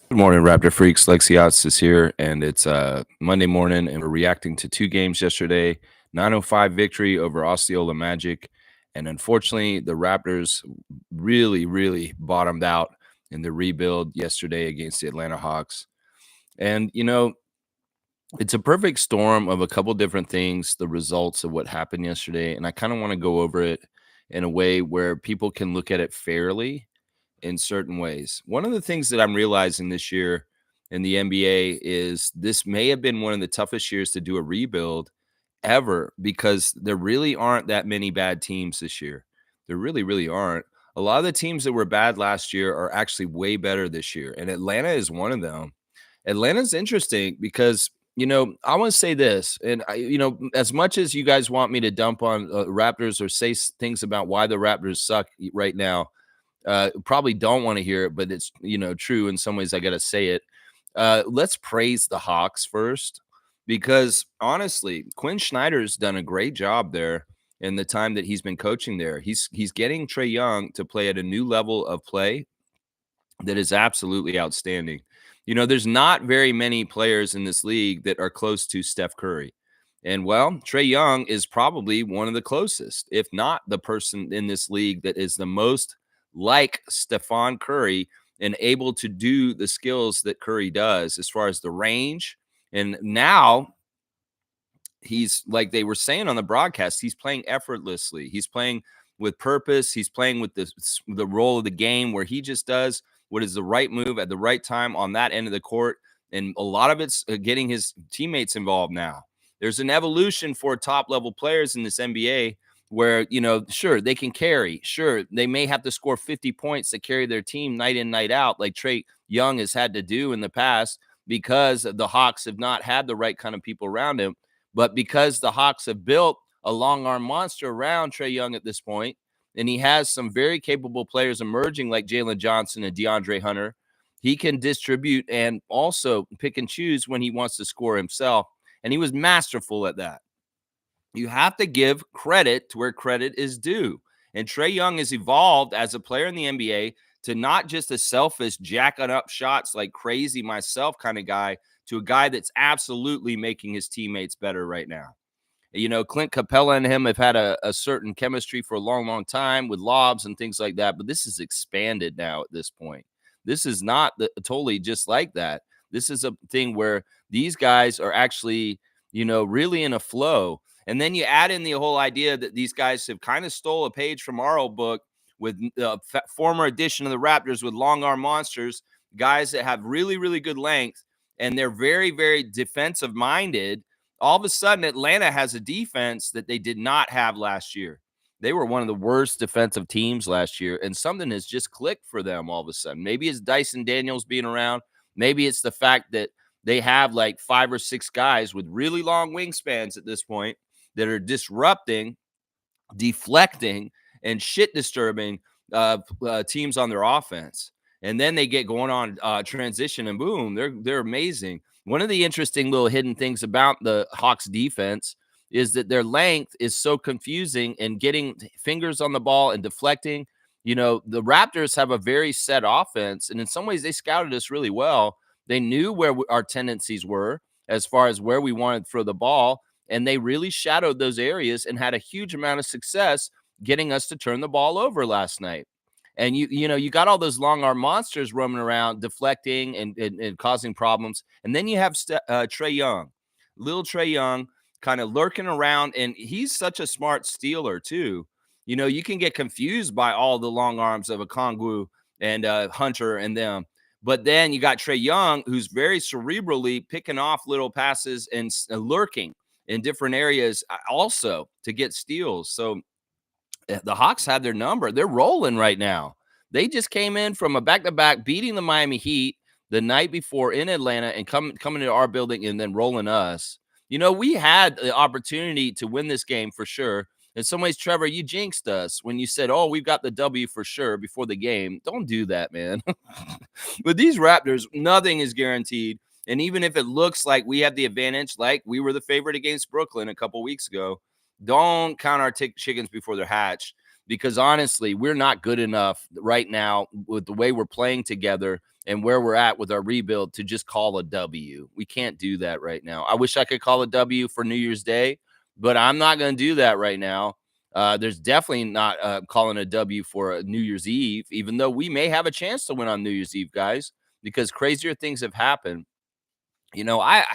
Good morning, Raptor Freaks. Lexios is here, and it's Monday morning, and we're reacting to two games yesterday. 9:05 victory over Osceola Magic, and unfortunately, the Raptors really bottomed out in the rebuild yesterday against the Atlanta Hawks. And it's a perfect storm of a couple different things, the results of what happened yesterday, and I kind of want to go over it in a way where people can look at it fairly in certain ways. One of the things that I'm realizing this year in the NBA is this may have been one of the toughest years to do a rebuild ever because there really aren't that many bad teams this year. There really aren't. A lot of the teams that were bad last year are actually way better this year, and Atlanta is one of them. Atlanta's interesting because I want to say this, and as much as you guys want me to dump on Raptors or say things about why the Raptors suck right now, probably don't want to hear it, but it's true in some ways. I got to say it. Let's praise the Hawks first, because honestly, Quinn Snyder's done a great job there in the time that he's been coaching there. He's getting Trae Young to play at a new level of play that is absolutely outstanding. There's not very many players in this league that are close to Steph Curry. And well, Trae Young is probably one of the closest, if not the person in this league that is the most like Stephon Curry and able to do the skills that Curry does as far as the range. And now he's, like they were saying on the broadcast, he's playing effortlessly. He's playing with purpose. He's playing with the role of the game where he just does what is the right move at the right time on that end of the court. And a lot of it's getting his teammates involved now. There's an evolution for top level players in this NBA where, sure, they can carry. Sure, they may have to score 50 points to carry their team night in, night out, like Trae Young has had to do in the past because the Hawks have not had the right kind of people around him. But because the Hawks have built a long arm monster around Trae Young at this point, and he has some very capable players emerging like Jalen Johnson and DeAndre Hunter, he can distribute and also pick and choose when he wants to score himself. And he was masterful at that. You have to give credit to where credit is due. And Trae Young has evolved as a player in the NBA to not just a selfish, jacking up shots like crazy myself kind of guy, to a guy that's absolutely making his teammates better right now. Clint Capella and him have had a certain chemistry for a long time with lobs and things like that, but this is expanded now at this point. This is not totally just like that. This is a thing where these guys are actually, really in a flow. And then you add in the whole idea that these guys have kind of stole a page from our old book with former edition of the Raptors with long arm monsters, guys that have really good length, and they're very defensive minded. All of a sudden, Atlanta has a defense that they did not have last year. They were one of the worst defensive teams last year, and something has just clicked for them all of a sudden. Maybe it's Dyson Daniels being around. Maybe it's the fact that they have like 5 or 6 guys with really long wingspans at this point that are disrupting, deflecting, and shit disturbing teams on their offense. And then they get going on transition, and boom, they're amazing. One of the interesting little hidden things about the Hawks defense is that their length is so confusing and getting fingers on the ball and deflecting. The Raptors have a very set offense, and in some ways they scouted us really well. They knew where our tendencies were as far as where we wanted to throw the ball, and they really shadowed those areas and had a huge amount of success getting us to turn the ball over last night. And you got all those long arm monsters roaming around, deflecting and causing problems. And then you have Trae Young, little Trae Young, kind of lurking around, and he's such a smart stealer too. You can get confused by all the long arms of a Kongwu and Hunter and them. But then you got Trae Young, who's very cerebrally picking off little passes and lurking in different areas also to get steals. So the Hawks have their number. They're rolling right now. They just came in from a back-to-back beating the Miami Heat the night before in Atlanta and coming to our building and then rolling us. We had the opportunity to win this game for sure. In some ways, Trevor, you jinxed us when you said, "Oh, we've got the W for sure" before the game. Don't do that, man. With these Raptors, nothing is guaranteed. And even if it looks like we have the advantage, like we were the favorite against Brooklyn a couple weeks ago, don't count our chickens before they're hatched. because honestly, we're not good enough right now with the way we're playing together and where we're at with our rebuild to just call a W. We can't do that right now. I wish I could call a W for New Year's Day, but I'm not going to do that right now. There's definitely not calling a W for a New Year's Eve, even though we may have a chance to win on New Year's Eve, guys, because crazier things have happened. I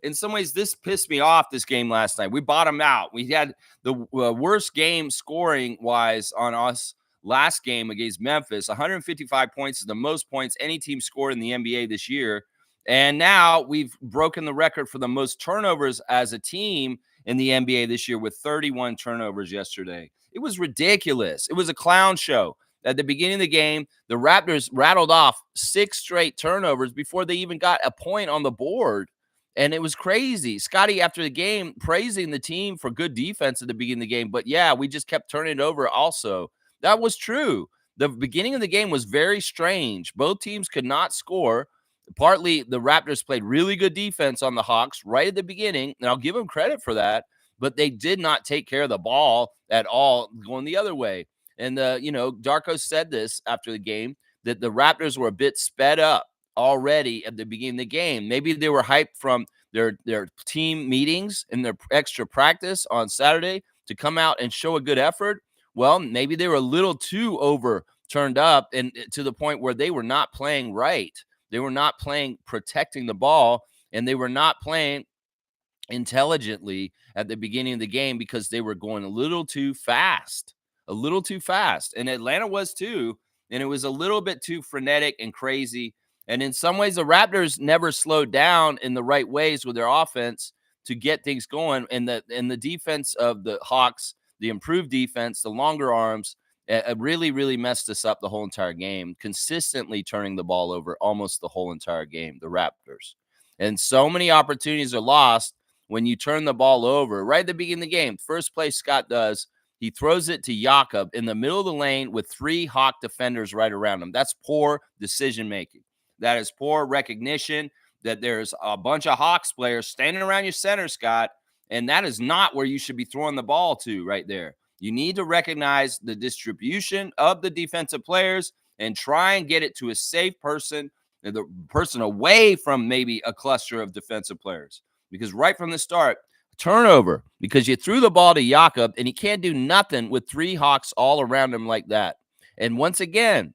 in some ways, this pissed me off this game last night. We bottomed out. We had the worst game scoring wise on us last game against Memphis. 155 points is the most points any team scored in the NBA this year. And now we've broken the record for the most turnovers as a team in the NBA this year with 31 turnovers yesterday. It was ridiculous. It was a clown show. At the beginning of the game, the Raptors rattled off 6 straight turnovers before they even got a point on the board. And it was crazy. Scotty, after the game, praising the team for good defense at the beginning of the game. But yeah, we just kept turning it over also. That was true. The beginning of the game was very strange. Both teams could not score. Partly, the Raptors played really good defense on the Hawks right at the beginning, and I'll give them credit for that. But they did not take care of the ball at all going the other way. And, Darko said this after the game, that the Raptors were a bit sped up already at the beginning of the game. Maybe they were hyped from their team meetings and their extra practice on Saturday to come out and show a good effort. Well, maybe they were a little too over turned up and to the point where they were not playing right. They were not playing protecting the ball, and they were not playing intelligently at the beginning of the game because they were going a little too fast. And Atlanta was too. And it was a little bit too frenetic and crazy. And in some ways, the Raptors never slowed down in the right ways with their offense to get things going. And the defense of the Hawks, the improved defense, the longer arms, really, really messed us up the whole entire game, consistently turning the ball over almost the whole entire game, the Raptors. And so many opportunities are lost when you turn the ball over right at the beginning of the game. First play Scott does, he throws it to Jakob in the middle of the lane with 3 Hawk defenders right around him. That's poor decision making. That is poor recognition that there's a bunch of Hawks players standing around your center, Scott, and that is not where you should be throwing the ball to right there. You need to recognize the distribution of the defensive players and try and get it to a safe person, the person away from maybe a cluster of defensive players. Because right from the start, turnover, because you threw the ball to Jakob, and he can't do nothing with 3 Hawks all around him like that. And once again,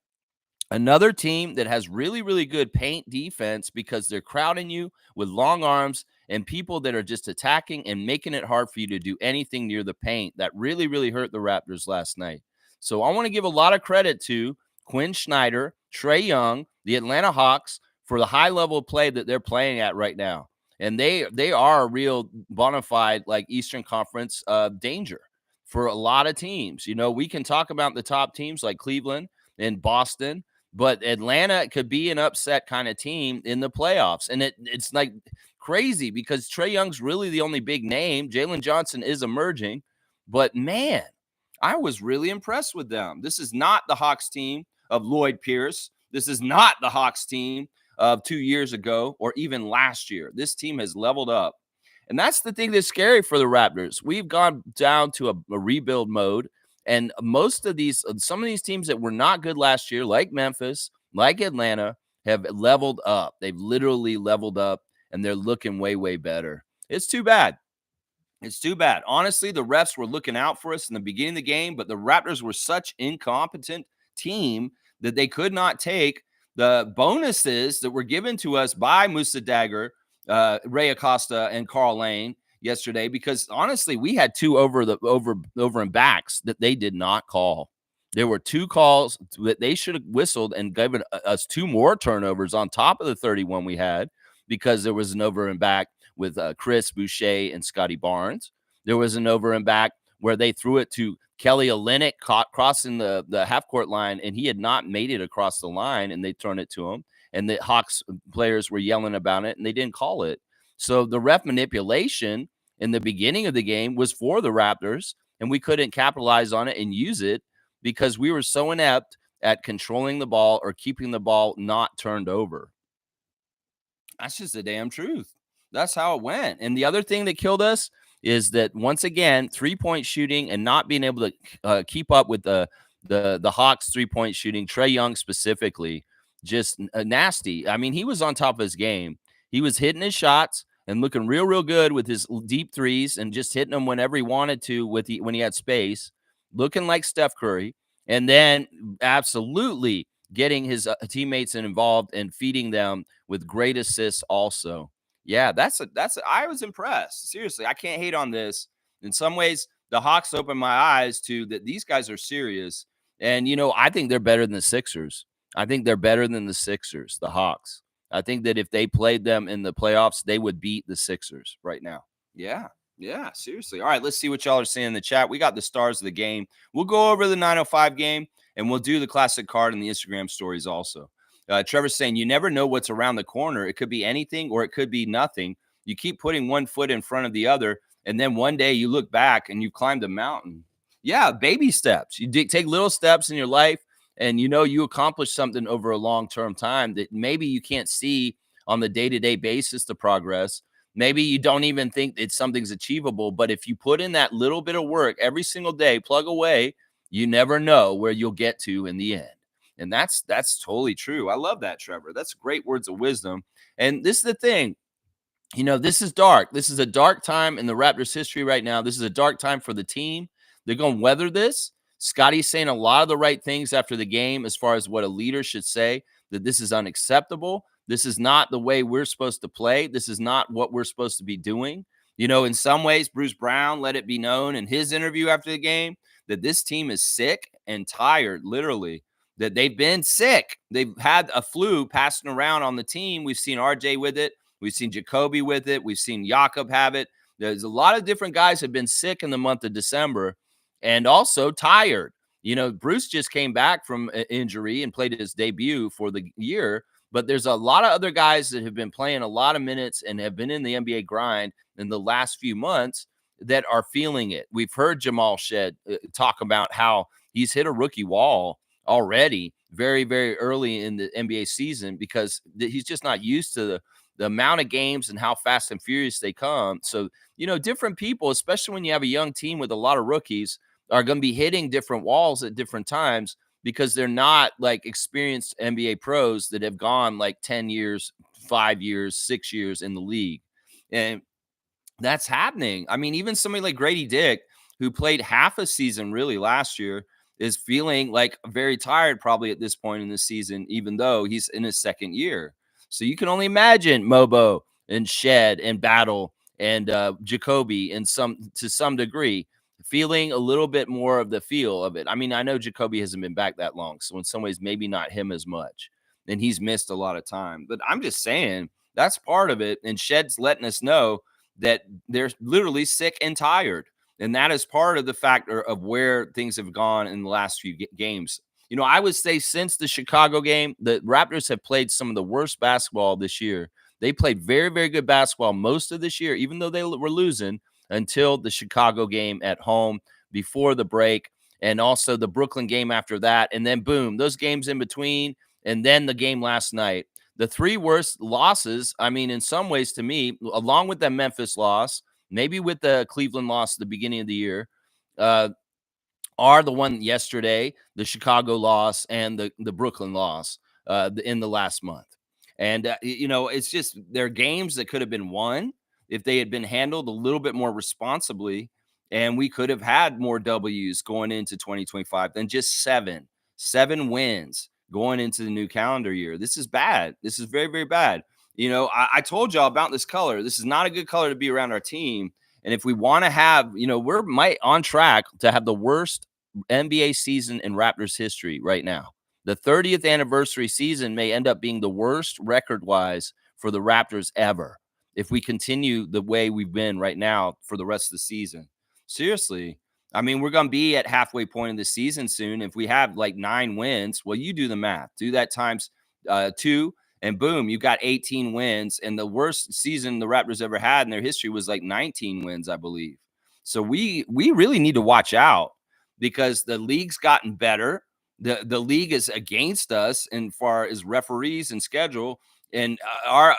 another team that has really, really good paint defense because they're crowding you with long arms and people that are just attacking and making it hard for you to do anything near the paint. That really, really hurt the Raptors last night. So I want to give a lot of credit to Quinn Snyder, Trae Young, the Atlanta Hawks for the high level of play that they're playing at right now. And they are a real bona fide like Eastern Conference danger for a lot of teams. We can talk about the top teams like Cleveland and Boston, but Atlanta could be an upset kind of team in the playoffs. And it's like crazy because Trae Young's really the only big name. Jalen Johnson is emerging, but man, I was really impressed with them. This is not the Hawks team of Lloyd Pierce. This is not the Hawks team of 2 years ago or even last year. This team has leveled up. And that's the thing that's scary for the Raptors. We've gone down to a rebuild mode. And some of these teams that were not good last year, like Memphis, like Atlanta, have leveled up. They've literally leveled up, and they're looking way, way better. It's too bad. It's too bad. Honestly, the refs were looking out for us in the beginning of the game, but the Raptors were such incompetent team that they could not take the bonuses that were given to us by Musa Dagger, Ray Acosta, and Carl Lane yesterday, because honestly, we had 2 over and backs that they did not call. There were 2 calls that they should have whistled and given us 2 more turnovers on top of the 31 we had, because there was an over and back with Chris Boucher and Scotty Barnes. There was an over and back where they threw it to Kelly Olynyk crossing the half-court line, and he had not made it across the line, and they turned it to him. And the Hawks players were yelling about it, and they didn't call it. So the ref manipulation in the beginning of the game was for the Raptors, and we couldn't capitalize on it and use it because we were so inept at controlling the ball or keeping the ball not turned over. That's just the damn truth. That's how it went. And the other thing that killed us is that once again, 3-point shooting and not being able to keep up with the Hawks 3-point shooting. Trae Young specifically, just nasty. I mean, he was on top of his game. He was hitting his shots and looking real good with his deep threes and just hitting them whenever he wanted to when he had space, looking like Steph Curry, and then absolutely getting his teammates involved and feeding them with great assists also. Yeah, I was impressed. Seriously, I can't hate on this. In some ways, the Hawks opened my eyes to that these guys are serious. And I think they're better than the Sixers. I think they're better than the Sixers, the Hawks. I think that if they played them in the playoffs, they would beat the Sixers right now. Yeah. Yeah, seriously. All right, let's see what y'all are saying in the chat. We got the stars of the game. We'll go over the 905 game and we'll do the classic card and the Instagram stories also. Trevor's saying you never know what's around the corner. It could be anything or it could be nothing. You keep putting one foot in front of the other, and then one day you look back and you climbed a mountain. Yeah, baby steps. You take little steps in your life, and you accomplish something over a long-term time that maybe you can't see on the day-to-day basis, the progress. Maybe you don't even think it's something's achievable, but if you put in that little bit of work every single day, plug away, you never know where you'll get to in the end. And that's totally true. I love that, Trevor. That's great words of wisdom. And this is the thing. This is dark. This is a dark time in the Raptors history right now. This is a dark time for the team. They're going to weather this. Scotty's saying a lot of the right things after the game as far as what a leader should say, that this is unacceptable. This is not the way we're supposed to play. This is not what we're supposed to be doing. In some ways, Bruce Brown let it be known in his interview after the game that this team is sick and tired, literally, that they've been sick. They've had a flu passing around on the team. We've seen RJ with it. We've seen Jacoby with it. We've seen Jakob have it. There's a lot of different guys have been sick in the month of December and also tired. Bruce just came back from an injury and played his debut for the year. But there's a lot of other guys that have been playing a lot of minutes and have been in the NBA grind in the last few months that are feeling it. We've heard Jamal Shed talk about how he's hit a rookie wall already very, very early in the NBA season because he's just not used to the amount of games and how fast and furious they come. So, different people, especially when you have a young team with a lot of rookies, are going to be hitting different walls at different times because they're not like experienced NBA pros that have gone like 10 years, 5 years, 6 years in the league. And that's happening. I mean, even somebody like Grady Dick, who played half a season really last year, is feeling like very tired probably at this point in the season, even though he's in his second year. So you can only imagine Mobo and Shed and Battle and Jacoby and to some degree feeling a little bit more of the feel of it. I mean, I know Jacoby hasn't been back that long, so in some ways maybe not him as much, and he's missed a lot of time. But I'm just saying that's part of it, and Shed's letting us know that they're literally sick and tired, and that is part of the factor of where things have gone in the last few games. I would say since the Chicago game, the Raptors have played some of the worst basketball this year. They played very, very good basketball most of this year, even though they were losing until the Chicago game at home before the break, and also the Brooklyn game after that. And then boom, those games in between, and then the game last night. The three worst losses, I mean, in some ways to me, along with the Memphis loss, maybe with the Cleveland loss at the beginning of the year, are the one yesterday, the Chicago loss, and the Brooklyn loss in the last month. And, it's just they're games that could have been won if they had been handled a little bit more responsibly. And we could have had more W's going into 2025 than just seven wins going into the new calendar year. This is bad. This is very, very bad. I told y'all about this color. This is not a good color to be around our team. And if we want to have, we're on track to have the worst NBA season in Raptors history right now. The 30th anniversary season may end up being the worst record-wise for the Raptors ever if we continue the way we've been right now for the rest of the season. Seriously. I mean, we're going to be at halfway point of the season soon. If we have like 9 wins, well, you do the math. Do that times 2, and boom, you got 18 wins. And the worst season the Raptors ever had in their history was like 19 wins, I believe. So we really need to watch out because the league's gotten better. The league is against us in far as referees and schedule, and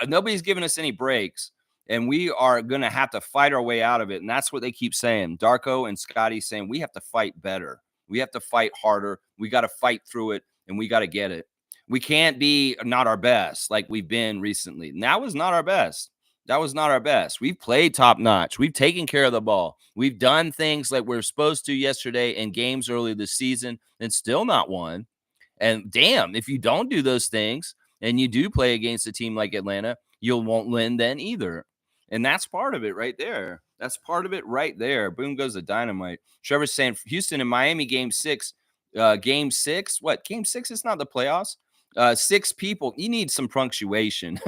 nobody's giving us any breaks. and we are going to have to fight our way out of it. And that's what they keep saying. Darko and Scotty saying we have to fight better. We have to fight harder. We got to fight through it, and we got to get it. We can't be not our best like we've been recently. And that was not our best. That was not our best. We've played top notch. We've taken care of the ball. We've done things like we're supposed to yesterday in games early this season and still not won. And damn, if you don't do those things and you do play against a team like Atlanta, you won't win then either. And that's part of it right there. That's part of it right there. Boom goes the dynamite. Trevor's saying Houston and Miami game six. Game six? What? Game six is not the playoffs. Six people. You need some punctuation.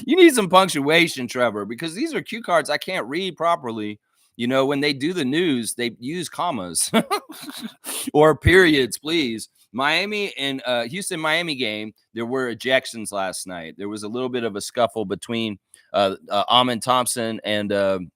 You need some punctuation, Trevor, because these are cue cards I can't read properly. You know, when they do the news, they use commas or periods, please. Miami and Houston Miami game, there were ejections last night. There was a little bit of a scuffle between Amin Thompson and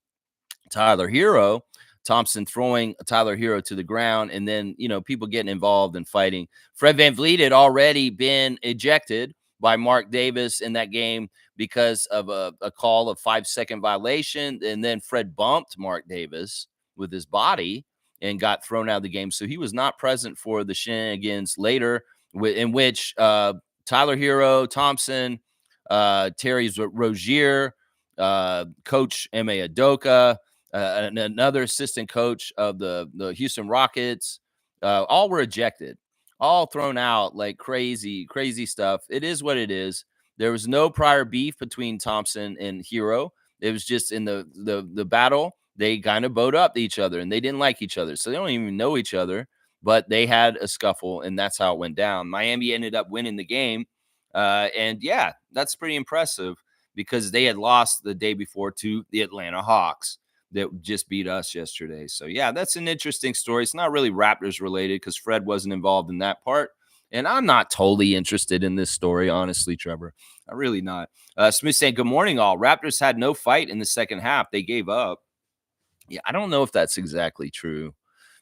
Tyler Hero. Thompson throwing Tyler Hero to the ground, and then, you know, people getting involved and fighting. Fred VanVleet had already been ejected by Mark Davis in that game because of a call of 5-second violation. And then Fred bumped Mark Davis with his body and got thrown out of the game. So he was not present for the shenanigans later, in which Tyler Hero, Thompson, Terry Rozier, Coach Ime Udoka, and another assistant coach of the Houston Rockets, all were ejected, all thrown out like crazy stuff. It is what it is. There was no prior beef between Thompson and Hero. It was just in the battle. They kind of bowed up to each other, and they didn't like each other. So they don't even know each other, but they had a scuffle, and that's how it went down. Miami ended up winning the game. And yeah, that's pretty impressive because they had lost the day before to the Atlanta Hawks that just beat us yesterday. So yeah, that's an interesting story. It's not really Raptors related because Fred wasn't involved in that part. And I'm not totally interested in this story, honestly, Trevor. I'm really not. Smith saying, good morning, all. Raptors had no fight in the second half. They gave up. Yeah, I don't know if that's exactly true.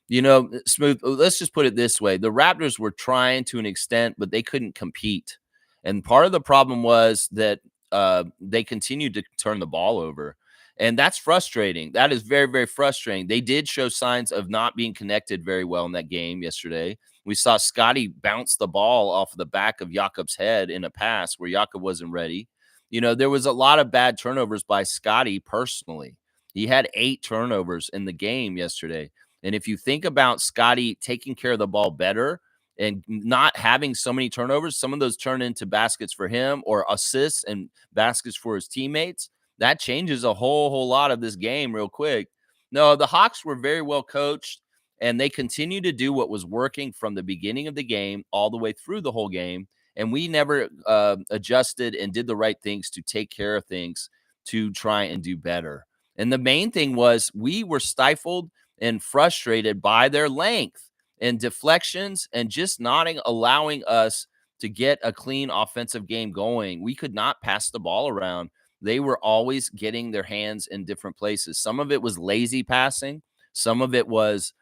You know, Smooth, let's just put it this way. The Raptors were trying to an extent, but they couldn't compete. And part of the problem was that they continued to turn the ball over. And that's frustrating. That is very, very frustrating. They did show signs of not being connected very well in that game yesterday. We saw Scotty bounce the ball off the back of Jakob's head in a pass where Jakob wasn't ready. You know, there was a lot of bad turnovers by Scotty personally. He had 8 turnovers in the game yesterday. And if you think about Scotty taking care of the ball better and not having so many turnovers, some of those turn into baskets for him or assists and baskets for his teammates. That changes a whole lot of this game real quick. No, the Hawks were very well coached, and they continue to do what was working from the beginning of the game all the way through the whole game. And we never adjusted and did the right things to take care of things to try and do better. And the main thing was we were stifled and frustrated by their length and deflections and just not allowing us to get a clean offensive game going. We could not pass the ball around. They were always getting their hands in different places. Some of it was lazy passing. Some of it was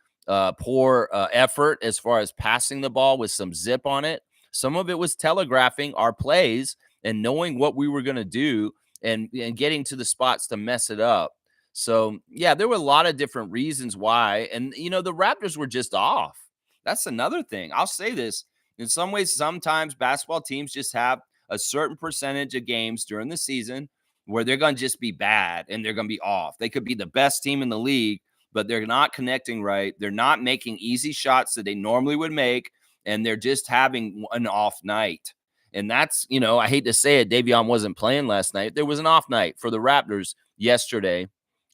poor effort as far as passing the ball with some zip on it. Some of it was telegraphing our plays and knowing what we were going to do and getting to the spots to mess it up. So, yeah, there were a lot of different reasons why. And, you know, the Raptors were just off. That's another thing. I'll say this. In some ways, sometimes basketball teams just have a certain percentage of games during the season where they're going to just be bad and they're going to be off. They could be the best team in the league, but they're not connecting right. They're not making easy shots that they normally would make, and they're just having an off night. And that's, you know, I hate to say it, Davion wasn't playing last night. There was an off night for the Raptors yesterday.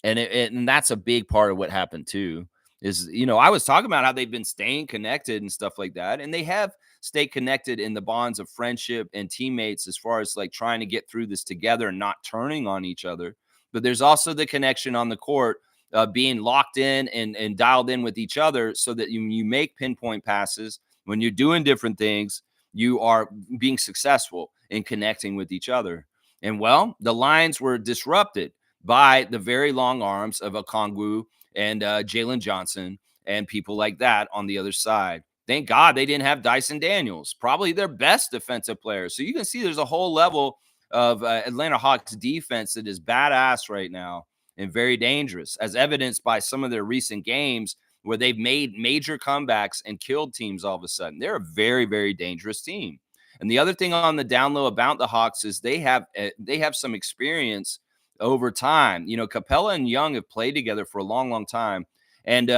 And that's a big part of what happened too, is, you know, I was talking about how they've been staying connected and stuff like that. And they have stayed connected in the bonds of friendship and teammates as far as like trying to get through this together and not turning on each other. But there's also the connection on the court, being locked in and dialed in with each other so that you make pinpoint passes. When you're doing different things, you are being successful in connecting with each other. And well, the lines were disrupted by the very long arms of Okongwu and Jalen Johnson and people like that on the other side. Thank God they didn't have Dyson Daniels, probably their best defensive player. So you can see there's a whole level of Atlanta Hawks defense that is badass right now and very dangerous, as evidenced by some of their recent games where they've made major comebacks and killed teams all of a sudden. They're a very, very dangerous team. And the other thing on the down low about the Hawks is they have some experience over time. You know, Capella and Young have played together for a long, long time. And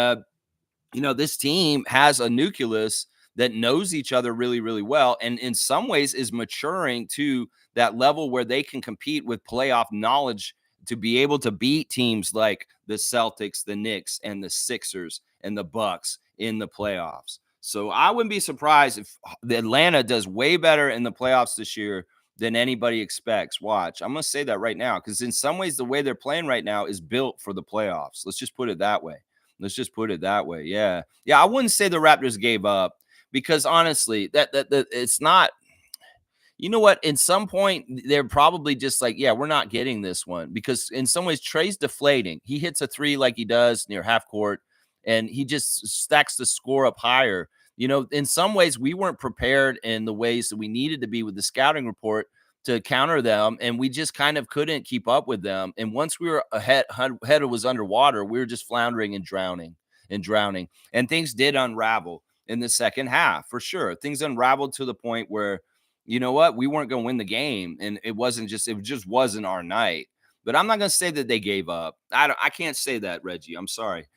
this team has a nucleus that knows each other really, really well, and in some ways is maturing to that level where they can compete with playoff knowledge to be able to beat teams like the Celtics, the Knicks, and the Sixers and the Bucks in the playoffs. So I wouldn't be surprised if the Atlanta does way better in the playoffs this year than anybody expects. Watch, I'm going to say that right now because in some ways the way they're playing right now is built for the playoffs. Let's just put it that way. Let's just put it that way. Yeah. Yeah. I wouldn't say the Raptors gave up because honestly, that it's not, you know what? In some point, they're probably just like, yeah, we're not getting this one because in some ways, Trae's deflating. He hits a three like he does near half court, and he just stacks the score up higher. You know, in some ways, we weren't prepared in the ways that we needed to be with the scouting report to counter them, and we just kind of couldn't keep up with them. And once we were head was underwater, we were just floundering and drowning. And things did unravel in the second half for sure. Things unraveled to the point where you know what? We weren't going to win the game, and it just wasn't our night. But I'm not going to say that they gave up. I can't say that, Reggie. I'm sorry.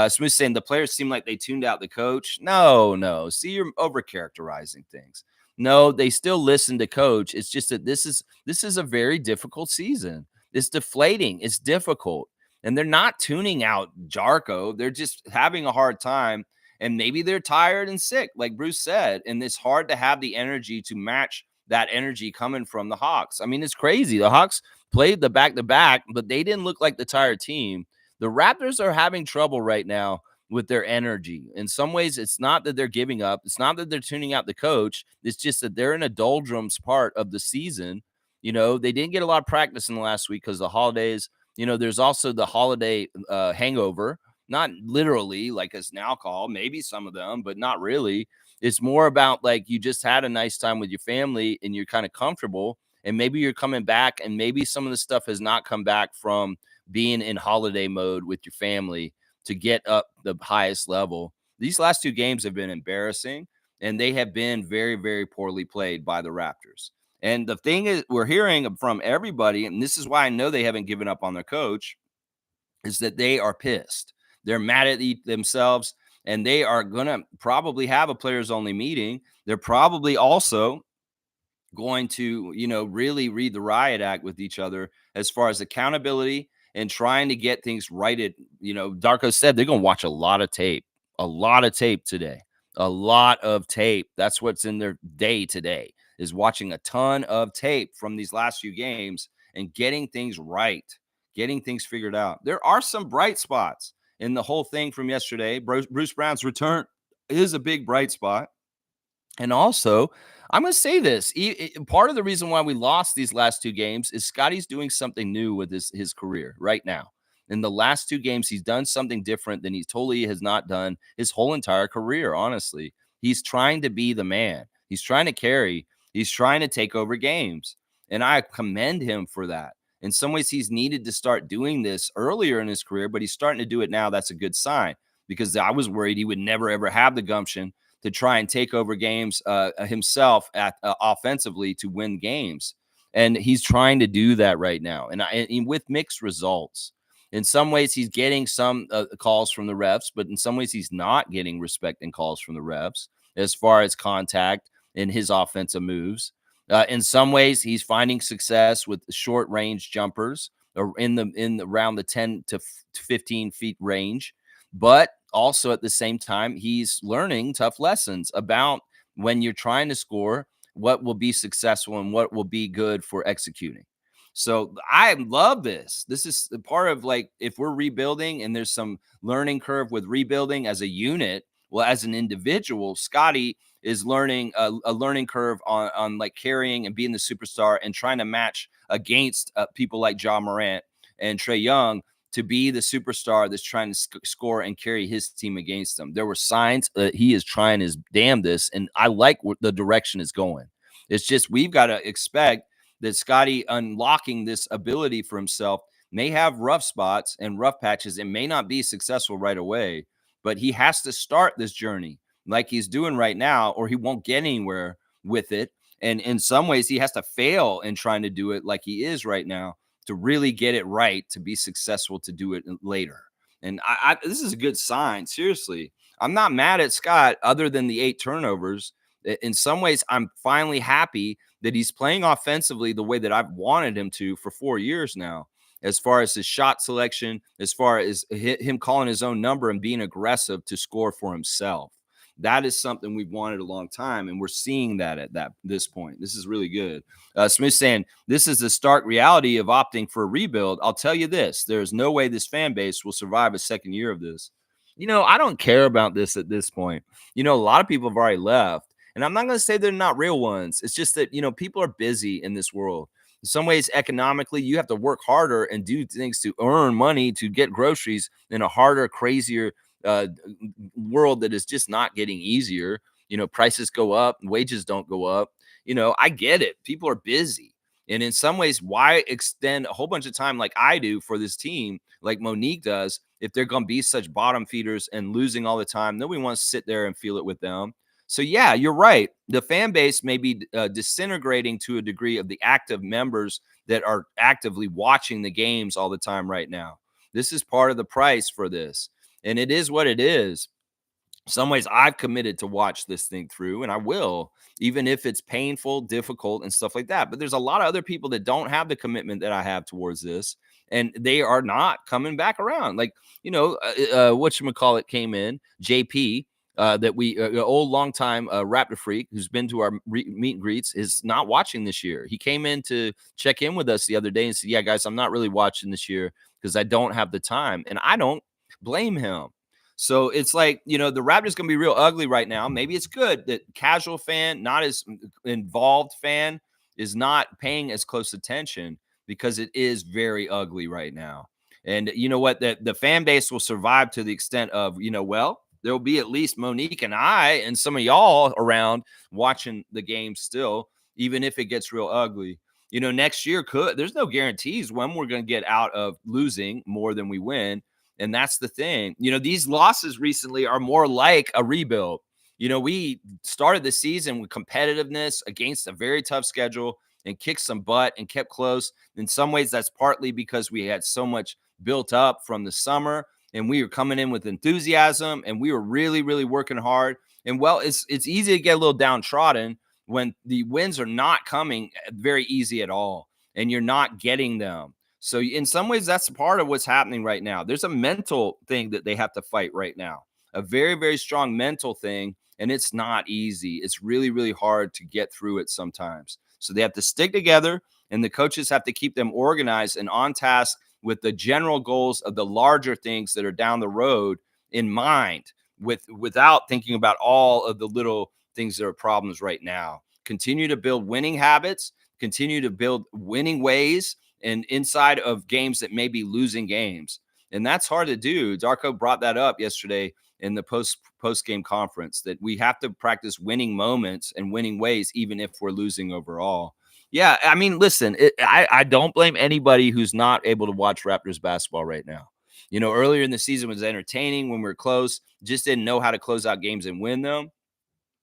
Smith saying the players seem like they tuned out the coach. No, no. See, you're overcharacterizing things. No, they still listen to coach. It's just that this is a very difficult season. It's deflating. It's difficult, and they're not tuning out Jarko. They're just having a hard time and maybe they're tired and sick, like Bruce said. And it's hard to have the energy to match that energy coming from the Hawks. I mean, it's crazy. The Hawks played the back to back, but they didn't look like the tired team. The Raptors are having trouble right now with their energy. In some ways, it's not that they're giving up. It's not that they're tuning out the coach. It's just that they're in a doldrums part of the season. You know, they didn't get a lot of practice in the last week because of the holidays. You know, there's also the holiday hangover, not literally like as an alcohol, maybe some of them, but not really. It's more about like you just had a nice time with your family and you're kind of comfortable. And maybe you're coming back, and maybe some of the stuff has not come back from being in holiday mode with your family to get up the highest level. These last two games have been embarrassing, and they have been very, very poorly played by the Raptors. And the thing is, we're hearing from everybody, and this is why I know they haven't given up on their coach, is that they are pissed. They're mad at themselves, and they are going to probably have a players only meeting. They're probably also going to, really read the riot act with each other as far as accountability and trying to get things righted. Darko said they're going to watch a lot of tape today, a lot of tape. That's what's in their day today, is watching a ton of tape from these last few games and getting things right, getting things figured out. There are some bright spots in the whole thing from yesterday. Bruce Brown's return is a big bright spot. And also, I'm going to say this. Part of the reason why we lost these last two games is Scotty's doing something new with his career right now. In the last two games, he's done something different than he totally has not done his whole entire career, honestly. He's trying to be the man. He's trying to carry. He's trying to take over games. And I commend him for that. In some ways, he's needed to start doing this earlier in his career, but he's starting to do it now. That's a good sign, because I was worried he would never, ever have the gumption to try and take over games himself offensively to win games. And he's trying to do that right now. And with mixed results. In some ways, he's getting some calls from the refs, but in some ways, he's not getting respect and calls from the refs as far as contact in his offensive moves. In some ways, he's finding success with short range jumpers or in the around the 10 to 15 feet range. But also at the same time, he's learning tough lessons about when you're trying to score, what will be successful and what will be good for executing. So I love this. This is part of, like, if we're rebuilding and there's some learning curve with rebuilding as a unit, well, as an individual, Scotty is learning a learning curve on like carrying and being the superstar and trying to match against people like Ja Morant and Trae Young to be the superstar that's trying to score and carry his team against them. There were signs that he is trying his damnedest, and I like what the direction is going. It's just we've got to expect that Scotty unlocking this ability for himself may have rough spots and rough patches and may not be successful right away, but he has to start this journey like he's doing right now, or he won't get anywhere with it. And in some ways, he has to fail in trying to do it like he is right now to really get it right, to be successful, to do it later. And this is a good sign. Seriously, I'm not mad at Scott other than the 8 turnovers. In some ways, I'm finally happy that he's playing offensively the way that I've wanted him to for 4 years now, as far as his shot selection, as far as him calling his own number and being aggressive to score for himself. That is something we've wanted a long time, and we're seeing that at this point. This is really good. Smith saying this is the stark reality of opting for a rebuild. I'll tell you this: there's no way this fan base will survive a second year of this. I don't care about this at this point. A lot of people have already left, and I'm not going to say they're not real ones. It's just that people are busy in this world. In some ways, economically, you have to work harder and do things to earn money to get groceries in a harder, crazier world that is just not getting easier. Prices go up, wages don't go up. I get it. People are busy. And in some ways, why extend a whole bunch of time like I do for this team, like Monique does, if they're going to be such bottom feeders and losing all the time? Nobody wants to sit there and feel it with them. So, yeah, you're right. The fan base may be disintegrating to a degree of the active members that are actively watching the games all the time right now. This is part of the price for this. And it is what it is. Some ways I've committed to watch this thing through, and I will, even if it's painful, difficult, and stuff like that. But there's a lot of other people that don't have the commitment that I have towards this, and they are not coming back around. Like, whatchamacallit came in, JP, that we, old longtime Raptor freak who's been to our meet and greets, is not watching this year. He came in to check in with us the other day and said, yeah, guys, I'm not really watching this year because I don't have the time. And I don't blame him. So it's like, the Raptors going to be real ugly right now. Maybe it's good that casual fan, not as involved fan, is not paying as close attention because it is very ugly right now. And you know what? The fan base will survive to the extent of, well, there'll be at least Monique and I and some of y'all around watching the game still, even if it gets real ugly. Next year there's no guarantees when we're going to get out of losing more than we win. And that's the thing. These losses recently are more like a rebuild. We started the season with competitiveness against a very tough schedule and kicked some butt and kept close. In some ways, that's partly because we had so much built up from the summer and we were coming in with enthusiasm and we were really, really working hard. And well, it's easy to get a little downtrodden when the wins are not coming very easy at all and you're not getting them. So in some ways, that's part of what's happening right now. There's a mental thing that they have to fight right now, a very, very strong mental thing. And it's not easy. It's really, really hard to get through it sometimes. So they have to stick together and the coaches have to keep them organized and on task with the general goals of the larger things that are down the road in mind, without thinking about all of the little things that are problems right now. Continue to build winning habits, continue to build winning ways, and inside of games that may be losing games. And that's hard to do. Darko brought that up yesterday in the post game conference, that we have to practice winning moments and winning ways, even if we're losing overall. Yeah, I mean, listen, I don't blame anybody who's not able to watch Raptors basketball right now. Earlier in the season was entertaining when we were close, just didn't know how to close out games and win them.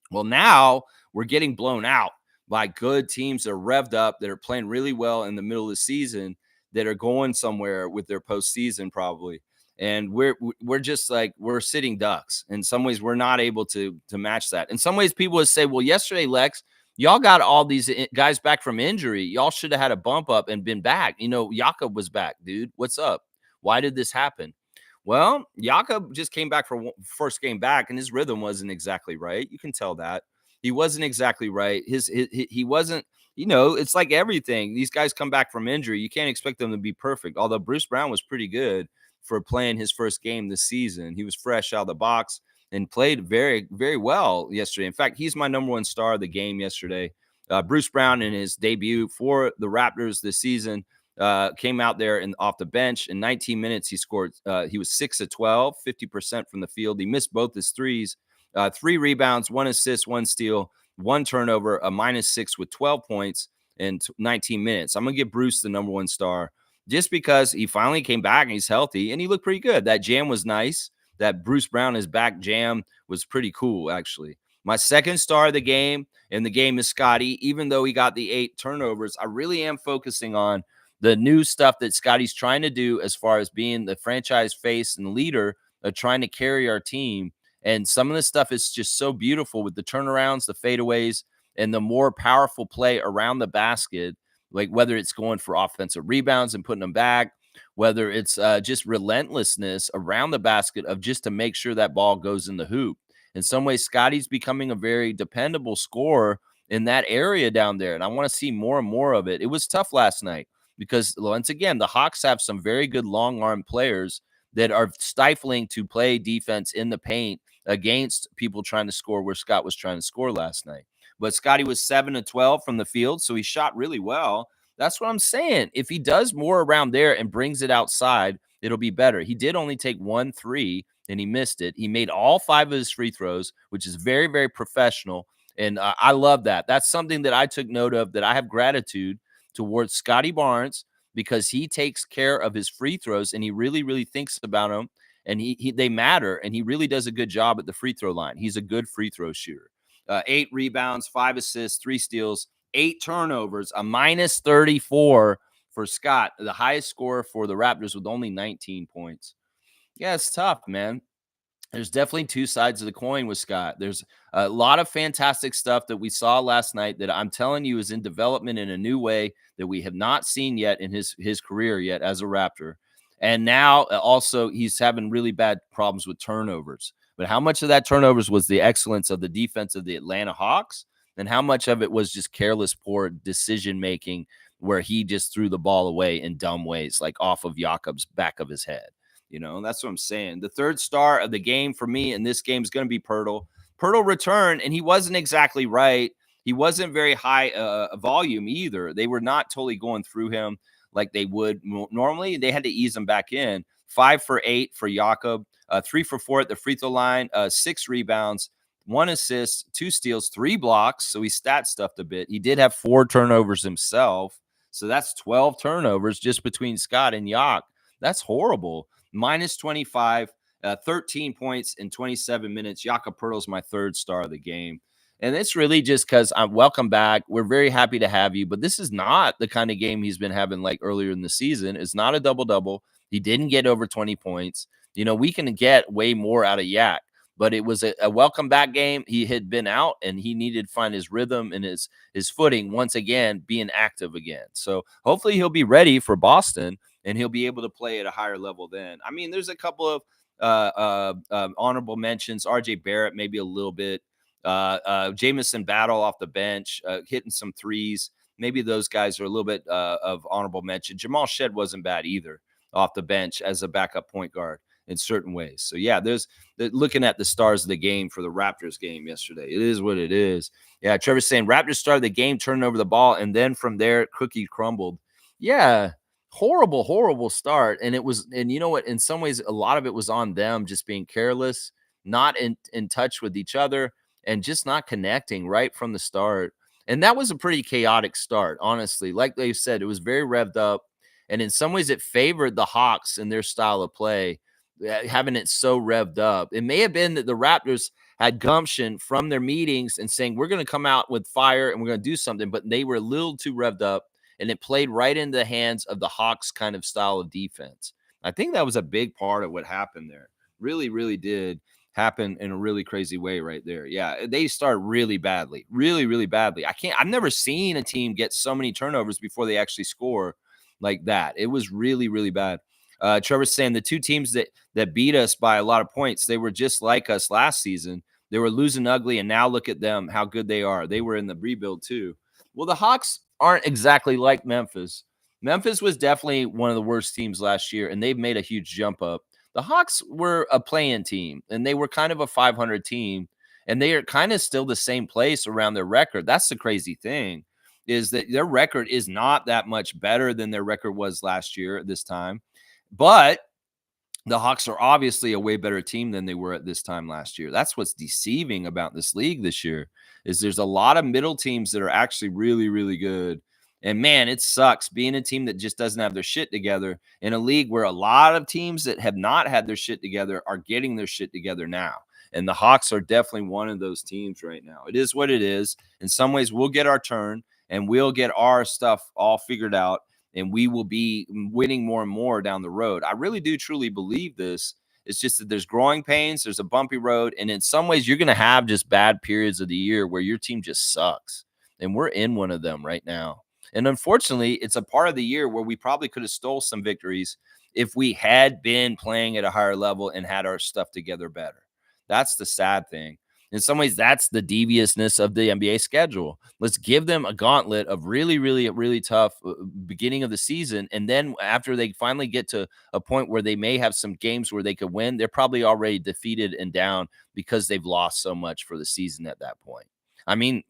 Well, now we're getting blown out by good teams that are revved up, that are playing really well in the middle of the season, that are going somewhere with their postseason probably. And we're just like, we're sitting ducks. In some ways, we're not able to match that. In some ways, people would say, well, yesterday, Lex, y'all got all these guys back from injury. Y'all should have had a bump up and been back. Jakob was back, dude. What's up? Why did this happen? Well, Jakob just came back for first game back, and his rhythm wasn't exactly right. You can tell that. He wasn't exactly right. He wasn't, it's like everything. These guys come back from injury. You can't expect them to be perfect. Although Bruce Brown was pretty good for playing his first game this season. He was fresh out of the box and played very, very well yesterday. In fact, he's my number one star of the game yesterday. Bruce Brown, in his debut for the Raptors this season, came out there and off the bench. In 19 minutes, he scored. He was 6 of 12, 50% from the field. He missed both his threes. 3 rebounds, 1 assist, 1 steal, 1 turnover, a -6 with 12 points. in 19 minutes. I'm going to give Bruce the number one star just because he finally came back and he's healthy and he looked pretty good. That jam was nice. That Bruce Brown is back jam was pretty cool, actually. My second star of the game in the game is Scotty. Even though he got the 8 turnovers, I really am focusing on the new stuff that Scotty's trying to do as far as being the franchise face and leader of trying to carry our team. And some of the stuff is just so beautiful with the turnarounds, the fadeaways, and the more powerful play around the basket, like whether it's going for offensive rebounds and putting them back, whether it's just relentlessness around the basket of just to make sure that ball goes in the hoop. In some ways, Scotty's becoming a very dependable scorer in that area down there. And I want to see more and more of it. It was tough last night because, once again, the Hawks have some very good long arm players that are stifling to play defense in the paint against people trying to score where Scott was trying to score last night. But Scotty was 7 of 12 from the field, so he shot really well. That's what I'm saying. If he does more around there and brings it outside, it'll be better. He did only take 1 3 and he missed it. He made all 5 of his free throws, which is very, very professional. And I love that. That's something that I took note of, that I have gratitude towards Scotty Barnes, because he takes care of his free throws and he really, really thinks about them. And they matter. And he really does a good job at the free throw line. He's a good free throw shooter. 8 rebounds, 5 assists, 3 steals, 8 turnovers, a minus 34 for Scott, the highest scorer for the Raptors with only 19 points. Yeah, it's tough, man. There's definitely 2 sides of the coin with Scott. There's a lot of fantastic stuff that we saw last night that I'm telling you is in development in a new way that we have not seen yet in his career yet as a Raptor. And now also he's having really bad problems with turnovers. But how much of that turnovers was the excellence of the defense of the Atlanta Hawks, and how much of it was just careless, poor decision making where he just threw the ball away in dumb ways, like off of Jakob's back of his head? That's what I'm saying. The third star of the game for me in this game is going to be Pirtle. Pirtle returned, and he wasn't exactly right. He wasn't very high volume either. They were not totally going through him like they would normally. They had to ease him back in. 5 for 8 for Jakob, 3 for 4 at the free throw line, 6 rebounds, 1 assist, 2 steals, 3 blocks. So he stat stuffed a bit. He did have 4 turnovers himself. So that's 12 turnovers just between Scott and Yak. That's horrible. Minus 25, 13 points in 27 minutes. Jakob Poeltl's my third star of the game. And it's really just because I'm welcome back. We're very happy to have you. But this is not the kind of game he's been having like earlier in the season. It's not a double-double. He didn't get over 20 points. We can get way more out of Yak. But it was a welcome back game. He had been out, and he needed to find his rhythm and his footing once again, being active again. So hopefully he'll be ready for Boston, and he'll be able to play at a higher level then. I mean, there's a couple of honorable mentions. RJ Barrett, maybe a little bit. Jamison Battle off the bench, hitting some threes. Maybe those guys are a little bit of honorable mention. Jamal Shed wasn't bad either off the bench as a backup point guard in certain ways. So, yeah, looking at the stars of the game for the Raptors game yesterday. It is what it is. Yeah, Trevor's saying Raptors started the game turning over the ball, and then from there, cookie crumbled. Yeah, horrible start. And you know what? In some ways, a lot of it was on them just being careless, not in touch with each other, and just not connecting right from the start. And that was a pretty chaotic start, honestly. Like they said, it was very revved up. And in some ways, it favored the Hawks in their style of play, having it so revved up. It may have been that the Raptors had gumption from their meetings and saying, we're going to come out with fire and we're going to do something, but they were a little too revved up, and it played right into the hands of the Hawks kind of style of defense. I think that was a big part of what happened there. Really, really did happen in a really crazy way right there. Yeah, they start really badly, really, really badly. I've never seen a team get so many turnovers before they actually score like that. It was really, really bad. Trevor's saying the 2 teams that beat us by a lot of points, they were just like us last season. They were losing ugly, and now look at them, how good they are. They were in the rebuild too. Well, the Hawks aren't exactly like Memphis. Memphis was definitely one of the worst teams last year, and they've made a huge jump up. The Hawks were a play-in team, and they were kind of a 500 team, and they are kind of still the same place around their record. That's the crazy thing, is that their record is not that much better than their record was last year at this time. But the Hawks are obviously a way better team than they were at this time last year. That's what's deceiving about this league this year, is there's a lot of middle teams that are actually really, really good. And man, it sucks being a team that just doesn't have their shit together in a league where a lot of teams that have not had their shit together are getting their shit together now. And the Hawks are definitely one of those teams right now. It is what it is. In some ways, we'll get our turn and we'll get our stuff all figured out and we will be winning more and more down the road. I really do truly believe this. It's just that there's growing pains, there's a bumpy road, and in some ways, you're going to have just bad periods of the year where your team just sucks. And we're in one of them right now. And unfortunately, it's a part of the year where we probably could have stole some victories if we had been playing at a higher level and had our stuff together better. That's the sad thing. In some ways, that's the deviousness of the NBA schedule. Let's give them a gauntlet of really, really, really tough beginning of the season. And then after they finally get to a point where they may have some games where they could win, they're probably already defeated and down because they've lost so much for the season at that point. I mean,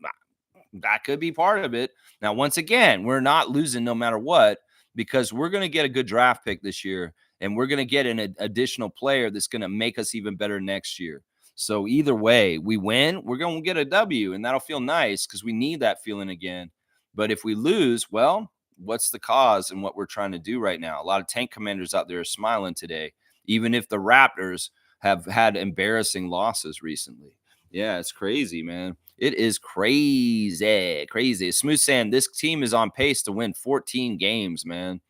that could be part of it. Now, once again, we're not losing no matter what because we're going to get a good draft pick this year and we're going to get an additional player that's going to make us even better next year. So either way, we win, we're going to get a W and that'll feel nice because we need that feeling again. But if we lose, well, what's the cause and what we're trying to do right now? A lot of tank commanders out there are smiling today, even if the Raptors have had embarrassing losses recently. Yeah, it's crazy, man. It is crazy. Smooth saying this team is on pace to win 14 games, man.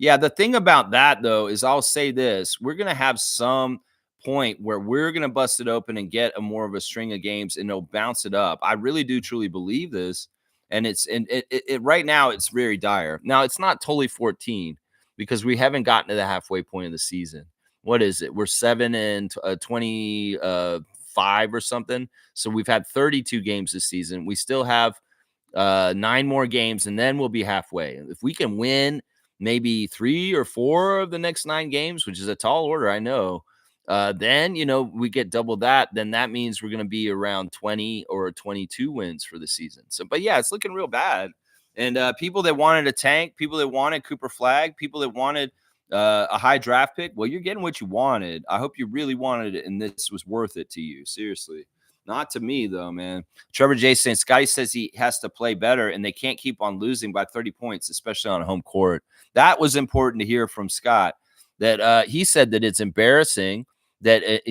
Yeah, the thing about that, though, is I'll say this. We're going to have some point where we're going to bust it open and get a more of a string of games and it'll bounce it up. I really do truly believe this. And it right now, it's very dire. Now, it's not totally 14 because we haven't gotten to the halfway point of the season. What is it? We're 7 and 25 or something. So we've had 32 games this season. We still have 9 more games, and then we'll be halfway. If we can win maybe 3 or 4 of the next 9 games, which is a tall order, I know, then, we get double that. Then that means we're going to be around 20 or 22 wins for the season. So, but yeah, it's looking real bad. And people that wanted a tank, people that wanted Cooper Flag, people that wanted a high draft pick, well, you're getting what you wanted. I hope you really wanted it, and this was worth it to you. Seriously. Not to me, though, man. Trevor J saying Scotty says he has to play better, and they can't keep on losing by 30 points, especially on home court. That was important to hear from Scott, that he said that it's embarrassing that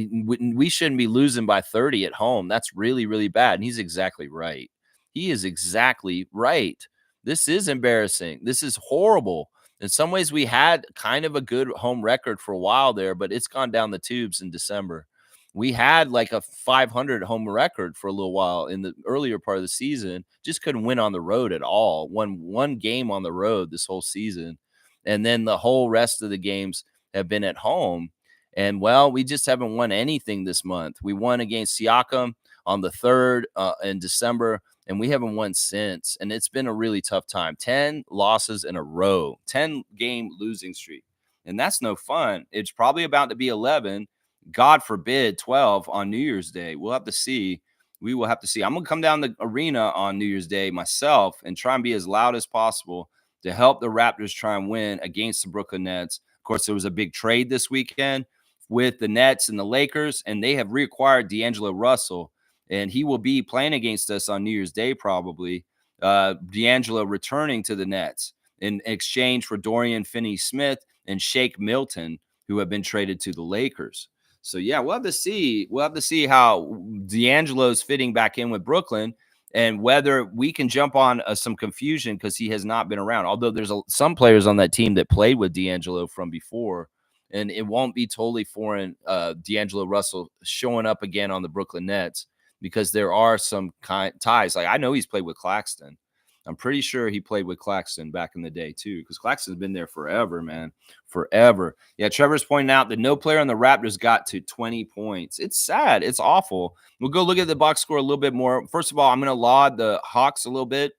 we shouldn't be losing by 30 at home. That's really, really bad. And he's exactly right. He is exactly right. This is embarrassing. This is horrible. In some ways, we had kind of a good home record for a while there, but it's gone down the tubes in December. We had like a 500 home record for a little while in the earlier part of the season. Just couldn't win on the road at all. Won one game on the road this whole season. And then the whole rest of the games have been at home. And, well, we just haven't won anything this month. We won against Siakam on the 3rd in December, and we haven't won since. And it's been a really tough time. 10 losses in a row, 10-game losing streak. And that's no fun. It's probably about to be 11. God forbid 12 on New Year's Day. We'll have to see. We will have to see. I'm going to come down the arena on New Year's Day myself and try and be as loud as possible to help the Raptors try and win against the Brooklyn Nets. Of course, there was a big trade this weekend with the Nets and the Lakers, and they have reacquired D'Angelo Russell, and he will be playing against us on New Year's Day probably. D'Angelo returning to the Nets in exchange for Dorian Finney-Smith and Shake Milton, who have been traded to the Lakers. So, yeah, we'll have to see. We'll have to see how D'Angelo's fitting back in with Brooklyn and whether we can jump on some confusion because he has not been around. Although there's some players on that team that played with D'Angelo from before, and it won't be totally foreign, D'Angelo Russell showing up again on the Brooklyn Nets because there are some ties. Like I know he's played with Claxton. I'm pretty sure he played with Claxton back in the day, too, because Claxton's been there forever, man. Forever. Yeah, Trevor's pointing out that no player on the Raptors got to 20 points. It's sad. It's awful. We'll go look at the box score a little bit more. First of all, I'm going to laud the Hawks a little bit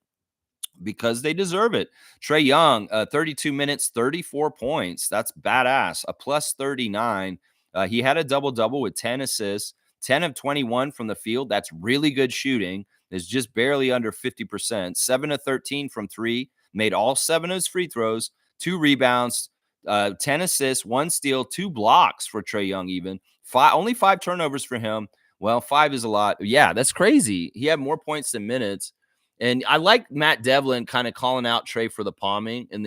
because they deserve it. Trae Young, 32 minutes, 34 points. That's badass. A plus 39. He had a double-double with 10 assists, 10 of 21 from the field. That's really good shooting. Is just barely under 50%. 7 of 13 from 3, made all 7 of his free throws, 2 rebounds, 10 assists, 1 steal, 2 blocks for Trae Young even. Only 5 turnovers for him. Well, 5 is a lot. Yeah, that's crazy. He had more points than minutes. And I like Matt Devlin kind of calling out Trae for the palming. And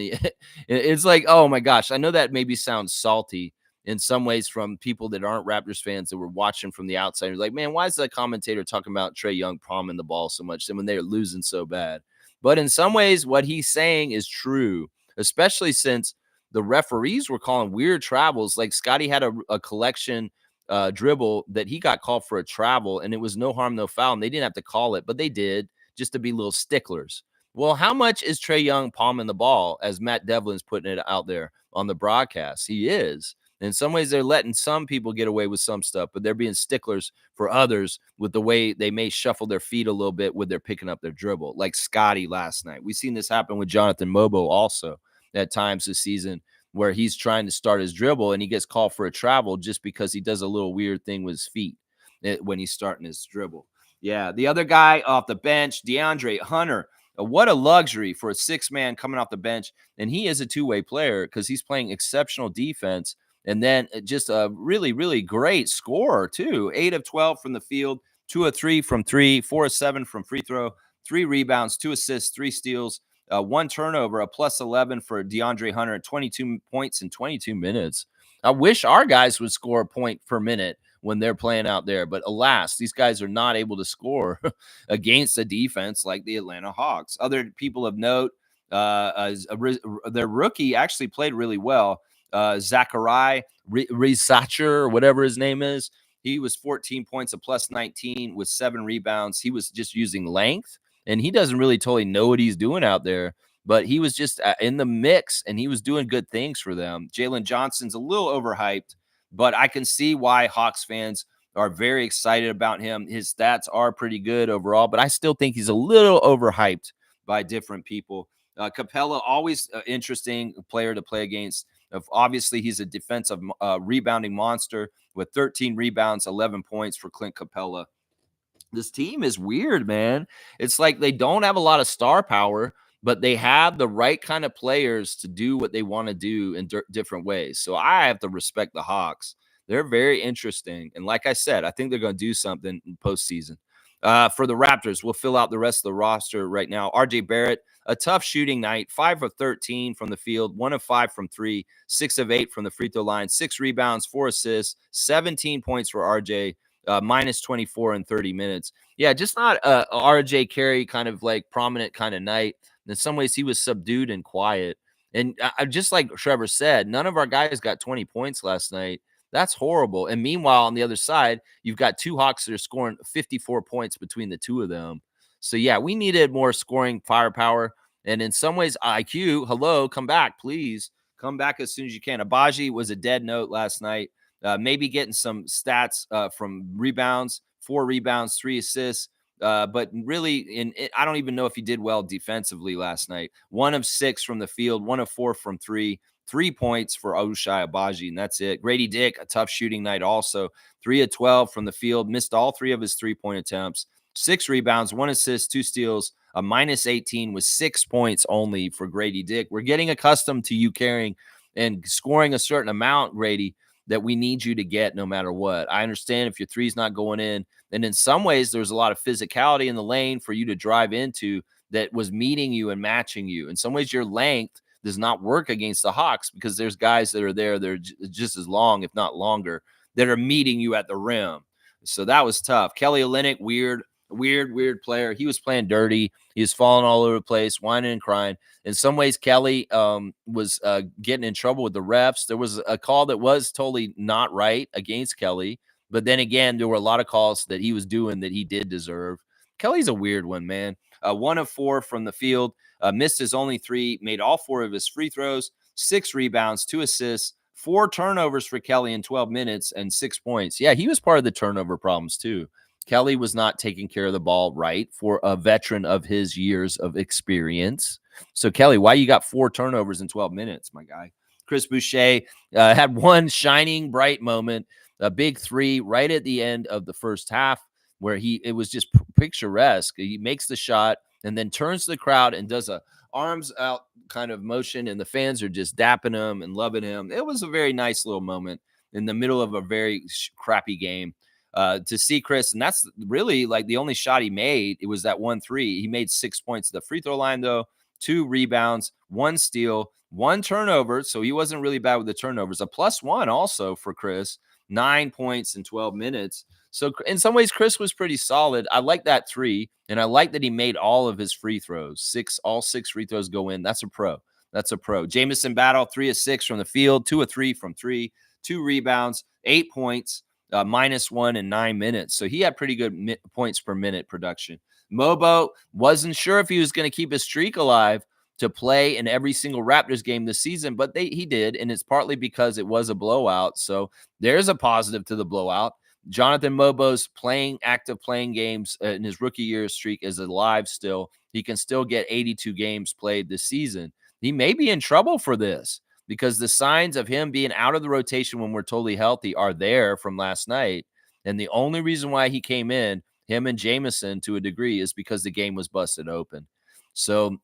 it's like, oh my gosh, I know that maybe sounds salty in some ways from people that aren't Raptors fans that were watching from the outside. Like, man, why is that commentator talking about Trae Young palming the ball so much when they're losing so bad? But in some ways, what he's saying is true, especially since the referees were calling weird travels. Like Scotty had a collection dribble that he got called for a travel, and it was no harm, no foul. And they didn't have to call it, but they did just to be little sticklers. Well, how much is Trae Young palming the ball as Matt Devlin's putting it out there on the broadcast? He is. In some ways, they're letting some people get away with some stuff, but they're being sticklers for others with the way they may shuffle their feet a little bit when they're picking up their dribble, like Scotty last night. We've seen this happen with Jonathan Mobo also at times this season where he's trying to start his dribble and he gets called for a travel just because he does a little weird thing with his feet when he's starting his dribble. Yeah, the other guy off the bench, DeAndre Hunter. What a luxury for a six-man coming off the bench. And he is a two-way player because he's playing exceptional defense. And then just a really, really great scorer, too. 8 of 12 from the field, 2 of 3 from three, 4 of 7 from free throw, 3 rebounds, 2 assists, 3 steals, 1 turnover, a plus 11 for DeAndre Hunter at 22 points in 22 minutes. I wish our guys would score a point per minute when they're playing out there. But alas, these guys are not able to score against a defense like the Atlanta Hawks. Other people of note, their rookie actually played really well. Zachariah Risacher, or whatever his name is. He was 14 points, a plus 19 with 7 rebounds. He was just using length, and he doesn't really totally know what he's doing out there. But he was just in the mix, and he was doing good things for them. Jalen Johnson's a little overhyped, but I can see why Hawks fans are very excited about him. His stats are pretty good overall, but I still think he's a little overhyped by different people. Capella, always interesting player to play against. Obviously, he's a defensive rebounding monster with 13 rebounds, 11 points for Clint Capella. This team is weird, man. It's like they don't have a lot of star power, but they have the right kind of players to do what they want to do in different ways. So I have to respect the Hawks. They're very interesting. And like I said, I think they're going to do something in postseason. For the Raptors, we'll fill out the rest of the roster right now. RJ Barrett, a tough shooting night, 5 of 13 from the field, 1 of 5 from 3, 6 of 8 from the free throw line, 6 rebounds, 4 assists, 17 points for RJ. Minus 24 in 30 minutes. Yeah, just not a RJ Carey kind of like prominent kind of night. In some ways, he was subdued and quiet. And just like Trevor said, none of our guys got 20 points last night. That's horrible. And meanwhile, on the other side, you've got 2 Hawks that are scoring 54 points between the 2 of them. So, yeah, we needed more scoring firepower. And in some ways, IQ, hello, come back, please. Come back as soon as you can. Abaji was a dead note last night. Maybe getting some stats from rebounds, 4 rebounds, 3 assists. But really, I don't even know if he did well defensively last night. 1 of 6 from the field, 1 of 4 from 3, 3 points for Ochai Agbaji, and that's it. Grady Dick, a tough shooting night also. 3 of 12 from the field, missed all 3 of his 3-point attempts. 6 rebounds, 1 assist, 2 steals, a minus 18 with 6 points only for Grady Dick. We're getting accustomed to you carrying and scoring a certain amount, Grady, that we need you to get no matter what. I understand if your three's not going in. And in some ways, there's a lot of physicality in the lane for you to drive into that was meeting you and matching you. In some ways, your length does not work against the Hawks because there's guys that are there that are just as long, if not longer, that are meeting you at the rim. So that was tough. Kelly Olynyk, weird player. He was playing dirty. He was falling all over the place, whining and crying. In some ways, Kelly was getting in trouble with the refs. There was a call that was totally not right against Kelly. But then again, there were a lot of calls that he was doing that he did deserve. Kelly's a weird one, man. 1 of 4 from the field, missed his only 3, made all 4 of his free throws, 6 rebounds, 2 assists, 4 turnovers for Kelly in 12 minutes, and 6 points. Yeah, he was part of the turnover problems too. Kelly was not taking care of the ball right for a veteran of his years of experience. So, Kelly, why you got 4 turnovers in 12 minutes, my guy? Chris Boucher had one shining bright moment, a big 3 right at the end of the first half where it was just picturesque. He makes the shot and then turns to the crowd and does a arms out kind of motion, and the fans are just dapping him and loving him. It was a very nice little moment in the middle of a very crappy game. to see Chris, and that's really like the only shot he made. It was that 1-3. He made 6 points at the free throw line, though, 2 rebounds, 1 steal, 1 turnover. So he wasn't really bad with the turnovers. A +1 also for Chris, 9 points in 12 minutes. So in some ways, Chris was pretty solid. I like that 3, and I like that he made all of his free throws. All 6 free throws go in. That's a pro. That's a pro. Jamison Battle, 3 of 6 from the field, 2 of 3 from 3, 2 rebounds, 8 points, -1 in 9 minutes. So he had pretty good points per minute production. Mobo wasn't sure if he was going to keep his streak alive to play in every single Raptors game this season, but he did, and it's partly because it was a blowout. So there's a positive to the blowout. Jonathan Mobo's active playing games in his rookie year streak is alive still. He can still get 82 games played this season. He may be in trouble for this because the signs of him being out of the rotation when we're totally healthy are there from last night. And the only reason why he came in, him and Jamison to a degree, is because the game was busted open. So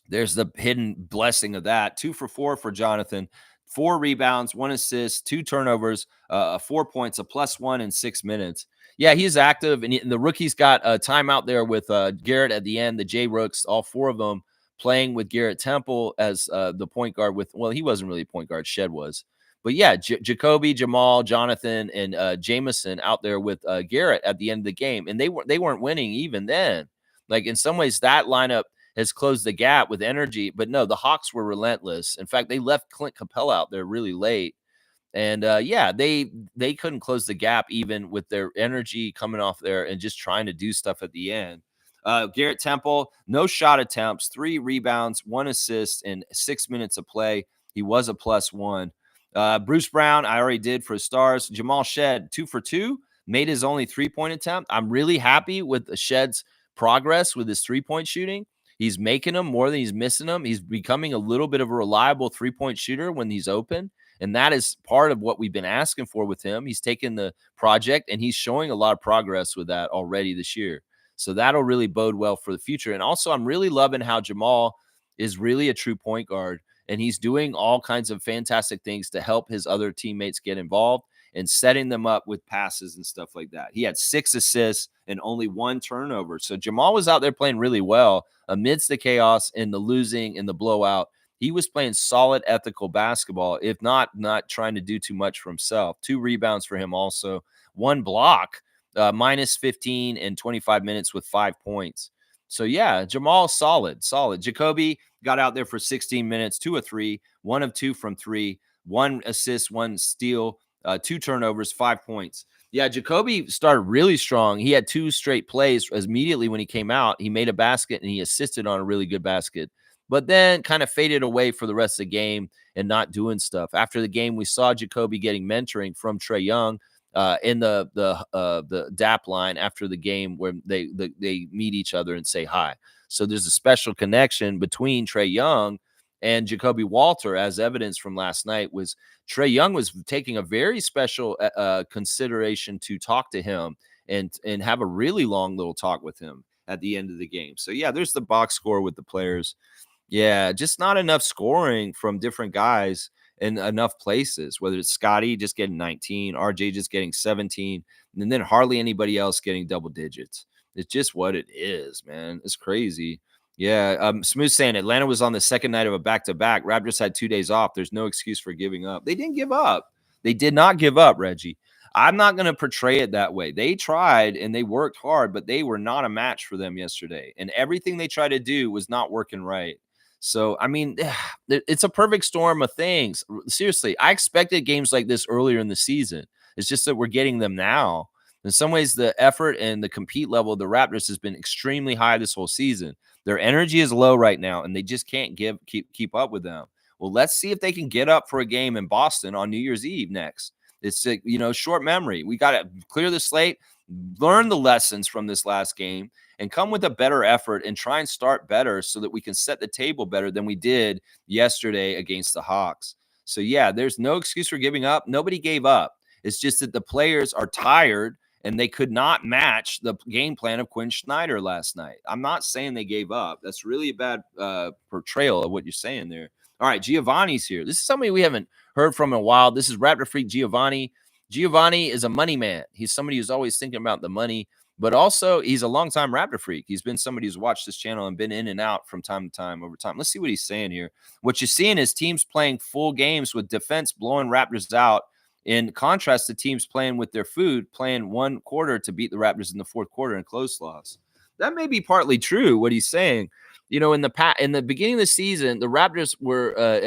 there's the hidden blessing of that. 2 for 4 for Jonathan, 4 rebounds, 1 assist, 2 turnovers, 4 points, a +1 in 6 minutes. Yeah, he's active, and the rookies got a timeout there with Garrett at the end, the J-Rooks, all 4 of them playing with Garrett Temple as the point guard well, he wasn't really a point guard, Shed was. But yeah, Jacoby, Jamal, Jonathan, and Jamison out there with Garrett at the end of the game, and they weren't winning even then. Like in some ways, that lineup has closed the gap with energy. But no, the Hawks were relentless. In fact, they left Clint Capella out there really late. And yeah, they couldn't close the gap even with their energy coming off there and just trying to do stuff at the end. Garrett Temple, no shot attempts, 3 rebounds, 1 assist in 6 minutes of play. He was a +1. Bruce Brown, I already did for Stars. Jamal Shed, 2 for 2, made his only 3-point attempt. I'm really happy with Shed's progress with his 3-point shooting. He's making them more than he's missing them. He's becoming a little bit of a reliable 3-point shooter when he's open. And that is part of what we've been asking for with him. He's taken the project and he's showing a lot of progress with that already this year. So that'll really bode well for the future. And also, I'm really loving how Jamal is really a true point guard, and he's doing all kinds of fantastic things to help his other teammates get involved and setting them up with passes and stuff like that. He had 6 assists and only 1 turnover. So Jamal was out there playing really well amidst the chaos and the losing and the blowout. He was playing solid ethical basketball, if not trying to do too much for himself. 2 rebounds for him also, 1 block, -15 in 25 minutes with 5 points. So yeah, Jamal solid. Jacoby got out there for 16 minutes, 2 of 3, 1 of 2 from 3, 1 assist, 1 steal, 2 turnovers, 5 points. Yeah, Jacoby started really strong. He had 2 straight plays immediately when he came out. He made a basket and he assisted on a really good basket, but then kind of faded away for the rest of the game and not doing stuff. After the game, we saw Jacoby getting mentoring from Trae Young in the DAP line after the game, where they meet each other and say hi. So there's a special connection between Trae Young and Jacoby Walter, as evidence from last night. Was Trae Young was taking a very special consideration to talk to him and have a really long little talk with him at the end of the game. So yeah, there's the box score with the players. Yeah, just not enough scoring from different guys in enough places, whether it's Scotty just getting 19, RJ just getting 17, and then hardly anybody else getting double digits. It's just what it is, man. It's crazy. Yeah, Smooth saying Atlanta was on the second night of a back-to-back. Raptors had 2 days off. There's no excuse for giving up. They didn't give up. They did not give up, Reggie. I'm not going to portray it that way. They tried and they worked hard, but they were not a match for them yesterday. And everything they tried to do was not working right. So, I mean, it's a perfect storm of things. Seriously, I expected games like this earlier in the season. It's just that we're getting them now. In some ways, the effort and the compete level of the Raptors has been extremely high this whole season. Their energy is low right now, and they just can't keep up with them. Well, let's see if they can get up for a game in Boston on New Year's Eve next. It's short memory. We got to clear the slate, learn the lessons from this last game, and come with a better effort and try and start better so that we can set the table better than we did yesterday against the Hawks. So yeah, there's no excuse for giving up. Nobody gave up. It's just that the players are tired and they could not match the game plan of Quinn Snyder last night. I'm not saying they gave up. That's really a bad portrayal of what you're saying there. All right, Giovanni's here. This is somebody we haven't heard from in a while. This is Raptor Freak Giovanni. Giovanni is a money man. He's somebody who's always thinking about the money, but also he's a longtime Raptor freak. He's been somebody who's watched this channel and been in and out from time to time over time. Let's see what he's saying here. What you're seeing is teams playing full games with defense blowing Raptors out, in contrast to teams playing with their food, playing one quarter to beat the Raptors in the fourth quarter in close loss. That may be partly true, what he's saying. In the beginning of the season, the Raptors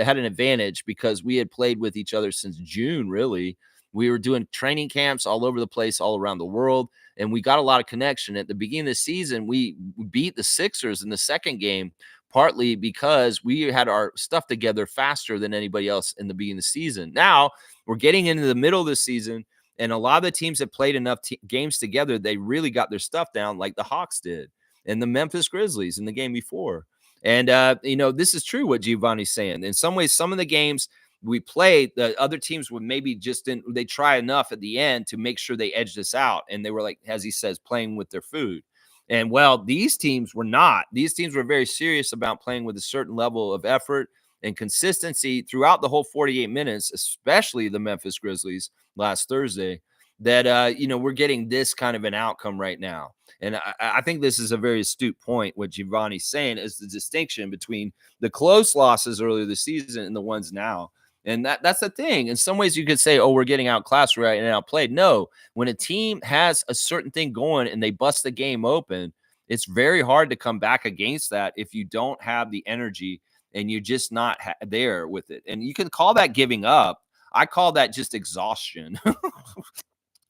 had an advantage because we had played with each other since June, really. We were doing training camps all over the place, all around the world, and we got a lot of connection. At the beginning of the season, we beat the Sixers in the second game, partly because we had our stuff together faster than anybody else in the beginning of the season. Now we're getting into the middle of the season, and a lot of the teams that played enough games together, they really got their stuff down, like the Hawks did, and the Memphis Grizzlies in the game before. And this is true what Giovanni's saying. In some ways, some of the games we played, the other teams would maybe just didn't, they try enough at the end to make sure they edged us out. And they were like, as he says, playing with their food. And well, these teams were not. These teams were very serious about playing with a certain level of effort and consistency throughout the whole 48 minutes, especially the Memphis Grizzlies last Thursday, that, we're getting this kind of an outcome right now. And I think this is a very astute point. What Giovanni's saying is the distinction between the close losses earlier this season and the ones now. And that's the thing. In some ways, you could say, oh, we're getting outclassed, right, and outplayed. No, when a team has a certain thing going and they bust the game open, it's very hard to come back against that if you don't have the energy and you're just not there with it. And you can call that giving up. I call that just exhaustion.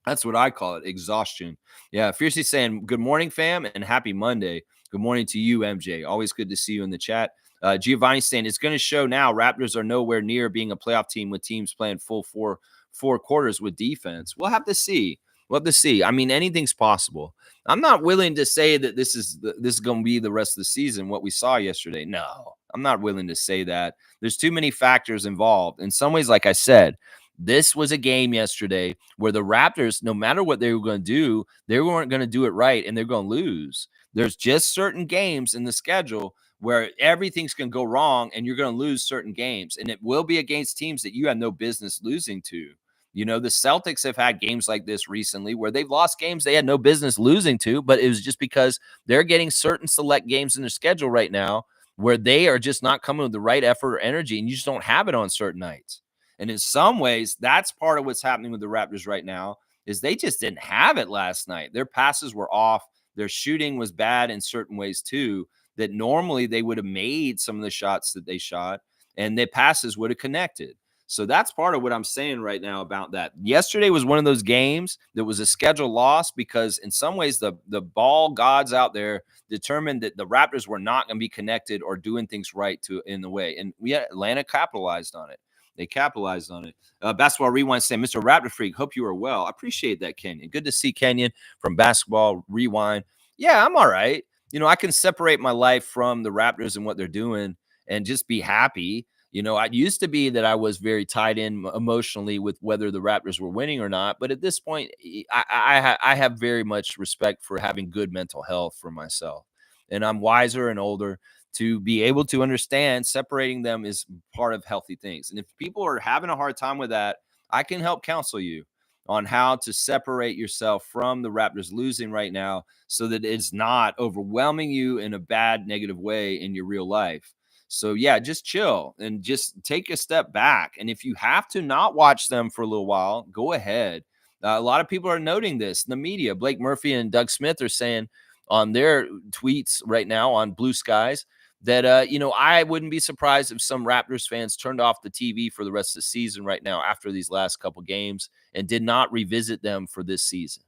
That's what I call it, exhaustion. Yeah, Fiercely saying, good morning, fam, and happy Monday. Good morning to you, MJ. Always good to see you in the chat. Giovanni saying, it's going to show now Raptors are nowhere near being a playoff team with teams playing full four quarters with defense. We'll have to see. We'll have to see. I mean, anything's possible. I'm not willing to say that this is going to be the rest of the season, what we saw yesterday. No, I'm not willing to say that. There's too many factors involved. In some ways, like I said, this was a game yesterday where the Raptors, no matter what they were going to do, they weren't going to do it right, and they're going to lose. There's just certain games in the schedule where everything's going to go wrong, and you're going to lose certain games, and it will be against teams that you have no business losing to. The Celtics have had games like this recently where they've lost games they had no business losing to, but it was just because they're getting certain select games in their schedule right now where they are just not coming with the right effort or energy, and you just don't have it on certain nights. And in some ways, that's part of what's happening with the Raptors right now is they just didn't have it last night. Their passes were off. Their shooting was bad in certain ways too, that normally they would have made some of the shots that they shot and their passes would have connected. So that's part of what I'm saying right now about that. Yesterday was one of those games that was a scheduled loss because in some ways the ball gods out there determined that the Raptors were not going to be connected or doing things right in the way. And Atlanta capitalized on it. They capitalized on it. Basketball Rewind saying, Mr. Raptor Freak, hope you are well. I appreciate that, Kenyon. Good to see Kenyon from Basketball Rewind. Yeah, I'm all right. I can separate my life from the Raptors and what they're doing and just be happy. I used to be that I was very tied in emotionally with whether the Raptors were winning or not. But at this point, I have very much respect for having good mental health for myself. And I'm wiser and older to be able to understand separating them is part of healthy things. And if people are having a hard time with that, I can help counsel you on how to separate yourself from the Raptors losing right now so that it's not overwhelming you in a bad, negative way in your real life. So yeah, just chill and just take a step back. And if you have to not watch them for a little while, go ahead. A lot of people are noting this in the media. Blake Murphy and Doug Smith are saying on their tweets right now on Blue Skies that, I wouldn't be surprised if some Raptors fans turned off the TV for the rest of the season right now after these last couple games and did not revisit them for this season.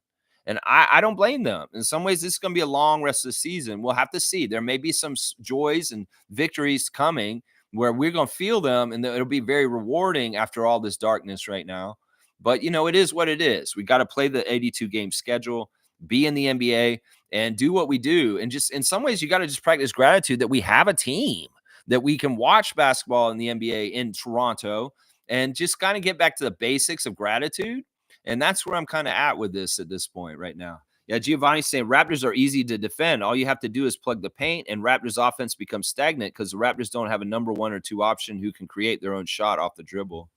And I don't blame them. In some ways, this is going to be a long rest of the season. We'll have to see. There may be some joys and victories coming where we're going to feel them, and it'll be very rewarding after all this darkness right now. But, it is what it is. We got to play the 82-game schedule, be in the NBA, and do what we do. And just in some ways, you got to just practice gratitude that we have a team, that we can watch basketball in the NBA in Toronto, and just kind of get back to the basics of gratitude. And that's where I'm kind of at with this at this point right now. Yeah, Giovanni's saying Raptors are easy to defend. All you have to do is plug the paint, and Raptors offense becomes stagnant because the Raptors don't have a number one or two option who can create their own shot off the dribble.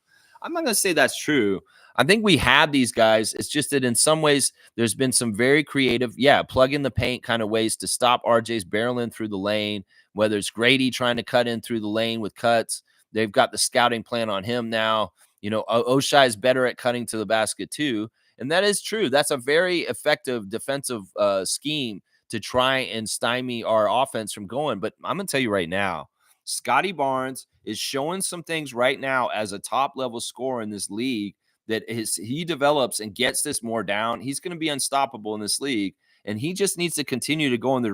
I'm not going to say that's true. I think we have these guys. It's just that in some ways, there's been some very creative, plug in the paint kind of ways to stop RJ's barreling through the lane, whether it's Grady trying to cut in through the lane with cuts. They've got the scouting plan on him now. Oshai is better at cutting to the basket too. And that is true. That's a very effective defensive scheme to try and stymie our offense from going. But I'm going to tell you right now, Scotty Barnes is showing some things right now as a top level scorer in this league that he develops and gets this more down. He's going to be unstoppable in this league, and he just needs to continue to go in the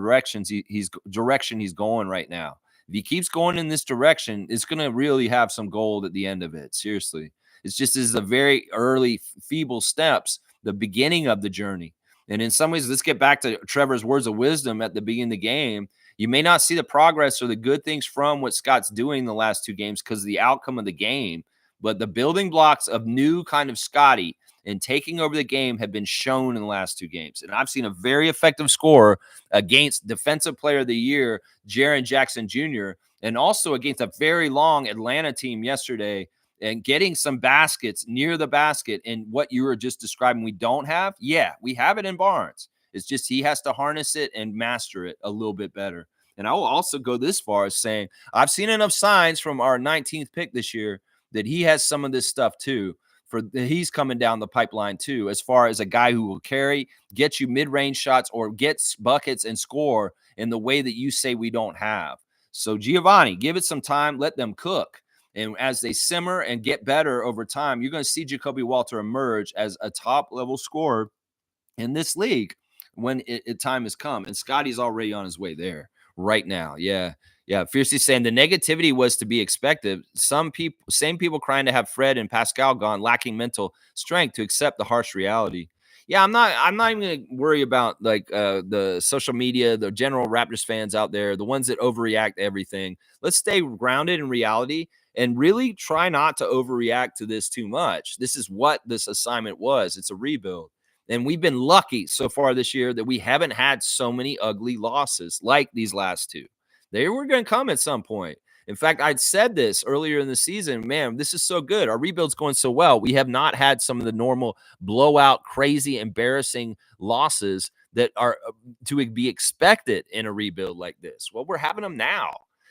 direction he's going right now. If he keeps going in this direction, it's going to really have some gold at the end of it. Seriously, it's just as the very early feeble steps, the beginning of the journey. And in some ways, let's get back to Trevor's words of wisdom at the beginning of the game. You may not see the progress or the good things from what Scott's doing the last 2 games because of the outcome of the game, but the building blocks of new kind of Scotty and taking over the game have been shown in the last 2 games. And I've seen a very effective score against Defensive Player of the Year, Jaren Jackson Jr., and also against a very long Atlanta team yesterday and getting some baskets near the basket. And what you were just describing we don't have, we have it in Barnes. It's just he has to harness it and master it a little bit better. And I will also go this far as saying I've seen enough signs from our 19th pick this year that he has some of this stuff too. He's coming down the pipeline too, as far as a guy who will carry, get you mid-range shots or gets buckets and score in the way that you say we don't have. So Giovanni, give it some time, let them cook. And as they simmer and get better over time, you're going to see Jacoby Walter emerge as a top-level scorer in this league when time has come. And Scotty's already on his way there right now. Yeah. Fiercely saying the negativity was to be expected. Same people crying to have Fred and Pascal gone, lacking mental strength to accept the harsh reality. Yeah, I'm not even going to worry about like the social media, the general Raptors fans out there, the ones that overreact to everything. Let's stay grounded in reality and really try not to overreact to this too much. This is what this assignment was. It's a rebuild. And we've been lucky so far this year that we haven't had so many ugly losses like these last 2. They were going to come at some point. In fact, I'd said this earlier in the season, man, this is so good. Our rebuild's going so well. We have not had some of the normal blowout, crazy, embarrassing losses that are to be expected in a rebuild like this. Well, we're having them now.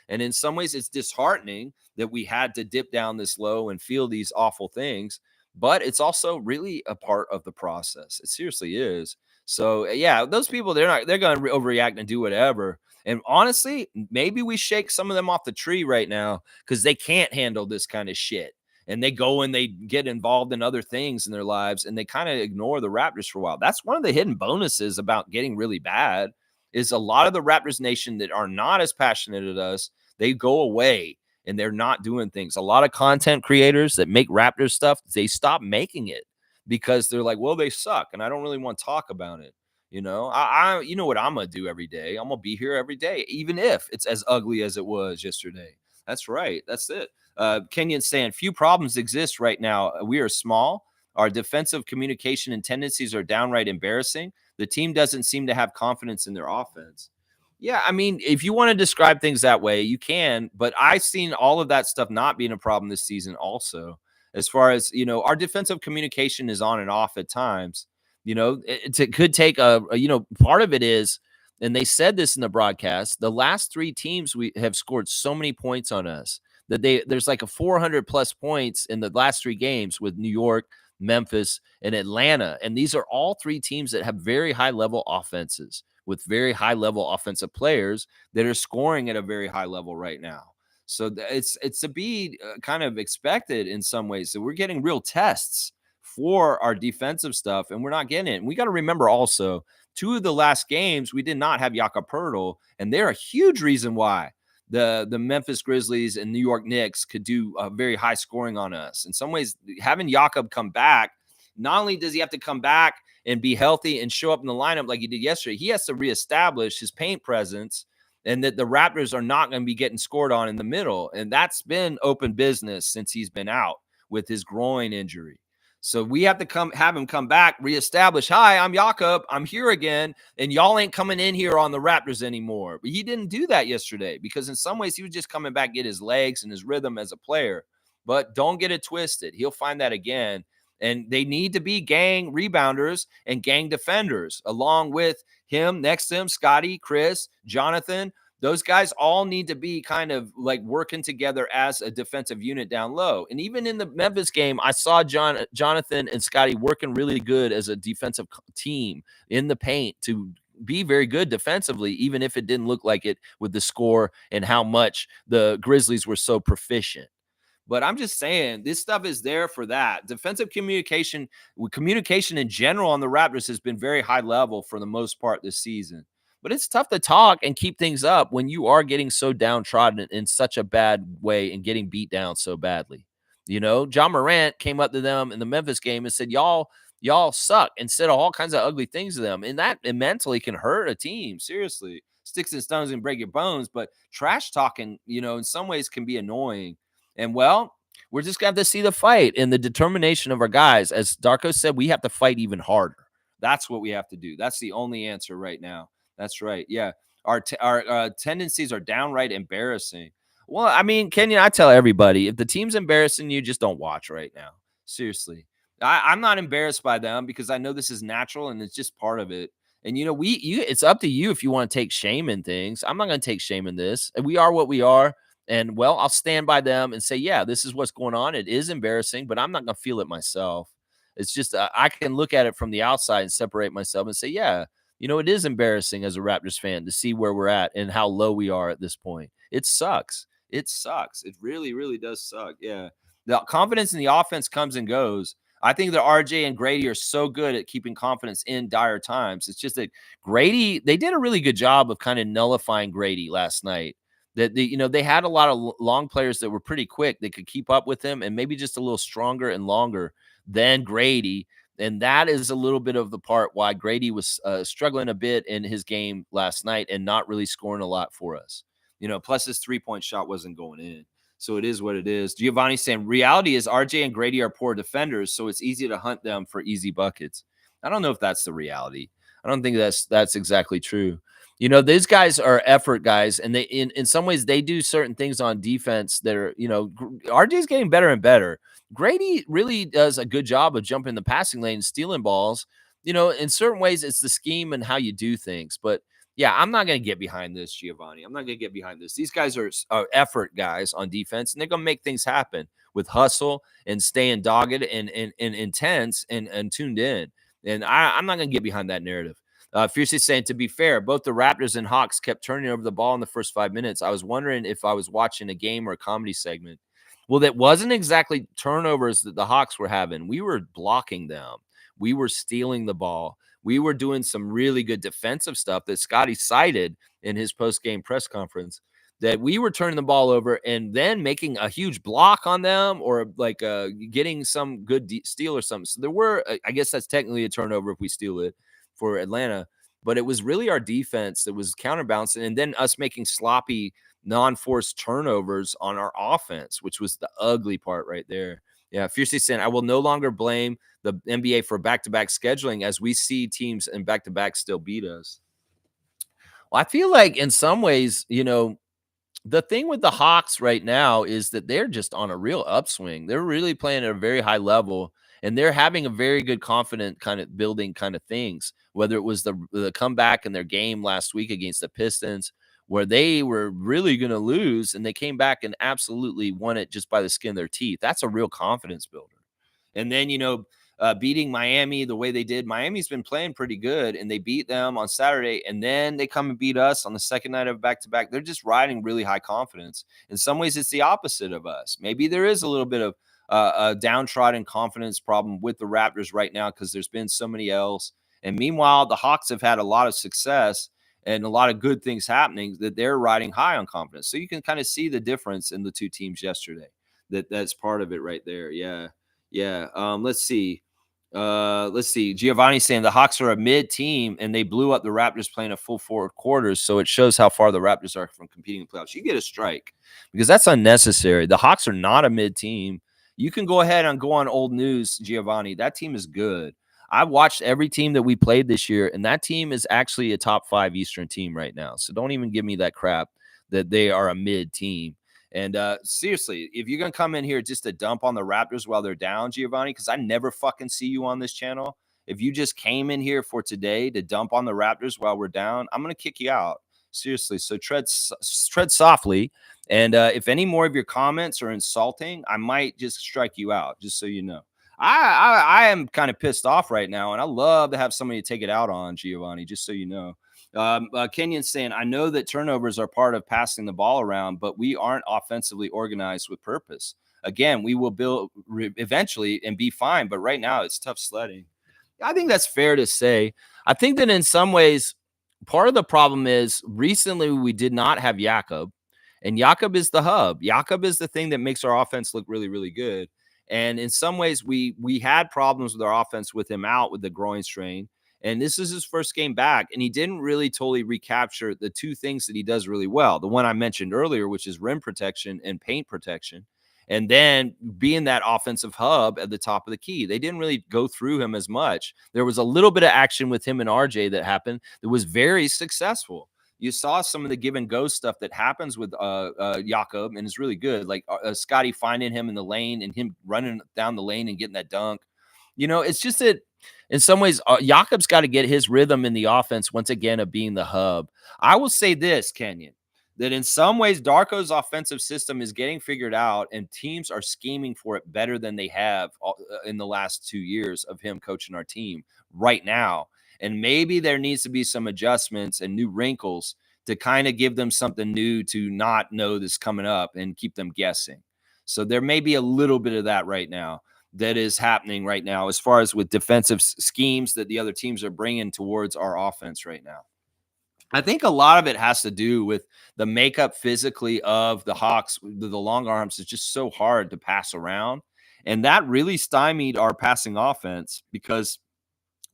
And in some ways, it's disheartening that we had to dip down this low and feel these awful things. But it's also really a part of the process. It seriously is. So, those people, they're going to overreact and do whatever. And honestly, maybe we shake some of them off the tree right now because they can't handle this kind of shit. And they go and they get involved in other things in their lives and they kind of ignore the Raptors for a while. That's one of the hidden bonuses about getting really bad is a lot of the Raptors nation that are not as passionate as us, they go away and they're not doing things. A lot of content creators that make Raptors stuff, they stop making it because they're like, well, they suck. And I don't really want to talk about it. You know, you know what I'm going to do every day. I'm going to be here every day, even if it's as ugly as it was yesterday. That's right. That's it. Kenyon's saying few problems exist right now. We are small. Our defensive communication and tendencies are downright embarrassing. The team doesn't seem to have confidence in their offense. Yeah, I mean, if you want to describe things that way, you can. But I've seen all of that stuff not being a problem this season also. As far as, our defensive communication is on and off at times. It could take part of it is, and they said this in the broadcast, the last 3 teams we have scored so many points on us that there's like a 400 plus points in the last 3 games with New York, Memphis, and Atlanta. And these are all 3 teams that have very high level offenses with very high level offensive players that are scoring at a very high level right now. So it's to be kind of expected in some ways. So we're getting real tests for our defensive stuff, and we're not getting it. And we got to remember also, 2 of the last games, we did not have Jakob Poeltl, and they're a huge reason why the Memphis Grizzlies and New York Knicks could do very high scoring on us. In some ways, having Jakob come back, not only does he have to come back and be healthy and show up in the lineup like he did yesterday, he has to reestablish his paint presence and that the Raptors are not going to be getting scored on in the middle. And that's been open business since he's been out with his groin injury. So we have to have him come back, reestablish, hi, I'm Jakob, I'm here again, and y'all ain't coming in here on the Raptors anymore. But he didn't do that yesterday because in some ways he was just coming back, get his legs and his rhythm as a player. but don't get it twisted. He'll find that again. And they need to be gang rebounders and gang defenders, along with him, next to him, Scotty, Chris, Jonathan. Those guys all need to be kind of like working together as a defensive unit down low. And even in the Memphis game, I saw Jonathan and Scotty working really good as a defensive team in the paint to be very good defensively, even if it didn't look like it with the score and how much the Grizzlies were so proficient. But I'm just saying, this stuff is there for that. Defensive communication in general on the Raptors has been very high level for the most part this season. But it's tough to talk and keep things up when you are getting so downtrodden in such a bad way and getting beat down so badly. John Morant came up to them in the Memphis game and said, y'all suck, and said all kinds of ugly things to them. And that mentally can hurt a team. Seriously. Sticks and stones and break your bones. But trash talking, in some ways can be annoying. And well, we're just going to have to see the fight and the determination of our guys. As Darko said, we have to fight even harder. That's what we have to do. That's the only answer right now. That's right. Yeah. Our tendencies are downright embarrassing. Well, I mean, Kenyon, I tell everybody, if the team's embarrassing you, just don't watch right now. Seriously. I'm not embarrassed by them because I know this is natural and it's just part of it. And it's up to you if you want to take shame in things. I'm not going to take shame in this. We are what we are. And well, I'll stand by them and say, yeah, this is what's going on. It is embarrassing, but I'm not going to feel it myself. It's just I can look at it from the outside and separate myself and say, yeah, it is embarrassing as a Raptors fan to see where we're at and how low we are at this point. It sucks. It sucks. It really, really does suck. Yeah. The confidence in the offense comes and goes. I think that RJ and Grady are so good at keeping confidence in dire times. It's just that Grady, they did a really good job of kind of nullifying Grady last night. That they had a lot of long players that were pretty quick. They could keep up with him and maybe just a little stronger and longer than Grady. And that is a little bit of the part why Grady was struggling a bit in his game last night and not really scoring a lot for us. Plus his 3-point shot wasn't going in. So it is what it is. Giovanni saying, reality is RJ and Grady are poor defenders, so it's easy to hunt them for easy buckets. I don't know if that's the reality. I don't think that's exactly true. These guys are effort guys, and they in some ways they do certain things on defense that are, RJ's getting better and better. Grady really does a good job of jumping the passing lane, stealing balls. In certain ways it's the scheme and how you do things. But yeah, I'm not going to get behind this, Giovanni. I'm not going to get behind this. These guys are effort guys on defense, and they're going to make things happen with hustle and staying dogged and intense and tuned in. And I'm not going to get behind that narrative. Fiercely saying, to be fair, both the Raptors and Hawks kept turning over the ball in the first 5 minutes. I was wondering if I was watching a game or a comedy segment. Well, that wasn't exactly turnovers that the Hawks were having. We were blocking them. We were stealing the ball. We were doing some really good defensive stuff that Scotty cited in his post-game press conference, that we were turning the ball over and then making a huge block on them or like getting some good steal or something. So there were, I guess that's technically a turnover if we steal it for Atlanta, but it was really our defense that was counterbalancing, and then us making sloppy, non-forced turnovers on our offense, which was the ugly part right there. Yeah, Fiercely saying, I will no longer blame the NBA for back-to-back scheduling as we see teams in back-to-back still beat us. Well, I feel like in some ways, the thing with the Hawks right now is that they're just on a real upswing. They're really playing at a very high level, and they're having a very good confident kind of building kind of things, whether it was the comeback in their game last week against the Pistons, where they were really going to lose, and they came back and absolutely won it just by the skin of their teeth. That's a real confidence builder. And then, beating Miami the way they did. Miami's been playing pretty good, and they beat them on Saturday, and then they come and beat us on the second night of back-to-back. They're just riding really high confidence. In some ways, it's the opposite of us. Maybe there is a little bit of a downtrodden confidence problem with the Raptors right now because there's been so many L's. And meanwhile, the Hawks have had a lot of success and a lot of good things happening that they're riding high on confidence. So you can kind of see the difference in the two teams yesterday. That's part of it right there. Yeah. Yeah. Let's see. Giovanni saying the Hawks are a mid team and they blew up the Raptors playing a full 4 quarters. So it shows how far the Raptors are from competing in playoffs. You get a strike because that's unnecessary. The Hawks are not a mid team. You can go ahead and go on old news, Giovanni. That team is good. I watched every team that we played this year, and that team is actually a top 5 Eastern team right now. So don't even give me that crap that they are a mid team. And seriously, if you're gonna come in here just to dump on the Raptors while they're down, Giovanni, because I never fucking see you on this channel. If you just came in here for today to dump on the Raptors while we're down, I'm gonna kick you out. Seriously. So tread softly. And if any more of your comments are insulting, I might just strike you out, just so you know. I am kind of pissed off right now, and I love to have somebody to take it out on, Giovanni, just so you know. Kenyon's saying, I know that turnovers are part of passing the ball around, but we aren't offensively organized with purpose. Again, we will build eventually and be fine, but right now it's tough sledding. I think that's fair to say. I think that in some ways, part of the problem is recently we did not have Jakob, and Jakob is the hub. Jakob is the thing that makes our offense look really, really good. And in some ways, we had problems with our offense with him out with the groin strain. And this is his first game back, and he didn't really totally recapture the two things that he does really well. The one I mentioned earlier, which is rim protection and paint protection, and then being that offensive hub at the top of the key. They didn't really go through him as much. There was a little bit of action with him and RJ that happened that was very successful. You saw some of the give and go stuff that happens with Jakob, and it's really good. Like Scotty finding him in the lane and him running down the lane and getting that dunk. It's just that in some ways, Jakob's got to get his rhythm in the offense once again of being the hub. I will say this, Kenyon, that in some ways, Darko's offensive system is getting figured out, and teams are scheming for it better than they have in the last 2 years of him coaching our team right now. And maybe there needs to be some adjustments and new wrinkles to kind of give them something new to not know this coming up and keep them guessing. So there may be a little bit of that right now that is happening right now as far as with defensive schemes that the other teams are bringing towards our offense right now. I think a lot of it has to do with the makeup physically of the Hawks. The long arms is just so hard to pass around. And that really stymied our passing offense because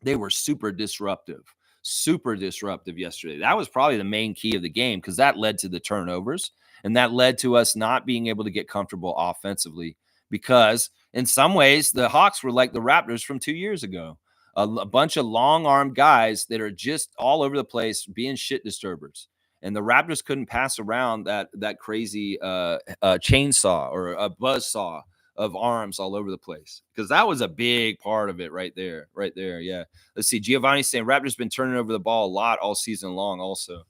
they were super disruptive yesterday. That was probably the main key of the game because that led to the turnovers, and that led to us not being able to get comfortable offensively because in some ways the Hawks were like the Raptors from 2 years ago. A bunch of long-armed guys that are just all over the place being shit disturbers. And the Raptors couldn't pass around that crazy chainsaw or a buzz saw of arms all over the place, because that was a big part of it right there. Yeah. Let's see. Giovanni's saying Raptors been turning over the ball a lot all season long also.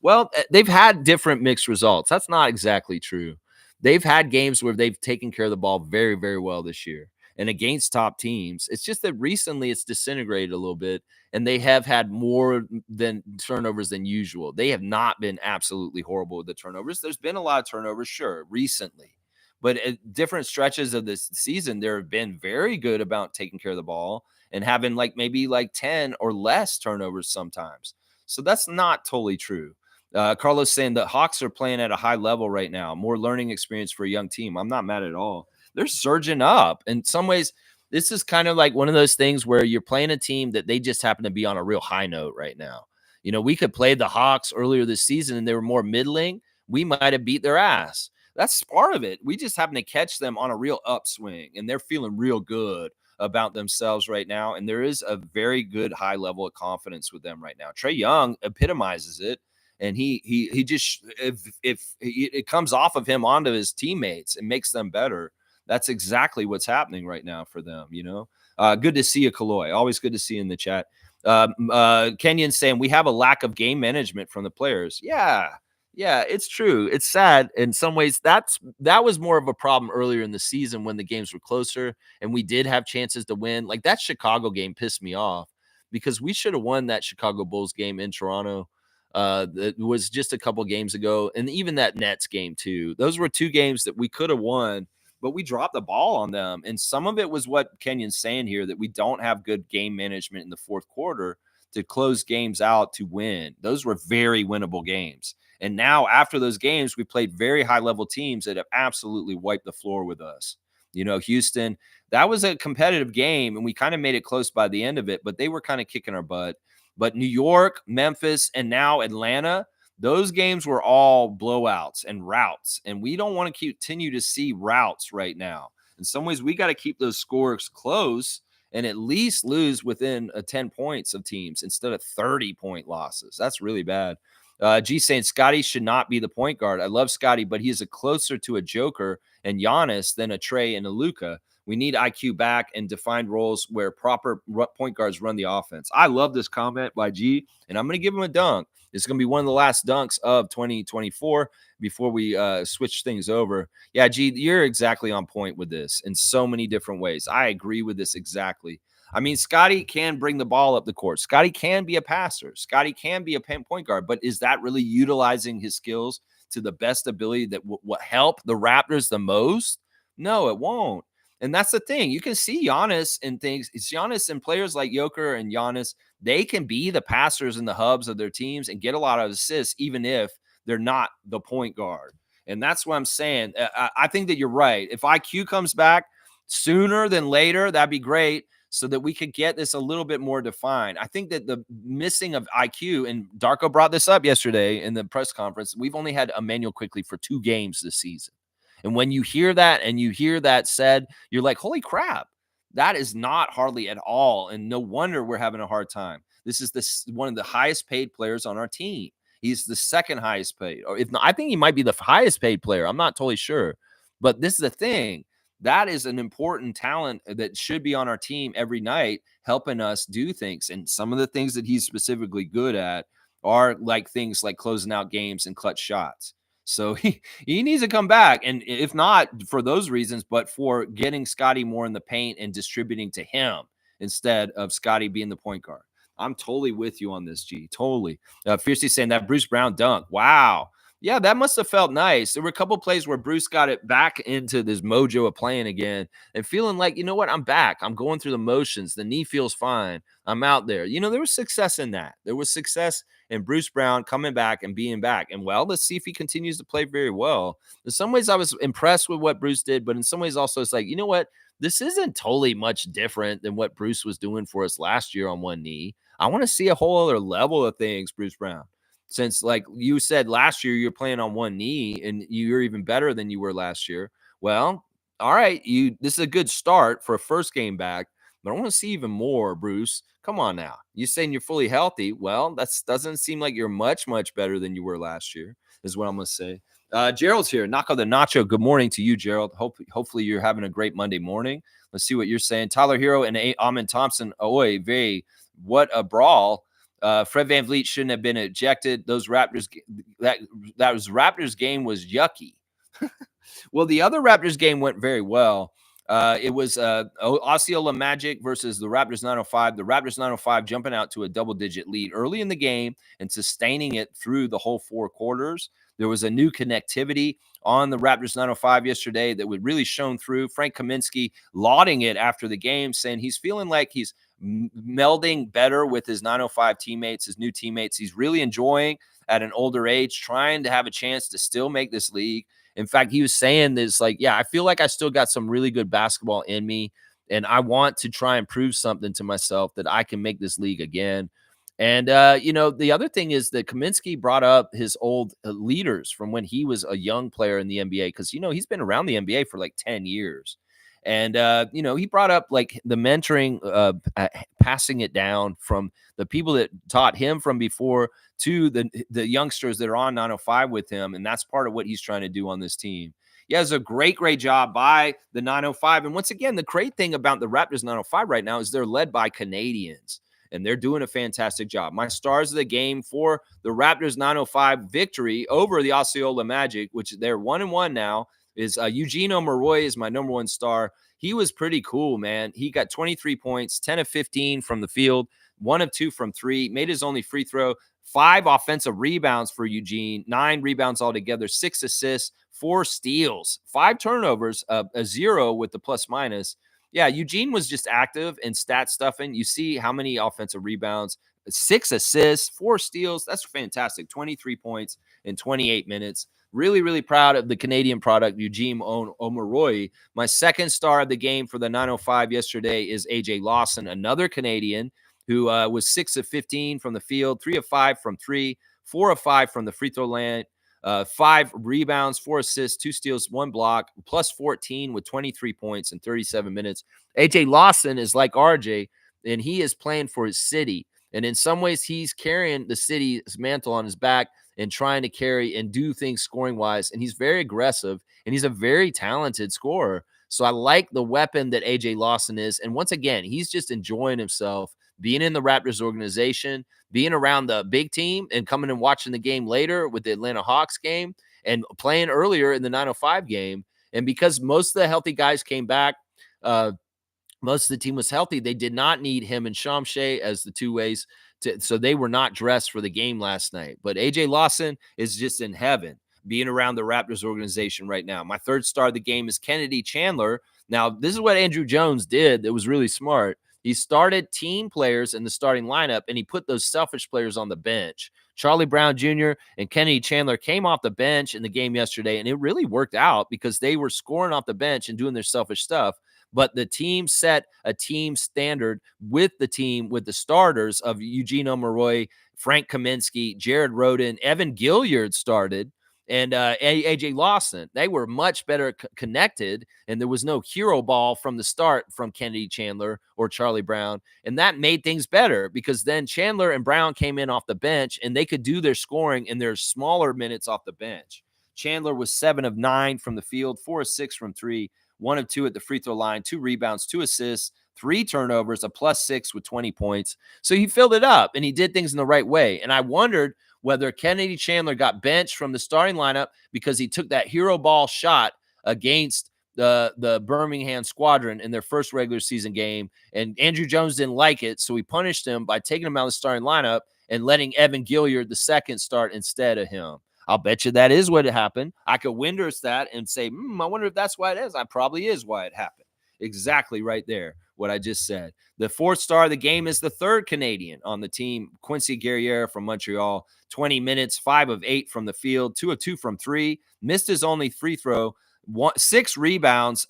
Well, they've had different mixed results. That's not exactly true. They've had games where they've taken care of the ball very, very well this year and against top teams. It's just that recently it's disintegrated a little bit, and they have had more than turnovers than usual. They have not been absolutely horrible with the turnovers. There's been a lot of turnovers, sure, recently. But at different stretches of this season, there have been very good about taking care of the ball and having maybe 10 or less turnovers sometimes. So that's not totally true. Carlos saying the Hawks are playing at a high level right now. More learning experience for a young team. I'm not mad at all. They're surging up. In some ways, this is kind of like one of those things where you're playing a team that they just happen to be on a real high note right now. We could play the Hawks earlier this season and they were more middling. We might have beat their ass. That's part of it. We just happen to catch them on a real upswing, and they're feeling real good about themselves right now. And there is a very good high level of confidence with them right now. Trae Young epitomizes it. And he just, if it comes off of him onto his teammates and makes them better, that's exactly what's happening right now for them. Good to see you, Kaloy. Always good to see you in the chat. Kenyon saying we have a lack of game management from the players. Yeah, it's true. It's sad in some ways. That was more of a problem earlier in the season when the games were closer and we did have chances to win. Like that Chicago game pissed me off because we should have won that Chicago Bulls game in Toronto. It was just a couple games ago, and even that Nets game too. Those were two games that we could have won, but we dropped the ball on them. And some of it was what Kenyon's saying here, that we don't have good game management in the fourth quarter to close games out to win. Those were very winnable games. And now after those games, we played very high-level teams that have absolutely wiped the floor with us. Houston, that was a competitive game, and we kind of made it close by the end of it, but they were kind of kicking our butt. But New York, Memphis, and now Atlanta, those games were all blowouts and routes, and we don't want to continue to see routes right now. In some ways, we got to keep those scores close and at least lose within 10 points of teams instead of 30-point losses. That's really bad. G saying Scotty should not be the point guard. I love Scotty, but he is a closer to a Joker and Giannis than a Trae and a Luka. We need IQ back and defined roles where proper point guards run the offense. I love this comment by G, and I'm going to give him a dunk. It's going to be one of the last dunks of 2024 before we switch things over. Yeah, G, you're exactly on point with this in so many different ways. I agree with this exactly. I mean, Scotty can bring the ball up the court. Scotty can be a passer. Scotty can be a point guard, but is that really utilizing his skills to the best ability that will help the Raptors the most? No, it won't. And that's the thing. You can see Giannis and things. It's Giannis and players like Joker and Giannis. They can be the passers and the hubs of their teams and get a lot of assists, even if they're not the point guard. And that's what I'm saying. I think that you're right. If IQ comes back sooner than later, that'd be great, so that we could get this a little bit more defined. I think that the missing of IQ, and Darko brought this up yesterday in the press conference, we've only had Emmanuel Quickly for 2 games this season. And when you hear that and you hear that said, you're like, holy crap, that is not hardly at all. And no wonder we're having a hard time. This is one of the highest paid players on our team. He's the second highest paid, or if not, I think he might be the highest paid player. I'm not totally sure. But this is the thing. That is an important talent that should be on our team every night, helping us do things. And some of the things that he's specifically good at are like things like closing out games and clutch shots. So he needs to come back. And if not for those reasons, but for getting Scotty more in the paint and distributing to him instead of Scotty being the point guard. I'm totally with you on this, G. Totally. Fiercely saying that Bruce Brown dunk. Wow. Yeah, that must have felt nice. There were a couple plays where Bruce got it back into this mojo of playing again and feeling like, you know what, I'm back. I'm going through the motions. The knee feels fine. I'm out there. There was success in that. There was success in Bruce Brown coming back and being back. And, well, let's see if he continues to play very well. In some ways, I was impressed with what Bruce did, but in some ways also it's like, you know what, this isn't totally much different than what Bruce was doing for us last year on one knee. I want to see a whole other level of things, Bruce Brown. Since, like you said, last year you're playing on one knee and you're even better than you were last year. Well, all right, this is a good start for a first game back, but I want to see even more, Bruce. Come on now. You saying you're fully healthy? Well, that doesn't seem like you're much better than you were last year, is what I'm going to say. Gerald's here. Knock on the nacho. Good morning to you, Gerald. Hopefully you're having a great Monday morning. Let's see what you're saying. Tyler Hero and Amin Thompson. What a brawl. Fred VanVleet shouldn't have been ejected. Those Raptors, that Raptors game was yucky. Well, the other Raptors game went very well. It was Osceola Magic versus the Raptors 905. The Raptors 905 jumping out to a double-digit lead early in the game and sustaining it through the whole 4 quarters. There was a new connectivity on the Raptors 905 yesterday that would really shone through. Frank Kaminsky lauding it after the game, saying he's feeling like he's melding better with his 905 teammates, his new teammates. He's really enjoying at an older age, trying to have a chance to still make this league. In fact, he was saying this, like, yeah, I feel like I still got some really good basketball in me, and I want to try and prove something to myself that I can make this league again. And, the other thing is that Kaminsky brought up his old leaders from when he was a young player in the NBA, because, he's been around the NBA for like 10 years. And, he brought up like the mentoring, passing it down from the people that taught him from before to the youngsters that are on 905 with him. And that's part of what he's trying to do on this team. Yeah, it's a great job by the 905. And once again, the great thing about the Raptors 905 right now is they're led by Canadians, and they're doing a fantastic job. My stars of the game for the Raptors 905 victory over the Osceola Magic, which they're 1-1 now, is Eugene Omoruyi is my number 1 star. He was pretty cool, man. He got 23 points, 10 of 15 from the field, 1 of 2 from 3, made his only free throw, 5 offensive rebounds for Eugene, 9 rebounds altogether, 6 assists, 4 steals, 5 turnovers, a 0 with the plus minus. Yeah, Eugene was just active and stat stuffing. You see how many offensive rebounds, 6 assists, 4 steals. That's fantastic. 23 points in 28 minutes. Really, really proud of the Canadian product, Eugene Omoruyi. My second star of the game for the 905 yesterday is AJ Lawson, another Canadian who was 6 of 15 from the field, 3 of 5 from 3, 4 of 5 from the free throw line, 5 rebounds, 4 assists, 2 steals, 1 block, plus 14 with 23 points in 37 minutes. AJ Lawson is like RJ, and he is playing for his city. And in some ways, he's carrying the city's mantle on his back. and trying to carry and do things scoring wise. And he's very aggressive and he's a very talented scorer. So I like the weapon that AJ Lawson is. And once again, he's just enjoying himself being in the Raptors organization, being around the big team and coming and watching the game later with the Atlanta Hawks game and playing earlier in the 905 game. And because most of the healthy guys came back, most of the team was healthy. They did not need him and Shamshay as the two ways so they were not dressed for the game last night. But AJ Lawson is just in heaven being around the Raptors organization right now. My third star of the game is Kennedy Chandler. Now, this is what Andrew Jones did that was really smart. He started team players in the starting lineup, and he put those selfish players on the bench. Charlie Brown Jr. and Kennedy Chandler came off the bench in the game yesterday, and it really worked out because they were scoring off the bench and doing their selfish stuff. But the team set a team standard with the starters of Eugene Omoruyi, Frank Kaminsky, Jared Rhoden, Evan Gilliard started, and AJ Lawson. They were much better connected, and there was no hero ball from the start from Kennedy Chandler or Charlie Brown, and that made things better because then Chandler and Brown came in off the bench, and they could do their scoring in their smaller minutes off the bench. Chandler was 7 of 9 from the field, 4 of 6 from 3, 1 of 2 at the free throw line, 2 rebounds, 2 assists, 3 turnovers, a +6 with 20 points. So he filled it up and he did things in the right way. And I wondered whether Kennedy Chandler got benched from the starting lineup because he took that hero ball shot against the Birmingham Squadron in their first regular season game. And Andrew Jones didn't like it, so he punished him by taking him out of the starting lineup and letting Evan Gilliard, the second, start instead of him. I'll bet you that is what happened. I could Winders that and say, I wonder if that's why it is. That probably is why it happened. Exactly right there, what I just said. The fourth star of the game is the third Canadian on the team, Quincy Guerriere from Montreal. 20 minutes, 5 of 8 from the field, 2 of 2 from 3. Missed his only free throw. 6 rebounds,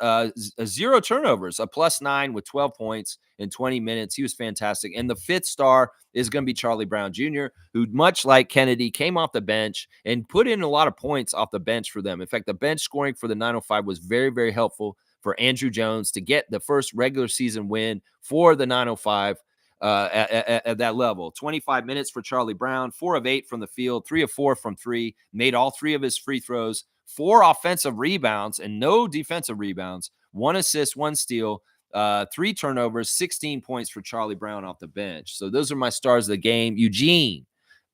0 turnovers, a +9 with 12 points in 20 minutes. He was fantastic. And the fifth star is going to be Charlie Brown Jr., who, much like Kennedy, came off the bench and put in a lot of points off the bench for them. In fact, the bench scoring for the 905 was very, very helpful for Andrew Jones to get the first regular season win for the 905 at that level. 25 minutes for Charlie Brown, 4 of 8 from the field, 3 of 4 from 3, made all 3 of his free throws, 4 offensive rebounds and no defensive rebounds, 1 assist, 1 steal, 3 turnovers, 16 points for Charlie Brown off the bench. So those are my stars of the game. Eugene,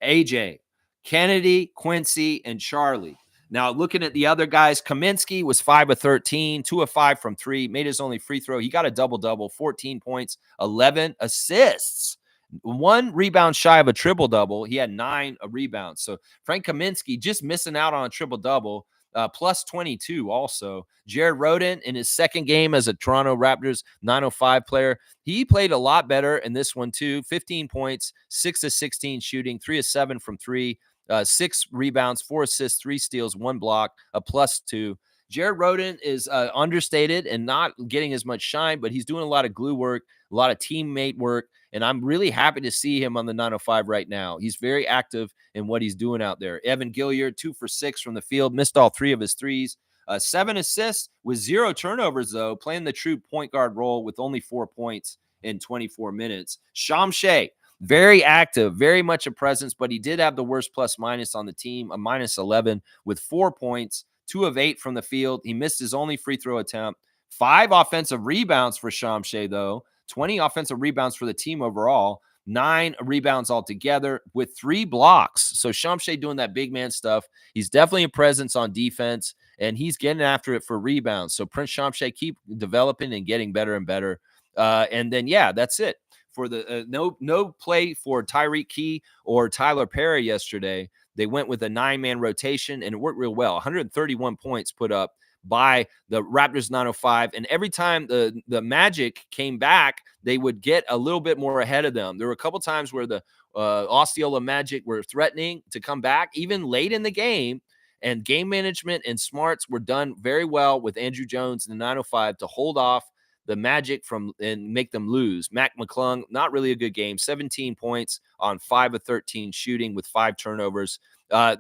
AJ, Kennedy, Quincy, and Charlie. Now, looking at the other guys, Kaminsky was 5 of 13, 2 of 5 from 3, made his only free throw. He got a double-double, 14 points, 11 assists, 1 rebound shy of a triple-double. He had 9 rebounds. So Frank Kaminsky just missing out on a triple-double, plus 22 also. Jared Rhoden in his second game as a Toronto Raptors 905 player, he played a lot better in this one too. 15 points, 6 of 16 shooting, 3 of 7 from 3. 6 rebounds, 4 assists, 3 steals, 1 block, a +2. Jared Rhoden is understated and not getting as much shine, but he's doing a lot of glue work, a lot of teammate work, and I'm really happy to see him on the 905 right now. He's very active in what he's doing out there. Evan Gilliard, 2 for 6 from the field, missed all 3 of his threes. 7 assists with 0 turnovers, though, playing the true point guard role with only 4 points in 24 minutes. Shamshay, very active, very much a presence, but he did have the worst plus-minus on the team, a -11 with 4 points, 2 of 8 from the field. He missed his only free throw attempt. 5 offensive rebounds for Shamshay, though. 20 offensive rebounds for the team overall. 9 rebounds altogether with 3 blocks. So Shamshay doing that big man stuff. He's definitely a presence on defense, and he's getting after it for rebounds. So Prince Shamshay, keep developing and getting better and better. And then, yeah, that's it. For the no play for Tyreek Key or Tyler Perry yesterday. They went with a 9-man rotation, and it worked real well. 131 points put up by the Raptors 905. And every time the Magic came back, they would get a little bit more ahead of them. There were a couple times where the Osceola Magic were threatening to come back, even late in the game. And game management and smarts were done very well with Andrew Jones and the 905 to hold off the Magic from and make them lose. Mac McClung, not really a good game. 17 points on 5 of 13 shooting with 5 turnovers.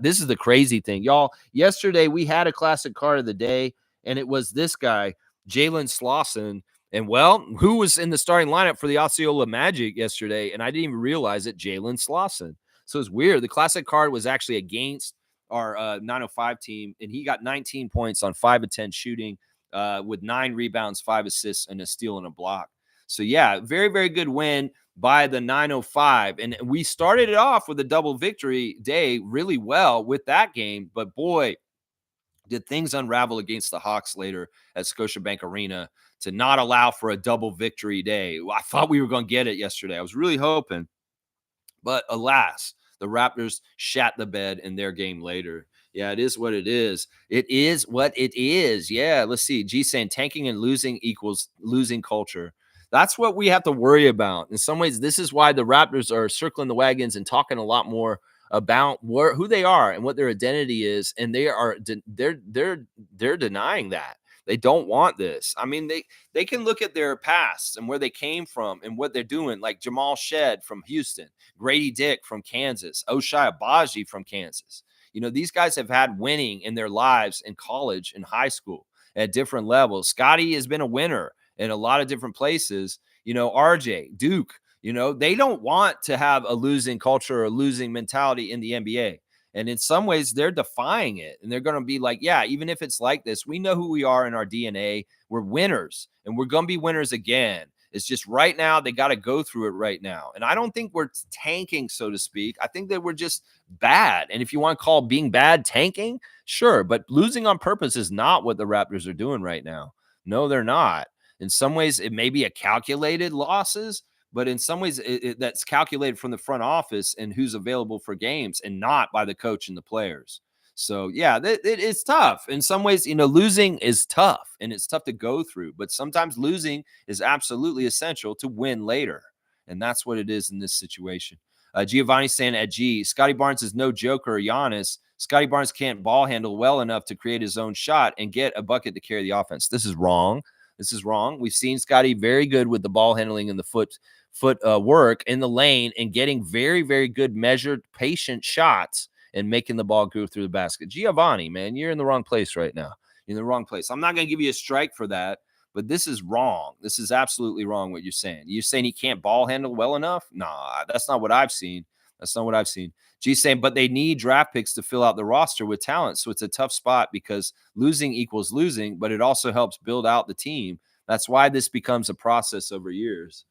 This is the crazy thing, y'all. Yesterday we had a classic card of the day, and it was this guy, Jalen Slauson. And well, who was in the starting lineup for the Osceola Magic yesterday? And I didn't even realize it, Jalen Slauson. So it's weird. The classic card was actually against our 905 team, and he got 19 points on 5 of 10 shooting with 9 rebounds, 5 assists, and a steal and a block. So, yeah, very, very good win by the 905. And we started it off with a double victory day really well with that game. But, boy, did things unravel against the Hawks later at Scotiabank Arena to not allow for a double victory day. I thought we were going to get it yesterday. I was really hoping. But alas, the Raptors shat the bed in their game later. Yeah, it is what it is. It is what it is. Yeah, let's see. G saying tanking and losing equals losing culture. That's what we have to worry about. In some ways, this is why the Raptors are circling the wagons and talking a lot more about who they are and what their identity is, and they're denying that. They don't want this. I mean, they can look at their past and where they came from and what they're doing, like Jamal Shed from Houston, Grady Dick from Kansas, Oshai Abaji from Kansas. These guys have had winning in their lives in college and high school at different levels. Scotty has been a winner in a lot of different places. RJ, Duke, they don't want to have a losing culture or losing mentality in the NBA. And in some ways, they're defying it. And they're going to be like, yeah, even if it's like this, we know who we are in our DNA. We're winners, and we're going to be winners again. It's just right now, they got to go through it right now. And I don't think we're tanking, so to speak. I think that we're just bad. And if you want to call being bad tanking, sure. But losing on purpose is not what the Raptors are doing right now. No, they're not. In some ways, it may be a calculated losses, but in some ways, that's calculated from the front office and who's available for games and not by the coach and the players. So, yeah, it's tough. In some ways, losing is tough, and it's tough to go through. But sometimes losing is absolutely essential to win later. And that's what it is in this situation. Giovanni saying at G, Scotty Barnes is no joker or Giannis. Scotty Barnes can't ball handle well enough to create his own shot and get a bucket to carry the offense. This is wrong. This is wrong. We've seen Scotty very good with the ball handling and the foot work in the lane and getting very, very good measured, patient shots and making the ball go through the basket. Giovanni, man, you're in the wrong place right now. You're in the wrong place. I'm not going to give you a strike for that, but this is wrong. This is absolutely wrong what you're saying. You're saying he can't ball handle well enough? Nah, that's not what I've seen. That's not what I've seen. G's saying, but they need draft picks to fill out the roster with talent. So it's a tough spot because losing equals losing, but it also helps build out the team. That's why this becomes a process over years.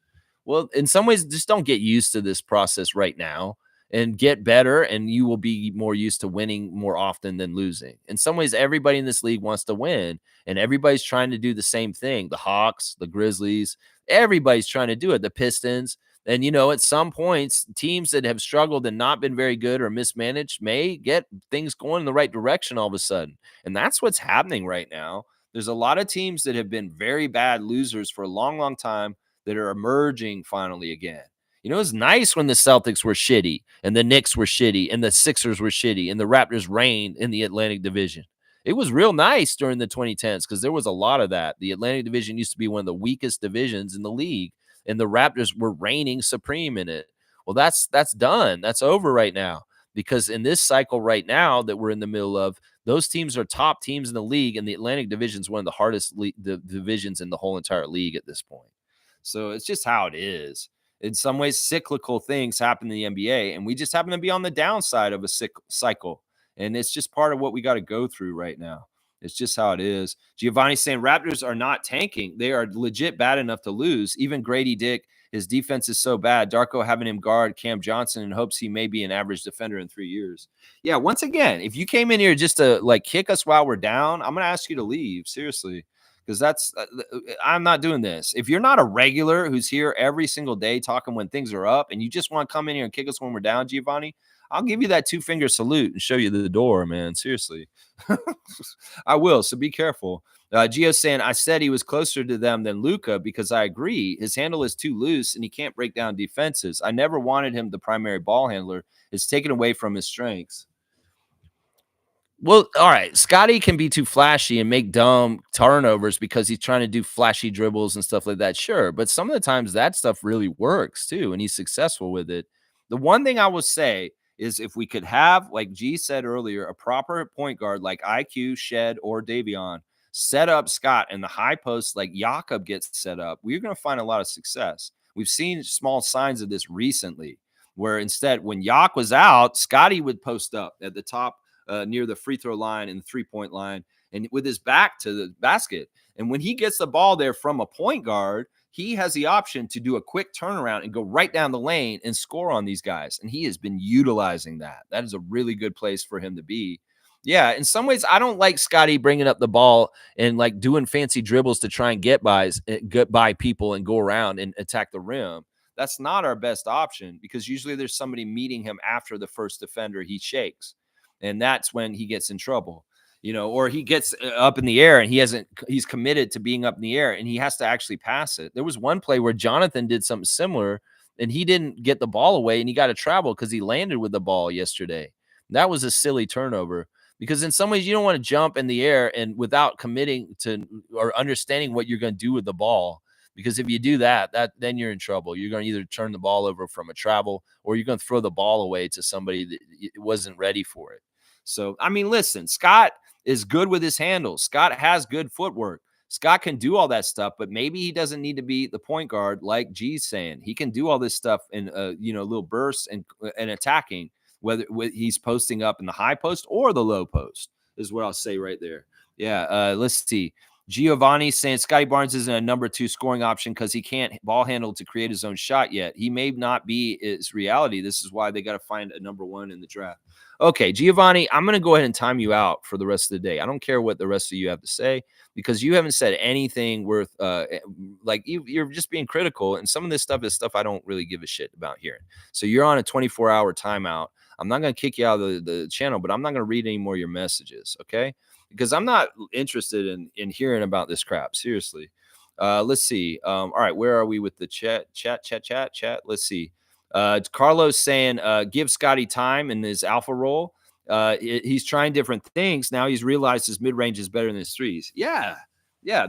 Well, in some ways, just don't get used to this process right now and get better, and you will be more used to winning more often than losing. In some ways, everybody in this league wants to win, and everybody's trying to do the same thing. The Hawks, the Grizzlies, everybody's trying to do it. The Pistons. And, at some points, teams that have struggled and not been very good or mismanaged may get things going in the right direction all of a sudden. And that's what's happening right now. There's a lot of teams that have been very bad losers for a long, long time that are emerging finally again. It was nice when the Celtics were shitty and the Knicks were shitty and the Sixers were shitty and the Raptors reigned in the Atlantic Division. It was real nice during the 2010s because there was a lot of that. The Atlantic Division used to be one of the weakest divisions in the league, and the Raptors were reigning supreme in it. Well, that's done. That's over right now because in this cycle right now that we're in the middle of, those teams are top teams in the league, and the Atlantic Division is one of the hardest divisions in the whole entire league at this point. So it's just how it is. In some ways, cyclical things happen in the NBA, and we just happen to be on the downside of a cycle. And it's just part of what we got to go through right now. It's just how it is. Giovanni saying Raptors are not tanking. They are legit bad enough to lose. Even Grady Dick, his defense is so bad. Darko having him guard Cam Johnson in hopes he may be an average defender in 3 years. Yeah, once again, if you came in here just to kick us while we're down, I'm going to ask you to leave. Seriously. Because I'm not doing this. If you're not a regular who's here every single day talking when things are up and you just want to come in here and kick us when we're down, Giovanni, I'll give you that 2-finger salute and show you the door, man. Seriously. I will. So be careful. Gio's saying, I said he was closer to them than Luka because I agree. His handle is too loose and he can't break down defenses. I never wanted him the primary ball handler. It's taken away from his strengths. Well, all right. Scotty can be too flashy and make dumb turnovers because he's trying to do flashy dribbles and stuff like that. Sure. But some of the times that stuff really works too, and he's successful with it. The one thing I will say is if we could have, like G said earlier, a proper point guard like IQ, Shed, or Davion set up Scott in the high post like Jakob gets set up, we're going to find a lot of success. We've seen small signs of this recently. where instead when Yak was out, Scotty would post up at the top near the free throw line and the 3-point line and with his back to the basket. And when he gets the ball there from a point guard, he has the option to do a quick turnaround and go right down the lane and score on these guys. And he has been utilizing that. That is a really good place for him to be. Yeah, in some ways, I don't like Scotty bringing up the ball and like doing fancy dribbles to try and get by people and go around and attack the rim. That's not our best option because usually there's somebody meeting him after the first defender he shakes, and that's when he gets in trouble. Or he gets up in the air and he's committed to being up in the air and he has to actually pass it. There was one play where Jonathan did something similar and he didn't get the ball away and he got to travel because he landed with the ball yesterday. That was a silly turnover because in some ways you don't want to jump in the air and without committing to or understanding what you're going to do with the ball. Because if you do that, then you're in trouble. You're going to either turn the ball over from a travel or you're going to throw the ball away to somebody that wasn't ready for it. So, I mean, listen, Scott is good with his handles. Scott has good footwork. Scott can do all that stuff, but maybe he doesn't need to be the point guard like G's saying. He can do all this stuff in little bursts and attacking, whether he's posting up in the high post or the low post is what I'll say right there. Yeah, let's see. Giovanni saying Scotty Barnes isn't a number 2 scoring option because he can't ball handle to create his own shot yet. He may not be his reality. This is why they got to find a number 1 in the draft. Okay, Giovanni, I'm going to go ahead and time you out for the rest of the day. I don't care what the rest of you have to say because you haven't said anything worth like you're just being critical. And some of this stuff is stuff I don't really give a shit about hearing. So you're on a 24-hour timeout. I'm not going to kick you out of the channel, but I'm not going to read any more of your messages, okay? Because I'm not interested in hearing about this crap. Seriously. Let's see. All right, where are we with the chat? Let's see. Carlos saying, give Scotty time in his alpha role. He's trying different things. Now he's realized his mid-range is better than his threes. Yeah.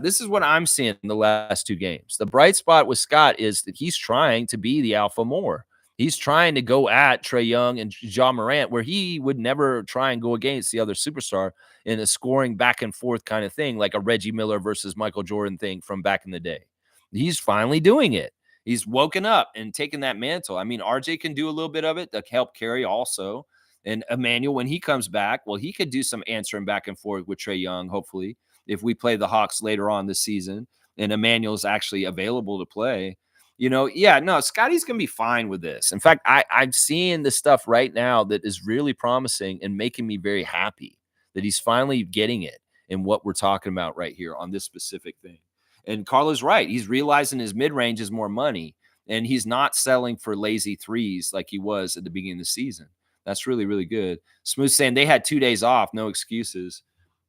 This is what I'm seeing in the last 2 games. The bright spot with Scott is that he's trying to be the alpha more. He's trying to go at Trae Young and Ja Morant, where he would never try and go against the other superstar in a scoring back and forth kind of thing, like a Reggie Miller versus Michael Jordan thing from back in the day. He's finally doing it. He's woken up and taken that mantle. I mean, RJ can do a little bit of it to help carry also. And Emmanuel, when he comes back, well, he could do some answering back and forth with Trae Young, hopefully, if we play the Hawks later on this season and Emmanuel's actually available to play. Scotty's going to be fine with this. In fact, I'm seeing the stuff right now that is really promising and making me very happy that he's finally getting it in what we're talking about right here on this specific thing. And Carlo's right. He's realizing his mid-range is more money, and he's not selling for lazy threes like he was at the beginning of the season. That's really, really good. Smooth saying they had 2 days off, no excuses.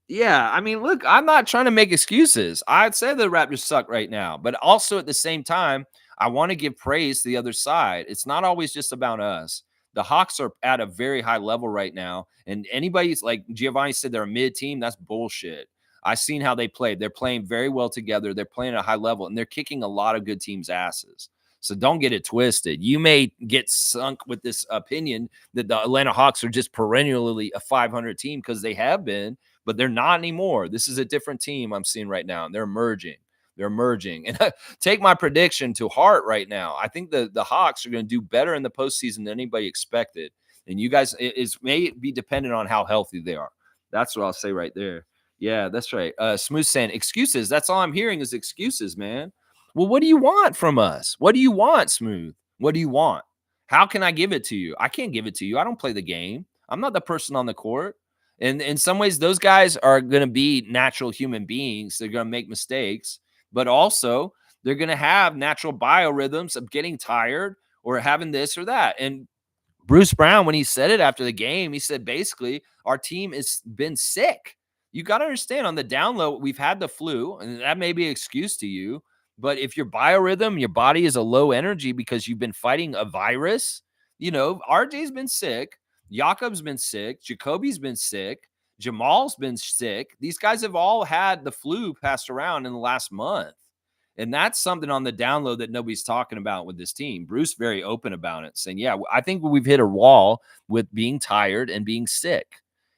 Yeah, I mean, look, I'm not trying to make excuses. I'd say the Raptors suck right now, but also at the same time, I want to give praise to the other side. It's not always just about us. The Hawks are at a very high level right now, and anybody's like Giovanni said, they're a mid team. That's bullshit. I've seen how they played. They're playing very well together. They're playing at a high level, and they're kicking a lot of good teams' asses. So don't get it twisted. You may get sunk with this opinion that the Atlanta Hawks are just perennially a 500 team because they have been, but they're not anymore. This is a different team I'm seeing right now, and they're emerging. They're emerging. And take my prediction to heart right now. I think the Hawks are going to do better in the postseason than anybody expected. And you guys, it may be dependent on how healthy they are. That's what I'll say right there. Yeah, that's right. Smooth saying excuses. That's all I'm hearing is excuses, man. Well, what do you want from us? What do you want, Smooth? What do you want? How can I give it to you? I can't give it to you. I don't play the game. I'm not the person on the court. And in some ways, those guys are going to be natural human beings. They're going to make mistakes, but also they're going to have natural biorhythms of getting tired or having this or that. And Bruce Brown, when he said it after the game, he said basically our team has been sick. You got to understand on the down low, we've had the flu, and that may be an excuse to you. But if your biorhythm, your body is a low energy because you've been fighting a virus, RJ's been sick. Jakob's been sick. Jacoby's been sick. Jamal's been sick. These guys have all had the flu passed around in the last month. And that's something on the down low that nobody's talking about with this team. Bruce very open about it, saying, yeah, I think we've hit a wall with being tired and being sick.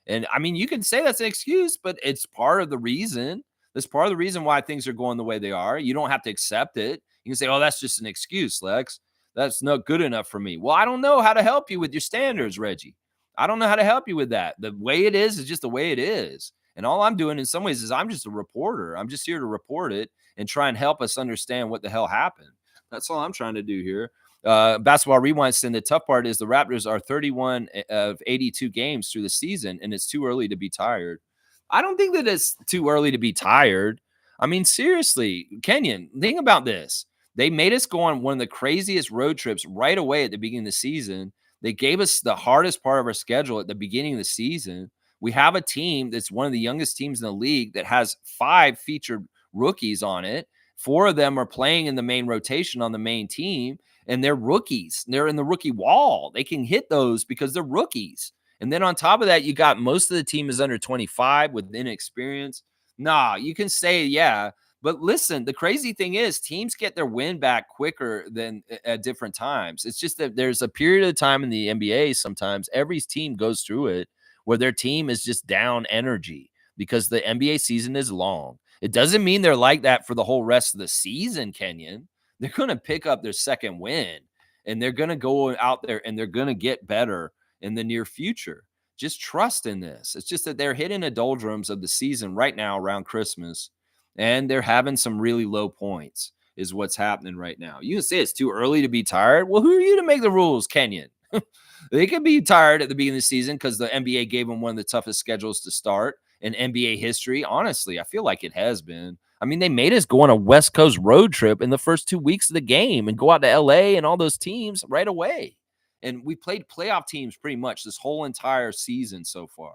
And I mean, you can say that's an excuse, but it's part of the reason. That's part of the reason why things are going the way they are. You don't have to accept it. You can say, oh, that's just an excuse, Lex. That's not good enough for me. Well, I don't know how to help you with your standards, Reggie. I don't know how to help you with that. The way it is just the way it is. And all I'm doing in some ways is I'm just a reporter. I'm just here to report it and try and help us understand what the hell happened. That's all I'm trying to do here. Basketball Rewind saying the tough part is the Raptors are 31 of 82 games through the season, and it's too early to be tired. I don't think that it's too early to be tired. I mean, seriously, Kenyon, think about this. They made us go on one of the craziest road trips right away at the beginning of the season. They gave us the hardest part of our schedule at the beginning of the season. We have a team that's one of the youngest teams in the league that has 5 featured rookies on it. 4 of them are playing in the main rotation on the main team, and they're rookies. They're in the rookie wall. They can hit those because they're rookies. And then on top of that, you got most of the team is under 25 with inexperience. Nah, you can say, yeah. But listen, the crazy thing is teams get their win back quicker than at different times. It's just that there's a period of time in the NBA sometimes, every team goes through it, where their team is just down energy because the NBA season is long. It doesn't mean they're like that for the whole rest of the season, Kenyon. They're going to pick up their second win, and they're going to go out there and they're going to get better in the near future. Just trust in this. It's just that they're hitting the doldrums of the season right now around Christmas, and they're having some really low points is what's happening right now. You can say it's too early to be tired. Well, who are you to make the rules, Kenyon? They could be tired at the beginning of the season because the NBA gave them one of the toughest schedules to start in NBA history. Honestly, I feel like it has been. I mean, they made us go on a West Coast road trip in the first 2 weeks of the game and go out to LA and all those teams right away. And we played playoff teams pretty much this whole entire season so far.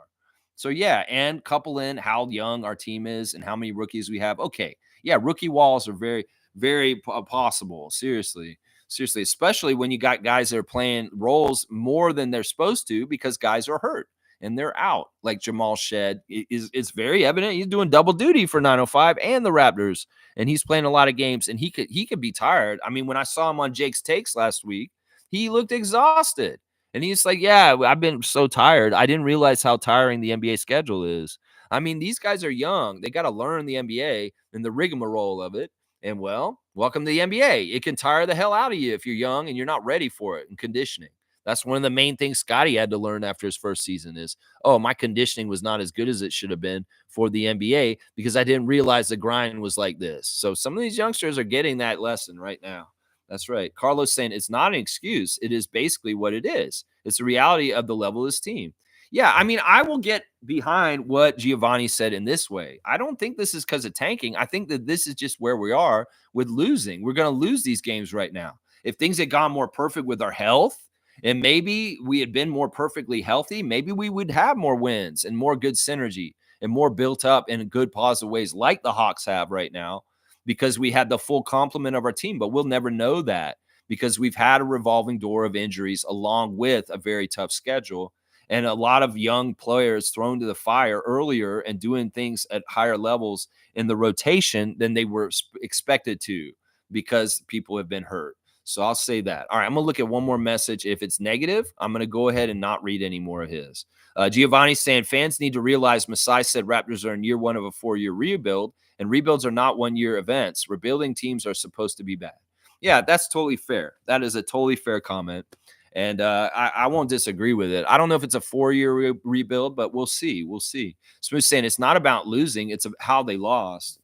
So, yeah, and couple in how young our team is and how many rookies we have. Okay, yeah, rookie walls are very, very possible. Seriously, especially when you got guys that are playing roles more than they're supposed to because guys are hurt and they're out. Like Jamal Shed it's very evident he's doing double duty for 905 and the Raptors, and he's playing a lot of games, and he could be tired. I mean, when I saw him on Jake's Takes last week, he looked exhausted. And he's like, yeah, I've been so tired. I didn't realize how tiring the NBA schedule is. I mean, these guys are young. They got to learn the NBA and the rigmarole of it. And well, welcome to the NBA. It can tire the hell out of you if you're young and you're not ready for it and conditioning. That's one of the main things Scotty had to learn after his first season is, oh, my conditioning was not as good as it should have been for the NBA because I didn't realize the grind was like this. So some of these youngsters are getting that lesson right now. That's right. Carlos saying it's not an excuse. It is basically what it is. It's the reality of the level of this team. Yeah, I mean, I will get behind what Giovanni said in this way. I don't think this is because of tanking. I think that this is just where we are with losing. We're going to lose these games right now. If things had gone more perfect with our health, and maybe we had been more perfectly healthy, maybe we would have more wins and more good synergy and more built up in good positive ways like the Hawks have right now, because we had the full complement of our team. But we'll never know that because we've had a revolving door of injuries along with a very tough schedule and a lot of young players thrown to the fire earlier and doing things at higher levels in the rotation than they were expected to because people have been hurt. So I'll say that. All right, I'm going to look at one more message. If it's negative, I'm going to go ahead and not read any more of his. Giovanni's saying fans need to realize Masai said Raptors are in year 1 of a 4-year rebuild, and rebuilds are not 1-year events. Rebuilding teams are supposed to be bad. Yeah, that's totally fair. That is a totally fair comment. And I won't disagree with it. I don't know if it's a 4-year rebuild, but we'll see. We'll see. Smooth saying it's not about losing. It's how they lost.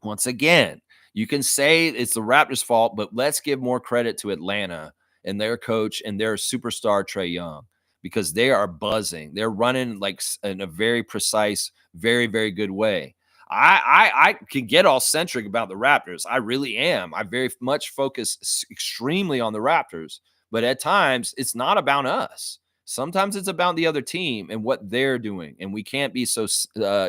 Once again, you can say it's the Raptors' fault, but let's give more credit to Atlanta and their coach and their superstar, Trae Young, because they are buzzing. They're running like in a very precise, very, very good way. I can get all centric about the Raptors. I really am. I very much focus extremely on the Raptors, but at times it's not about us. Sometimes it's about the other team and what they're doing, and we can't be so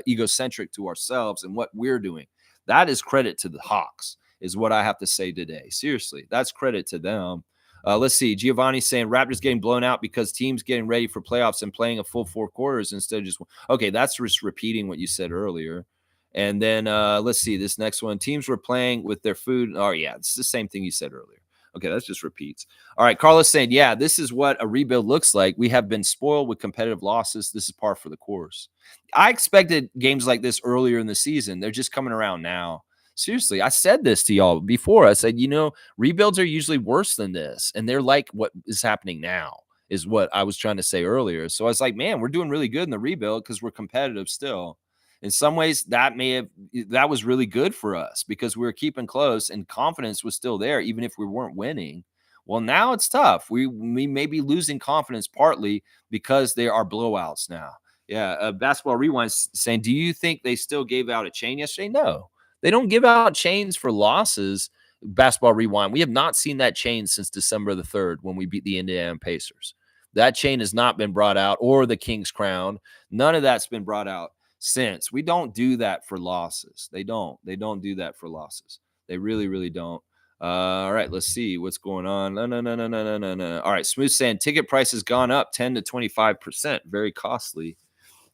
egocentric to ourselves and what we're doing. That is credit to the Hawks, is what I have to say today. Seriously, that's credit to them. Let's see. Giovanni's saying Raptors getting blown out because teams getting ready for playoffs and playing a full 4 quarters instead of just one. Okay, that's just repeating what you said earlier. And then let's see this next one. Teams were playing with their food. Oh, yeah, it's the same thing you said earlier. Okay, that's just repeats. All right, Carlos saying, yeah, this is what a rebuild looks like. We have been spoiled with competitive losses. This is par for the course. I expected games like this earlier in the season. They're just coming around now. Seriously, I said this to y'all before. I said, rebuilds are usually worse than this. And they're like what is happening now, is what I was trying to say earlier. So I was like, man, we're doing really good in the rebuild because we're competitive still. In some ways, that was really good for us because we were keeping close and confidence was still there, even if we weren't winning. Well, now it's tough. We may be losing confidence partly because there are blowouts now. Yeah, Basketball Rewind saying, do you think they still gave out a chain yesterday? No, they don't give out chains for losses. Basketball Rewind, we have not seen that chain since December the 3rd when we beat the Indiana Pacers. That chain has not been brought out, or the King's Crown. None of that's been brought out since. We don't do that for losses. They don't do that for losses. They really, really don't. All right, let's see what's going on. No. All right, Smooth saying ticket price has gone up 10 to 25%. Very costly.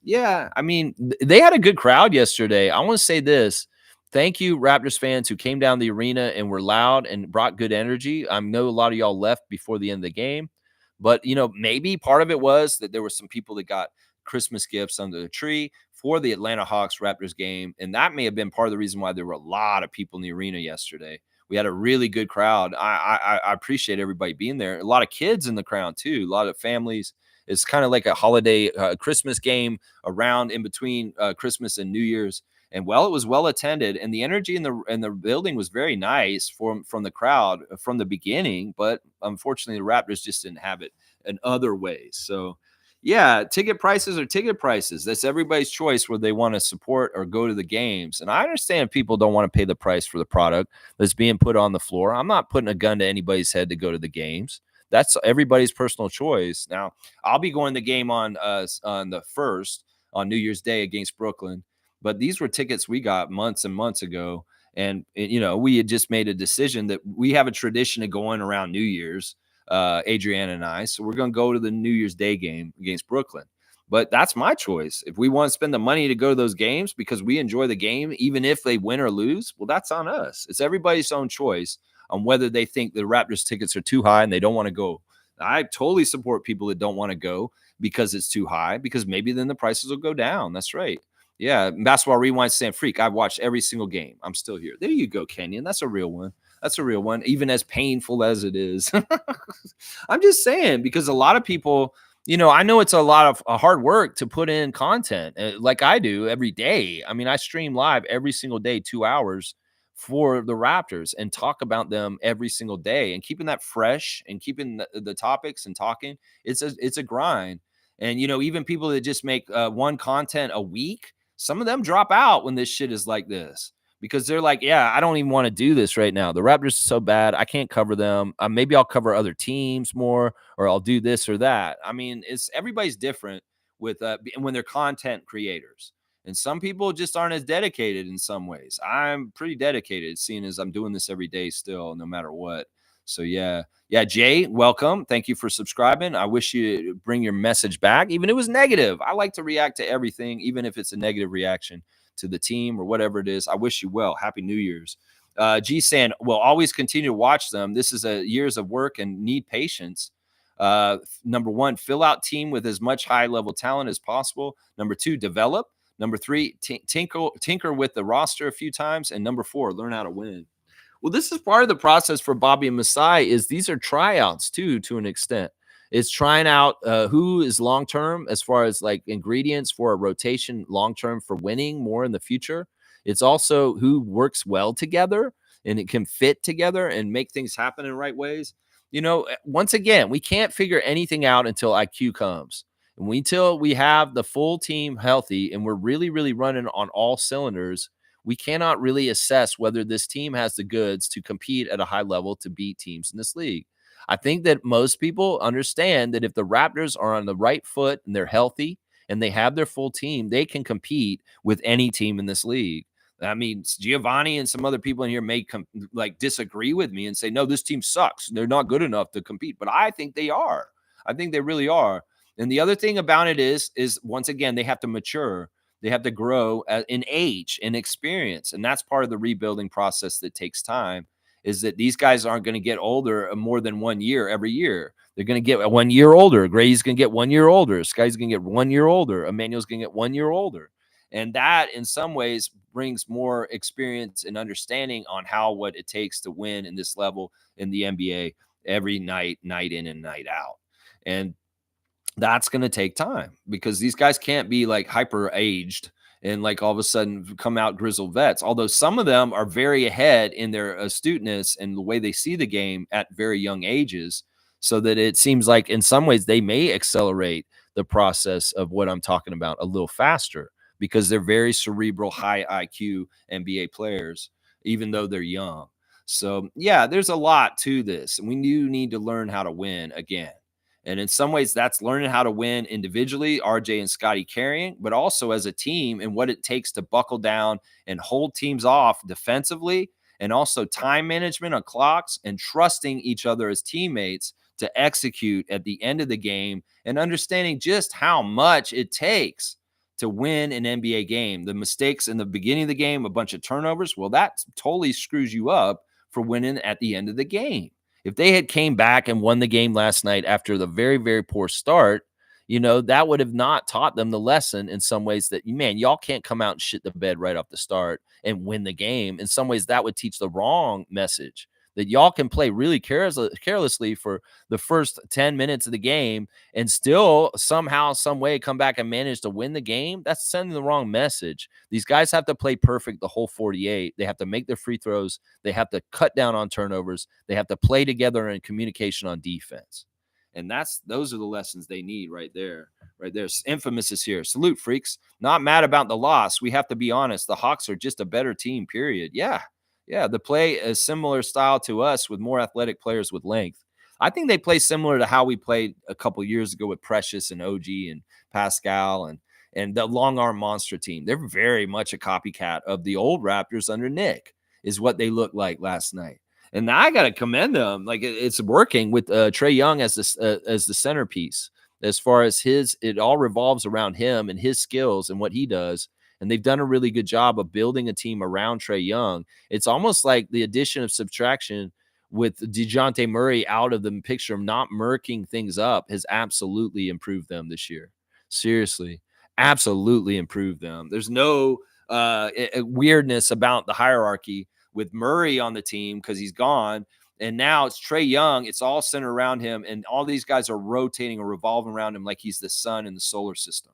Yeah, I mean, they had a good crowd yesterday. I want to say this. Thank you, Raptors fans who came down the arena and were loud and brought good energy. I know a lot of y'all left before the end of the game, but maybe part of it was that there were some people that got Christmas gifts under the tree for the Atlanta Hawks Raptors game, and that may have been part of the reason why there were a lot of people in the arena yesterday. We had a really good crowd. I appreciate everybody being there. A lot of kids in the crowd too. A lot of families. It's kind of like a holiday Christmas game around in between Christmas and New Year's. And it was well attended, and the energy in the building was very nice from the crowd from the beginning. But unfortunately, the Raptors just didn't have it in other ways. So, yeah, ticket prices are ticket prices. That's everybody's choice where they want to support or go to the games. And I understand people don't want to pay the price for the product that's being put on the floor. I'm not putting a gun to anybody's head to go to the games. That's everybody's personal choice. Now, I'll be going to the game on the 1st on New Year's Day against Brooklyn. But these were tickets we got months and months ago. And, we had just made a decision that we have a tradition of going around New Year's, Adriana and I. So we're going to go to the New Year's Day game against Brooklyn. But that's my choice. If we want to spend the money to go to those games because we enjoy the game, even if they win or lose, well, that's on us. It's everybody's own choice on whether they think the Raptors tickets are too high and they don't want to go. I totally support people that don't want to go because it's too high, because maybe then the prices will go down. That's right. Yeah, Basketball Rewind saying, freak, I've watched every single game. I'm still here. There you go, Kenyon. That's a real one. That's a real one, even as painful as it is. I'm just saying, because a lot of people, I know it's a lot of hard work to put in content like I do every day. I mean, I stream live every single day, 2 hours for the Raptors and talk about them every single day, and keeping that fresh and keeping the topics and talking. It's a grind. And, even people that just make one content a week, some of them drop out when this shit is like this, because they're like, yeah, I don't even want to do this right now. The Raptors are so bad. I can't cover them. Maybe I'll cover other teams more, or I'll do this or that. I mean, everybody's different with when they're content creators. And some people just aren't as dedicated in some ways. I'm pretty dedicated, seeing as I'm doing this every day still, no matter what. So, yeah, Jay, welcome. Thank you for subscribing. I wish you bring your message back, even if it was negative. I like to react to everything, even if it's a negative reaction to the team or whatever it is. I wish you well. Happy New Year's. G saying, we'll always continue to watch them. This is a years of work and need patience. Number 1, fill out team with as much high-level talent as possible. Number 2, develop. Number 3, tinker with the roster a few times. And number 4, learn how to win. Well, this is part of the process for Bobby and Masai. Is these are tryouts too, to an extent. It's trying out who is long-term as far as like ingredients for a rotation long-term for winning more in the future. It's also who works well together and it can fit together and make things happen in right ways. Once again, we can't figure anything out until IQ comes. And until we have the full team healthy and we're really, really running on all cylinders, we cannot really assess whether this team has the goods to compete at a high level to beat teams in this league. I think that most people understand that if the Raptors are on the right foot and they're healthy and they have their full team, they can compete with any team in this league. I mean, Giovanni and some other people in here may disagree with me and say, no, this team sucks. They're not good enough to compete. But I think they are. I think they really are. And the other thing about it is once again, they have to mature. They have to grow in age and experience. And that's part of the rebuilding process that takes time, is that these guys aren't going to get older more than 1 year every year. They're going to get 1 year older. Grady's going to get 1 year older. Sky's going to get 1 year older. Emmanuel's going to get 1 year older. And that in some ways brings more experience and understanding on what it takes to win in this level in the NBA every night, night in and night out. And that's going to take time because these guys can't be like hyper aged and like all of a sudden come out grizzled vets. Although some of them are very ahead in their astuteness and the way they see the game at very young ages, so that it seems like in some ways they may accelerate the process of what I'm talking about a little faster because they're very cerebral, high IQ NBA players, even though they're young. So, yeah, there's a lot to this. And we do need to learn how to win again. And in some ways, that's learning how to win individually, RJ and Scotty carrying, but also as a team and what it takes to buckle down and hold teams off defensively, and also time management on clocks and trusting each other as teammates to execute at the end of the game and understanding just how much it takes to win an NBA game. The mistakes in the beginning of the game, a bunch of turnovers, well, that totally screws you up for winning at the end of the game. If they had came back and won the game last night after the very, very poor start, that would have not taught them the lesson in some ways that, man, y'all can't come out and shit the bed right off the start and win the game. In some ways, that would teach the wrong message that y'all can play really carelessly for the first 10 minutes of the game and still somehow, some way come back and manage to win the game. That's sending the wrong message. These guys have to play perfect the whole 48. They have to make their free throws. They have to cut down on turnovers. They have to play together in communication on defense. And those are the lessons they need right there. Right there. Infamous is here. Salute, freaks. Not mad about the loss. We have to be honest. The Hawks are just a better team, period. Yeah. They play a similar style to us with more athletic players with length. I think they play similar to how we played a couple years ago with Precious and OG and Pascal and the long arm monster team. They're very much a copycat of the old Raptors under Nick, is what they looked like last night. And I got to commend them. Like it's working with Trae Young as the centerpiece. As far as it all revolves around him and his skills and what he does. And they've done a really good job of building a team around Trae Young. It's almost like the addition of subtraction with DeJounte Murray out of the picture, not murking things up, has absolutely improved them this year. Seriously, absolutely improved them. There's no weirdness about the hierarchy with Murray on the team because he's gone. And now it's Trae Young. It's all centered around him. And all these guys are rotating or revolving around him like he's the sun in the solar system.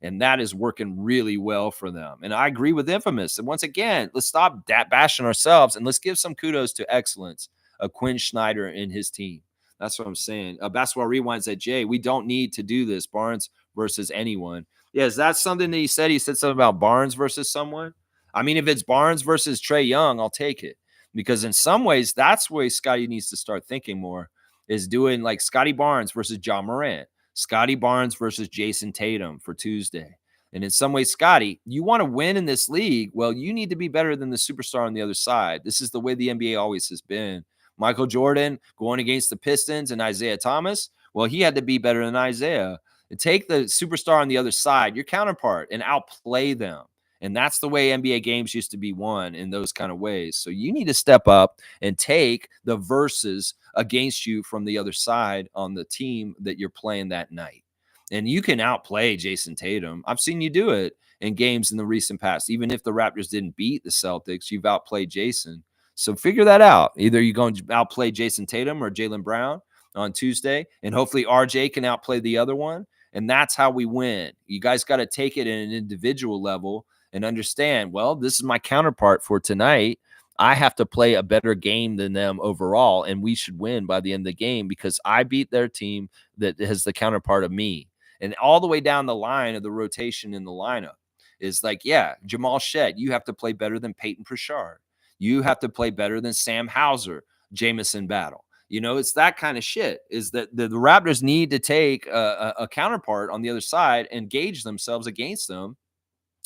And that is working really well for them. And I agree with Infamous. And once again, let's stop bashing ourselves and let's give some kudos to excellence of Quinn Snyder and his team. That's what I'm saying. Basketball Rewind said, Jay, we don't need to do this. Barnes versus anyone. Yeah, is that something that he said? He said something about Barnes versus someone? I mean, if it's Barnes versus Trae Young, I'll take it. Because in some ways, that's where Scotty needs to start thinking more, is doing like Scotty Barnes versus John Morant. Scotty Barnes versus Jason Tatum for Tuesday. And in some ways, Scotty, you want to win in this league. Well, you need to be better than the superstar on the other side. This is the way the NBA always has been. Michael Jordan going against the Pistons and Isaiah Thomas. Well, he had to be better than Isaiah. And take the superstar on the other side, your counterpart, and outplay them. And that's the way NBA games used to be won in those kind of ways. So you need to step up and take the verses against you from the other side on the team that you're playing that night. And you can outplay Jason Tatum. I've seen you do it in games in the recent past. Even if the Raptors didn't beat the Celtics, you've outplayed Jason. So figure that out. Either you're going to outplay Jason Tatum or Jaylen Brown on Tuesday, and hopefully RJ can outplay the other one. And that's how we win. You guys got to take it at an individual level and understand, well, this is my counterpart for tonight. I have to play a better game than them overall, and we should win by the end of the game because I beat their team that has the counterpart of me. And all the way down the line of the rotation in the lineup is like, yeah, Jamal Shed, you have to play better than Peyton Pritchard. You have to play better than Sam Hauser, Jamison Battle. It's that kind of shit, is that the Raptors need to take a counterpart on the other side and gauge themselves against them.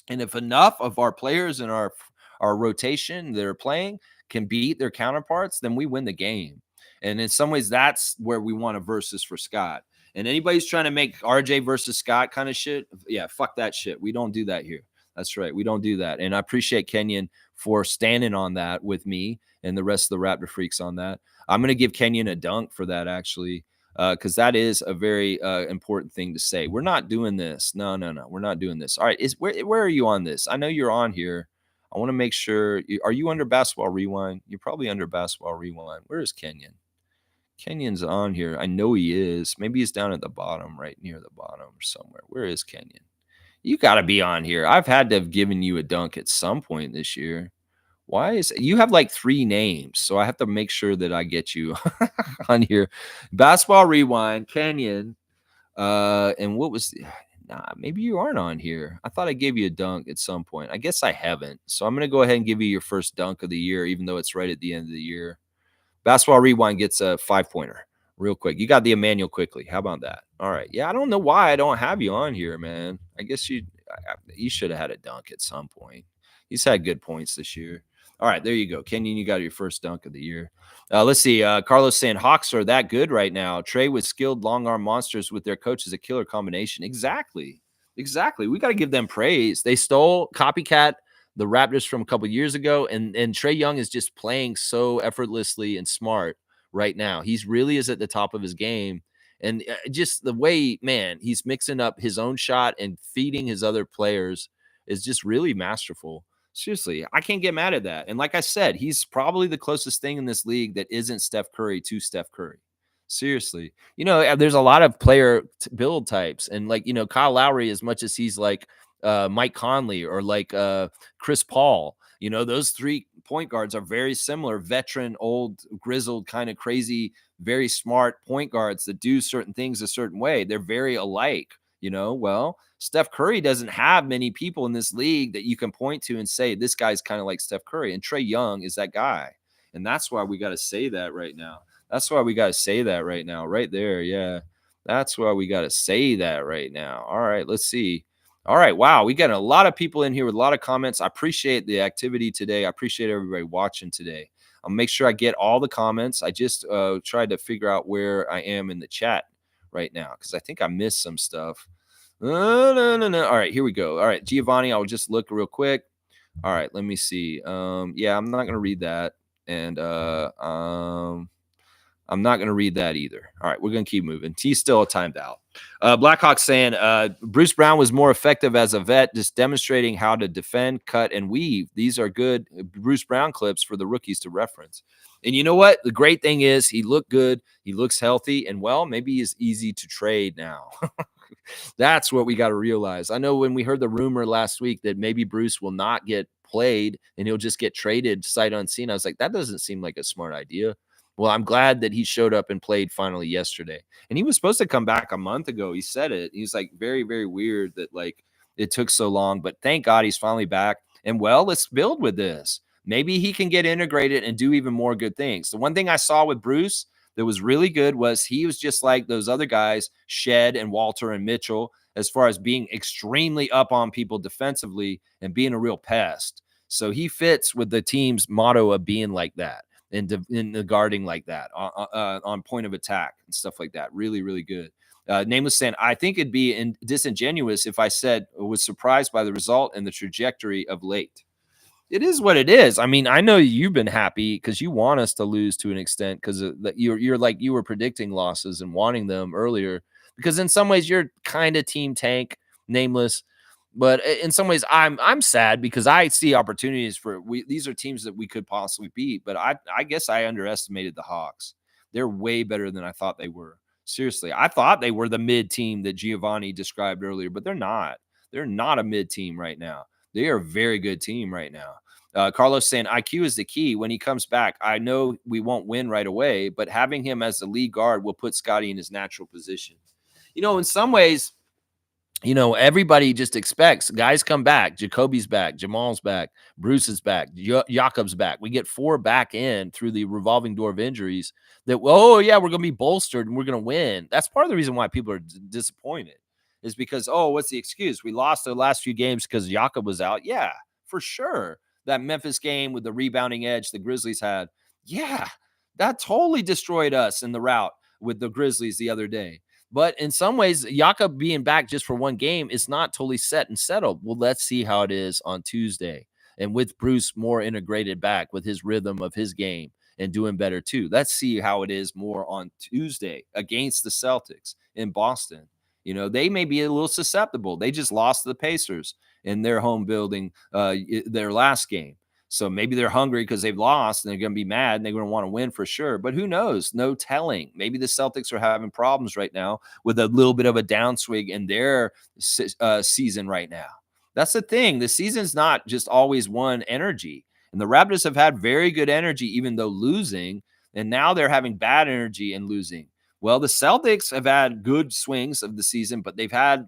And if enough of our players in our rotation that are playing can beat their counterparts, then we win the game. And in some ways, that's where we want a versus for Scott. And anybody's trying to make RJ versus Scott kind of shit, yeah, fuck that shit. We don't do that here. That's right. We don't do that. And I appreciate Kenyon for standing on that with me and the rest of the Raptor freaks on that. I'm going to give Kenyon a dunk for that, actually. because that is a very important thing to say. We're not doing this. No, no, no. We're not doing this. All right. Where are you on this? I know you're on here. I want to make sure. Are you under Basketball Rewind? You're probably under Basketball Rewind. Where is Kenyon? Kenyon's on here. I know he is. Maybe he's down at the bottom, right near the bottom or somewhere. Where is Kenyon? You got to be on here. I've had to have given you a dunk at some point this year. Why is you have like 3 names, so I have to make sure that I get you on here. Basketball Rewind, Kenyon, and what was nah, maybe you aren't on here. I thought I gave you a dunk at some point. I guess I haven't. So I'm gonna go ahead and give you your first dunk of the year, even though it's right at the end of the year. Basketball Rewind gets a 5-pointer real quick. You got the Emmanuel quickly. How about that? All right. Yeah, I don't know why I don't have you on here, man. I guess you should have had a dunk at some point. He's had good points this year. All right, there you go. Kenyon, you got your first dunk of the year. Let's see. Carlos saying Hawks are that good right now. Trae with skilled long arm monsters with their coach is a killer combination. Exactly. Exactly. We got to give them praise. They stole copycat the Raptors from a couple years ago, and Trae Young is just playing so effortlessly and smart right now. He's really is at the top of his game. And just the way, man, he's mixing up his own shot and feeding his other players is just really masterful. Seriously, I can't get mad at that. And like I said, he's probably the closest thing in this league that isn't Steph Curry to Steph Curry. Seriously. There's a lot of player build types. And like, Kyle Lowry, as much as he's like Mike Conley or like Chris Paul, those 3 point guards are very similar, veteran, old, grizzled, kind of crazy, very smart point guards that do certain things a certain way. They're very alike. Well, Steph Curry doesn't have many people in this league that you can point to and say, this guy's kind of like Steph Curry. And Trae Young is that guy. And that's why we got to say that right now. That's why we got to say that right now, right there. Yeah. That's why we got to say that right now. All right. Let's see. All right. Wow. We got a lot of people in here with a lot of comments. I appreciate the activity today. I appreciate everybody watching today. I'll make sure I get all the comments. I just tried to figure out where I am in the chat right now because I think I missed some stuff. No. All right, here we go. All right, Giovanni, I'll just look real quick. All right, let me see. Yeah, I'm not gonna read that, and I'm not gonna read that either. All right, we're gonna keep moving. He's still timed out. Blackhawk saying Bruce Brown was more effective as a vet, just demonstrating how to defend, cut, and weave. These are good Bruce Brown clips for the rookies to reference. And you know what? The great thing is he looked good, he looks healthy, and well, maybe he's easy to trade now. That's what we got to realize. I know when we heard the rumor last week that maybe Bruce will not get played and he'll just get traded sight unseen, I was like, that doesn't seem like a smart idea. Well, I'm glad that he showed up and played finally yesterday. And he was supposed to come back a month ago. He said it. He's like, very, very weird that like it took so long, but thank God he's finally back. And well, let's build with this. Maybe he can get integrated and do even more good things. The one thing I saw with Bruce that was really good was he was just like those other guys, Shed and Walter and Mitchell, as far as being extremely up on people defensively and being a real pest. So he fits with the team's motto of being like that and in the guarding like that on point of attack and stuff like that. Really, really good. Nameless saying, I think it'd be disingenuous if I said I was surprised by the result and the trajectory of late. It is what it is. I mean, I know you've been happy because you want us to lose to an extent because you're like you were predicting losses and wanting them earlier because in some ways you're kind of team tank, nameless. But in some ways, I'm sad because I see opportunities for these are teams that we could possibly beat. But I guess I underestimated the Hawks. They're way better than I thought they were. Seriously, I thought they were the mid team that Giovanni described earlier, but they're not. They're not a mid team right now. They are a very good team right now. Carlos saying IQ is the key. When he comes back, I know we won't win right away, but having him as the lead guard will put Scotty in his natural position. In some ways, everybody just expects guys come back. Jacoby's back. Jamal's back. Bruce is back. Jakob's back. We get 4 back in through the revolving door of injuries that, oh, yeah, we're going to be bolstered and we're going to win. That's part of the reason why people are disappointed is because, oh, what's the excuse? We lost the last few games because Jakob was out. Yeah, for sure. That Memphis game with the rebounding edge the Grizzlies had. Yeah, that totally destroyed us in the rout with the Grizzlies the other day. But in some ways, Jakob being back just for one game is not totally set and settled. Well, let's see how it is on Tuesday. And with Bruce more integrated back with his rhythm of his game and doing better too. Let's see how it is more on Tuesday against the Celtics in Boston. They may be a little susceptible. They just lost to the Pacers in their home building, their last game. So maybe they're hungry because they've lost and they're going to be mad and they're going to want to win for sure. But who knows? No telling. Maybe the Celtics are having problems right now with a little bit of a downswing in their season right now. That's the thing. The season's not just always one energy. And the Raptors have had very good energy, even though losing. And now they're having bad energy and losing. Well, the Celtics have had good swings of the season, but they've had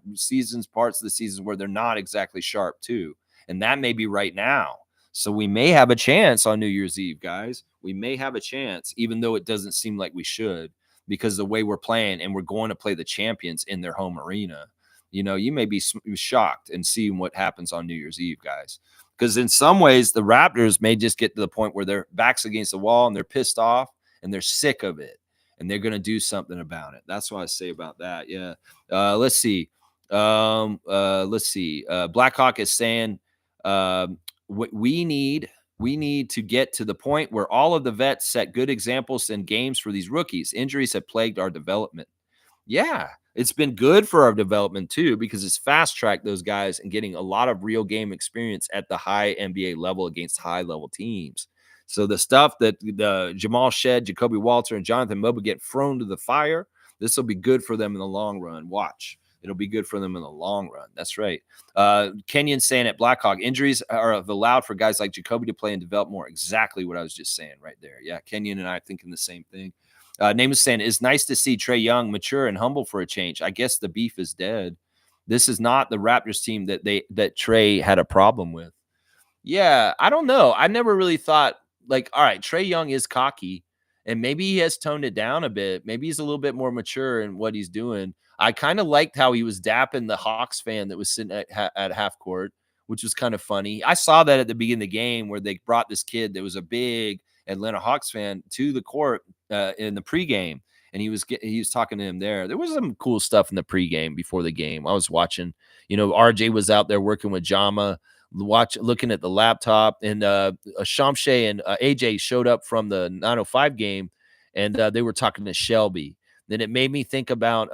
parts of the season where they're not exactly sharp too. And that may be right now. So we may have a chance on New Year's Eve, guys. We may have a chance, even though it doesn't seem like we should, because the way we're playing, and we're going to play the champions in their home arena. You may be shocked and seeing what happens on New Year's Eve, guys. Because in some ways, the Raptors may just get to the point where their back's against the wall and they're pissed off and they're sick of it. And they're going to do something about it. That's what I say about that. Yeah. Let's see. Blackhawk is saying, we need to get to the point where all of the vets set good examples and games for these rookies. Injuries have plagued our development. Yeah, it's been good for our development too, because it's fast-tracked those guys and getting a lot of real game experience at the high NBA level against high-level teams. So the stuff that the Jamal Shed, Jacoby Walter, and Jonathan Moba get thrown to the fire, this will be good for them in the long run. Watch. It'll be good for them in the long run. That's right. Kenyon saying at Blackhawk, injuries are allowed for guys like Jacoby to play and develop more. Exactly what I was just saying right there. Yeah, Kenyon and I are thinking the same thing. Name is saying, it's nice to see Trae Young mature and humble for a change. I guess the beef is dead. This is not the Raptors team that Trae had a problem with. Yeah, I don't know. I never really thought, all right, Trae Young is cocky, and maybe he has toned it down a bit. Maybe he's a little bit more mature in what he's doing. I kind of liked how he was dapping the Hawks fan that was sitting at half court, which was kind of funny. I saw that at the beginning of the game where they brought this kid that was a big Atlanta Hawks fan to the court in the pregame, and he was talking to him there. There was some cool stuff in the pregame before the game. I was watching. RJ was out there working with Jama, looking at the laptop, and Shamshay and AJ showed up from the 905 game, and they were talking to Shelby. Then it made me think about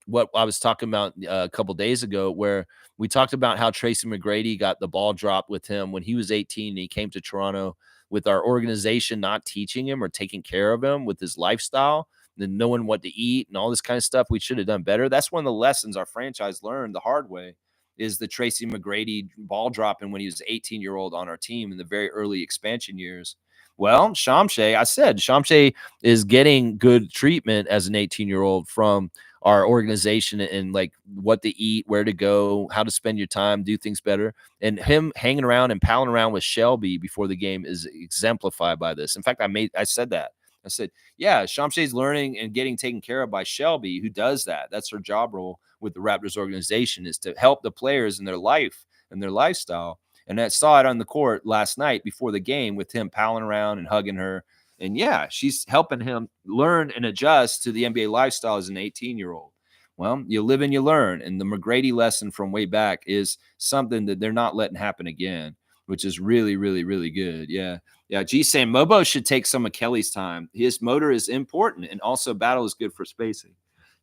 what I was talking about a couple days ago, where we talked about how Tracy McGrady got the ball dropped with him when he was 18 and he came to Toronto, with our organization not teaching him or taking care of him with his lifestyle and knowing what to eat and all this kind of stuff. We should have done better. That's one of the lessons our franchise learned the hard way, is the Tracy McGrady ball dropping when he was an 18-year-old on our team in the very early expansion years. Well, Shamshay is getting good treatment as an 18-year-old from our organization, and what to eat, where to go, how to spend your time, do things better. And him hanging around and palling around with Shelby before the game is exemplified by this. In fact, I said that. I said, yeah, Shamshay's learning and getting taken care of by Shelby, who does that. That's her job role with the Raptors organization, is to help the players in their life and their lifestyle. And I saw it on the court last night before the game with him palling around and hugging her. And yeah, she's helping him learn and adjust to the NBA lifestyle as an 18-year-old. Well, you live and you learn. And the McGrady lesson from way back is something that they're not letting happen again, which is really, really, really good. Yeah. Yeah. G saying Mobo should take some of Kelly's time. His motor is important, and also battle is good for spacing.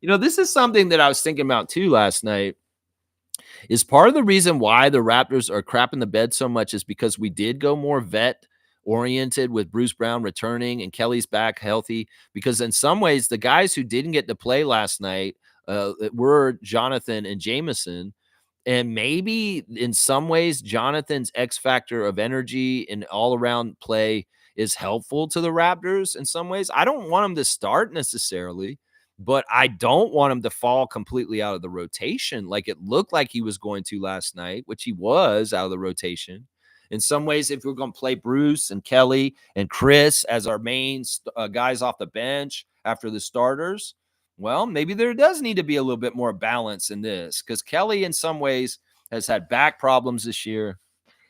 This is something that I was thinking about too last night. Is part of the reason why the Raptors are crapping the bed so much is because we did go more vet oriented with Bruce Brown returning and Kelly's back healthy, because in some ways the guys who didn't get to play last night were Jonathan and Jameson. And maybe in some ways, Jonathan's X factor of energy and all around play is helpful to the Raptors in some ways. I don't want him to start necessarily, but I don't want him to fall completely out of the rotation like it looked like he was going to last night, which he was out of the rotation. In some ways, if we're going to play Bruce and Kelly and Chris as our main guys off the bench after the starters, well, maybe there does need to be a little bit more balance in this, because Kelly in some ways has had back problems this year.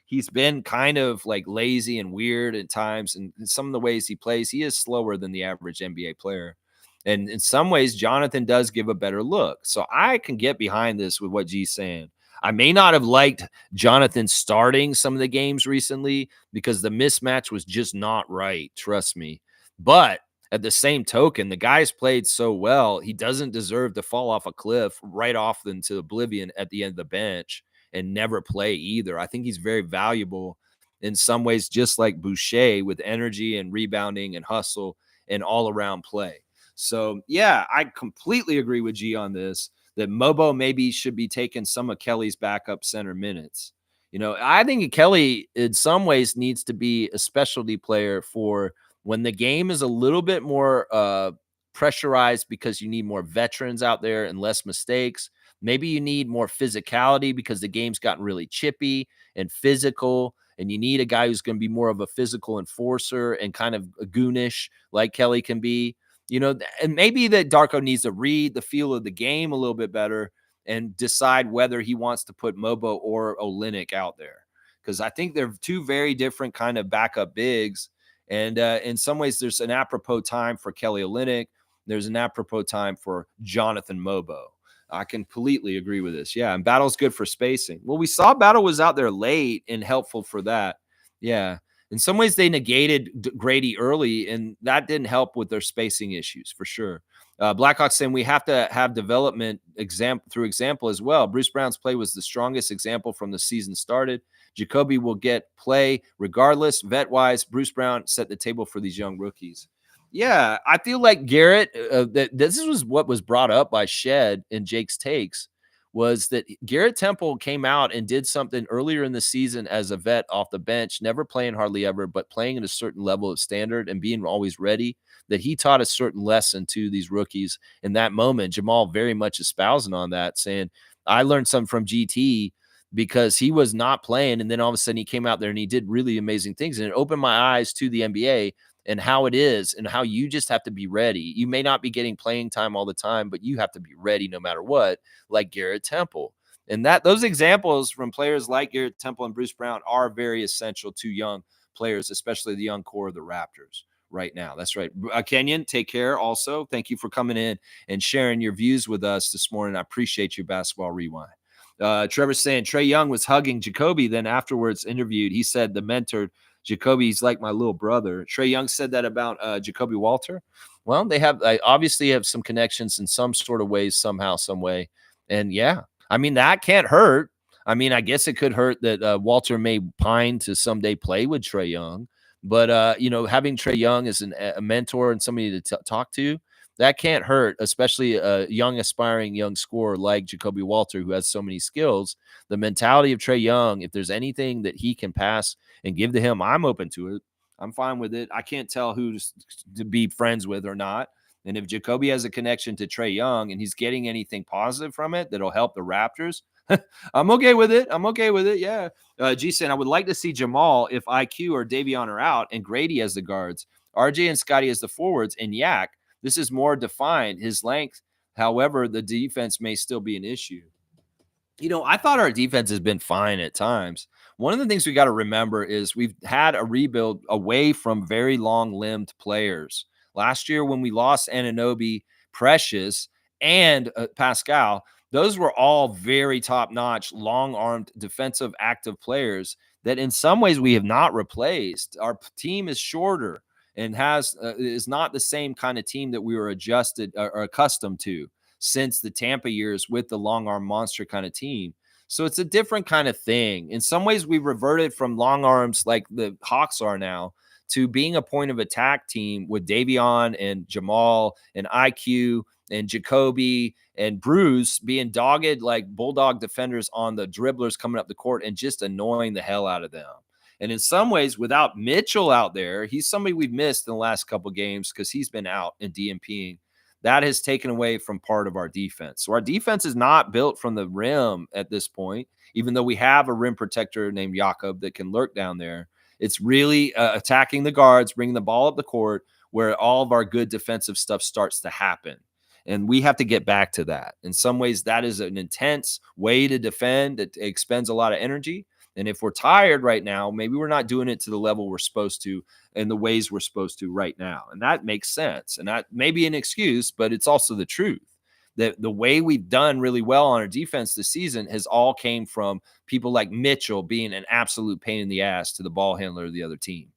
He's been kind of lazy and weird at times. And in some of the ways he plays, he is slower than the average NBA player. And in some ways, Jonathan does give a better look. So I can get behind this with what G's saying. I may not have liked Jonathan starting some of the games recently because the mismatch was just not right. Trust me. But at the same token, the guy's played so well, he doesn't deserve to fall off a cliff right off into oblivion at the end of the bench and never play either. I think he's very valuable in some ways, just like Boucher, with energy and rebounding and hustle and all around play. So, yeah, I completely agree with G on this, that Mobo maybe should be taking some of Kelly's backup center minutes. I think Kelly in some ways needs to be a specialty player for when the game is a little bit more pressurized because you need more veterans out there and less mistakes. Maybe you need more physicality because the game's gotten really chippy and physical, and you need a guy who's going to be more of a physical enforcer and kind of goonish like Kelly can be. And maybe that Darko needs to read the feel of the game a little bit better and decide whether he wants to put Mobo or Olynyk out there. Because I think they're two very different kind of backup bigs. And in some ways, there's an apropos time for Kelly Olynyk. There's an apropos time for Jonathan Mobo. I completely agree with this. Yeah, and Battle's good for spacing. Well, we saw Battle was out there late and helpful for that. Yeah. In some ways, they negated Grady early, and that didn't help with their spacing issues for sure. Blackhawks saying we have to have development through example as well. Bruce Brown's play was the strongest example from the season started. Jacoby will get play regardless. Vet-wise, Bruce Brown set the table for these young rookies. Yeah, I feel like Garrett, this was what was brought up by Shed in Jake's takes, was that Garrett Temple came out and did something earlier in the season as a vet off the bench, never playing hardly ever, but playing at a certain level of standard and being always ready, that he taught a certain lesson to these rookies in that moment. Jamal very much espousing on that, saying, I learned something from GT because he was not playing. And then all of a sudden he came out there and he did really amazing things. And it opened my eyes to the NBA and how it is and how you just have to be ready. You may not be getting playing time all the time, but you have to be ready no matter what, like Garrett Temple. And those examples from players like Garrett Temple and Bruce Brown are very essential to young players, especially the young core of the Raptors right now. That's right. Kenyon, take care also. Thank you for coming in and sharing your views with us this morning. I appreciate you, Basketball Rewind. Trevor's saying Trae Young was hugging Jacoby, then afterwards interviewed. He said the mentor, Jacoby's like my little brother. Trae Young said that about Jacoby Walter. Well, they obviously have some connections in some sort of ways, somehow, some way. And yeah, I mean, that can't hurt. I mean, I guess it could hurt that Walter may pine to someday play with Trae Young. But, having Trae Young as a mentor and somebody to talk to, that can't hurt, especially a young, aspiring young scorer like Jacoby Walter, who has so many skills. The mentality of Trae Young, if there's anything that he can pass and give to him, I'm open to it. I'm fine with it. I can't tell who to be friends with or not. And if Jacoby has a connection to Trae Young and he's getting anything positive from it that'll help the Raptors, I'm okay with it. I'm okay with it. Yeah. G said, I would like to see Jamal if IQ or Davion are out and Grady as the guards, RJ and Scotty as the forwards, and Yak. This is more defined. His length, however, the defense may still be an issue. I thought our defense has been fine at times. One of the things we got to remember is we've had a rebuild away from very long-limbed players. Last year when we lost Anunoby, Precious, and Pascal, those were all very top-notch, long-armed, defensive, active players that in some ways we have not replaced. Our team is shorter and is not the same kind of team that we were adjusted or accustomed to since the Tampa years with the long arm monster kind of team. So it's a different kind of thing. In some ways, we reverted from long arms like the Hawks are now to being a point of attack team with Davion and Jamal and IQ and Jacoby and Bruce being dogged like bulldog defenders on the dribblers coming up the court and just annoying the hell out of them. And in some ways, without Mitchell out there, he's somebody we've missed in the last couple of games because he's been out and DMPing. That has taken away from part of our defense. So our defense is not built from the rim at this point, even though we have a rim protector named Jakob that can lurk down there. It's really attacking the guards, bringing the ball up the court where all of our good defensive stuff starts to happen. And we have to get back to that. In some ways, that is an intense way to defend. It expends a lot of energy. And if we're tired right now, maybe we're not doing it to the level we're supposed to and the ways we're supposed to right now. And that makes sense. And that may be an excuse, but it's also the truth. That the way we've done really well on our defense this season has all came from people like Mitchell being an absolute pain in the ass to the ball handler of the other team.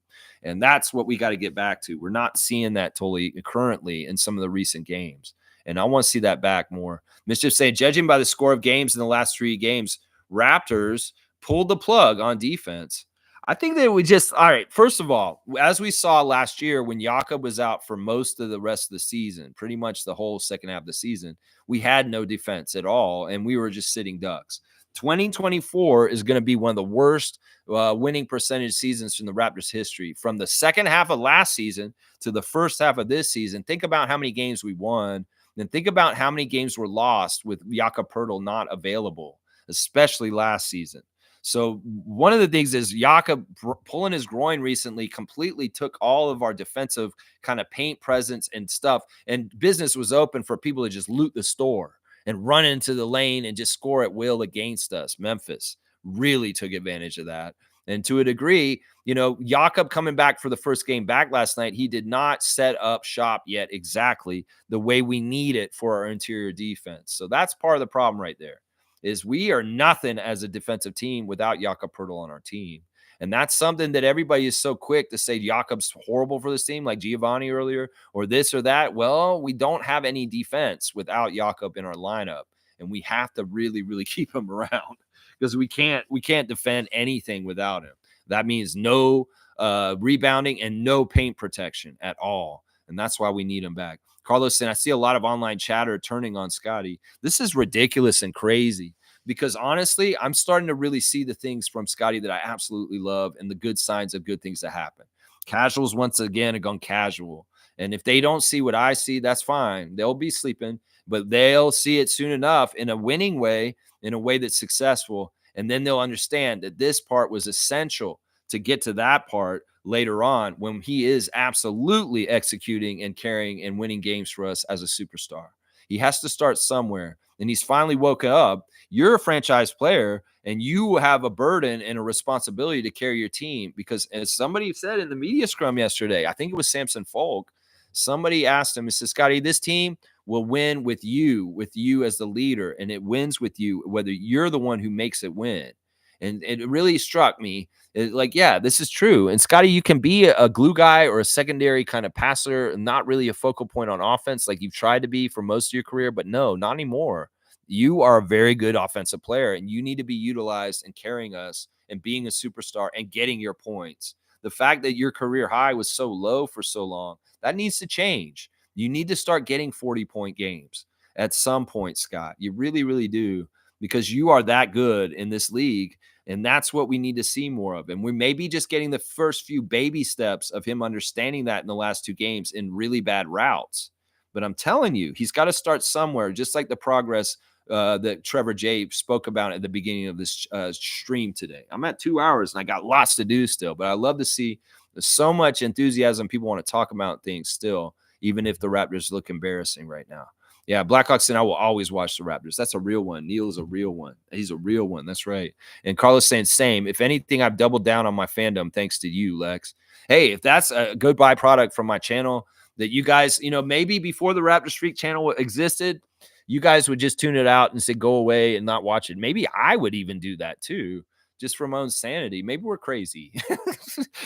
And that's what we got to get back to. We're not seeing that totally currently in some of the recent games. And I want to see that back more. Mischief saying, judging by the score of games in the last 3 games, Raptors pulled the plug on defense. I think that we just, all right, first of all, as we saw last year when Jakob was out for most of the rest of the season, pretty much the whole second half of the season, we had no defense at all, and we were just sitting ducks. 2024 is going to be one of the worst winning percentage seasons in the Raptors history. From the second half of last season to the first half of this season, think about how many games we won, and think about how many games were lost with Jakob Poeltl not available, especially last season. So one of the things is Jakob pulling his groin recently completely took all of our defensive kind of paint presence and stuff, and business was open for people to just loot the store and run into the lane and just score at will against us. Memphis really took advantage of that. And to a degree, Jakob coming back for the first game back last night, he did not set up shop yet exactly the way we need it for our interior defense. So that's part of the problem right there. Is we are nothing as a defensive team without Jakob Poeltl on our team. And that's something that everybody is so quick to say Jakob's horrible for this team, like Giovanni earlier, or this or that. Well, we don't have any defense without Jakob in our lineup. And we have to really, really keep him around because we can't defend anything without him. That means no rebounding and no paint protection at all. And that's why we need him back. Carlos said, I see a lot of online chatter turning on Scotty. This is ridiculous and crazy because honestly, I'm starting to really see the things from Scotty that I absolutely love and the good signs of good things that happen. Casuals once again have gone casual. And if they don't see what I see, that's fine. They'll be sleeping, but they'll see it soon enough in a winning way, in a way that's successful. And then they'll understand that this part was essential to get to that part later on when he is absolutely executing and carrying and winning games for us as a superstar. He has to start somewhere, and he's finally woken up. You're a franchise player, and you have a burden and a responsibility to carry your team because, as somebody said in the media scrum yesterday, I think it was Samson Folk, somebody asked him, he says, Scotty, this team will win with you as the leader, and it wins with you, whether you're the one who makes it win. And it really struck me yeah, this is true. And Scotty, you can be a glue guy or a secondary kind of passer, not really a focal point on offense like you've tried to be for most of your career, but no, not anymore. You are a very good offensive player, and you need to be utilized and carrying us and being a superstar and getting your points. The fact that your career high was so low for so long, that needs to change. You need to start getting 40-point games at some point, Scott. You really, really do, because you are that good in this league. And that's what we need to see more of. And we may be just getting the first few baby steps of him understanding that in the last 2 games in really bad routes. But I'm telling you, he's got to start somewhere, just like the progress that Trevor J spoke about at the beginning of this stream today. I'm at 2 hours and I got lots to do still, but I love to see there's so much enthusiasm. People want to talk about things still, even if the Raptors look embarrassing right now. Yeah, Blackhawks and I will always watch the Raptors. That's a real one. Neil is a real one. He's a real one. That's right. And Carlos saying same. If anything, I've doubled down on my fandom thanks to you, Lex. Hey, if that's a good byproduct from my channel that you guys, maybe before the Raptor Streak channel existed, you guys would just tune it out and say go away and not watch it. Maybe I would even do that too, just for my own sanity. Maybe we're crazy.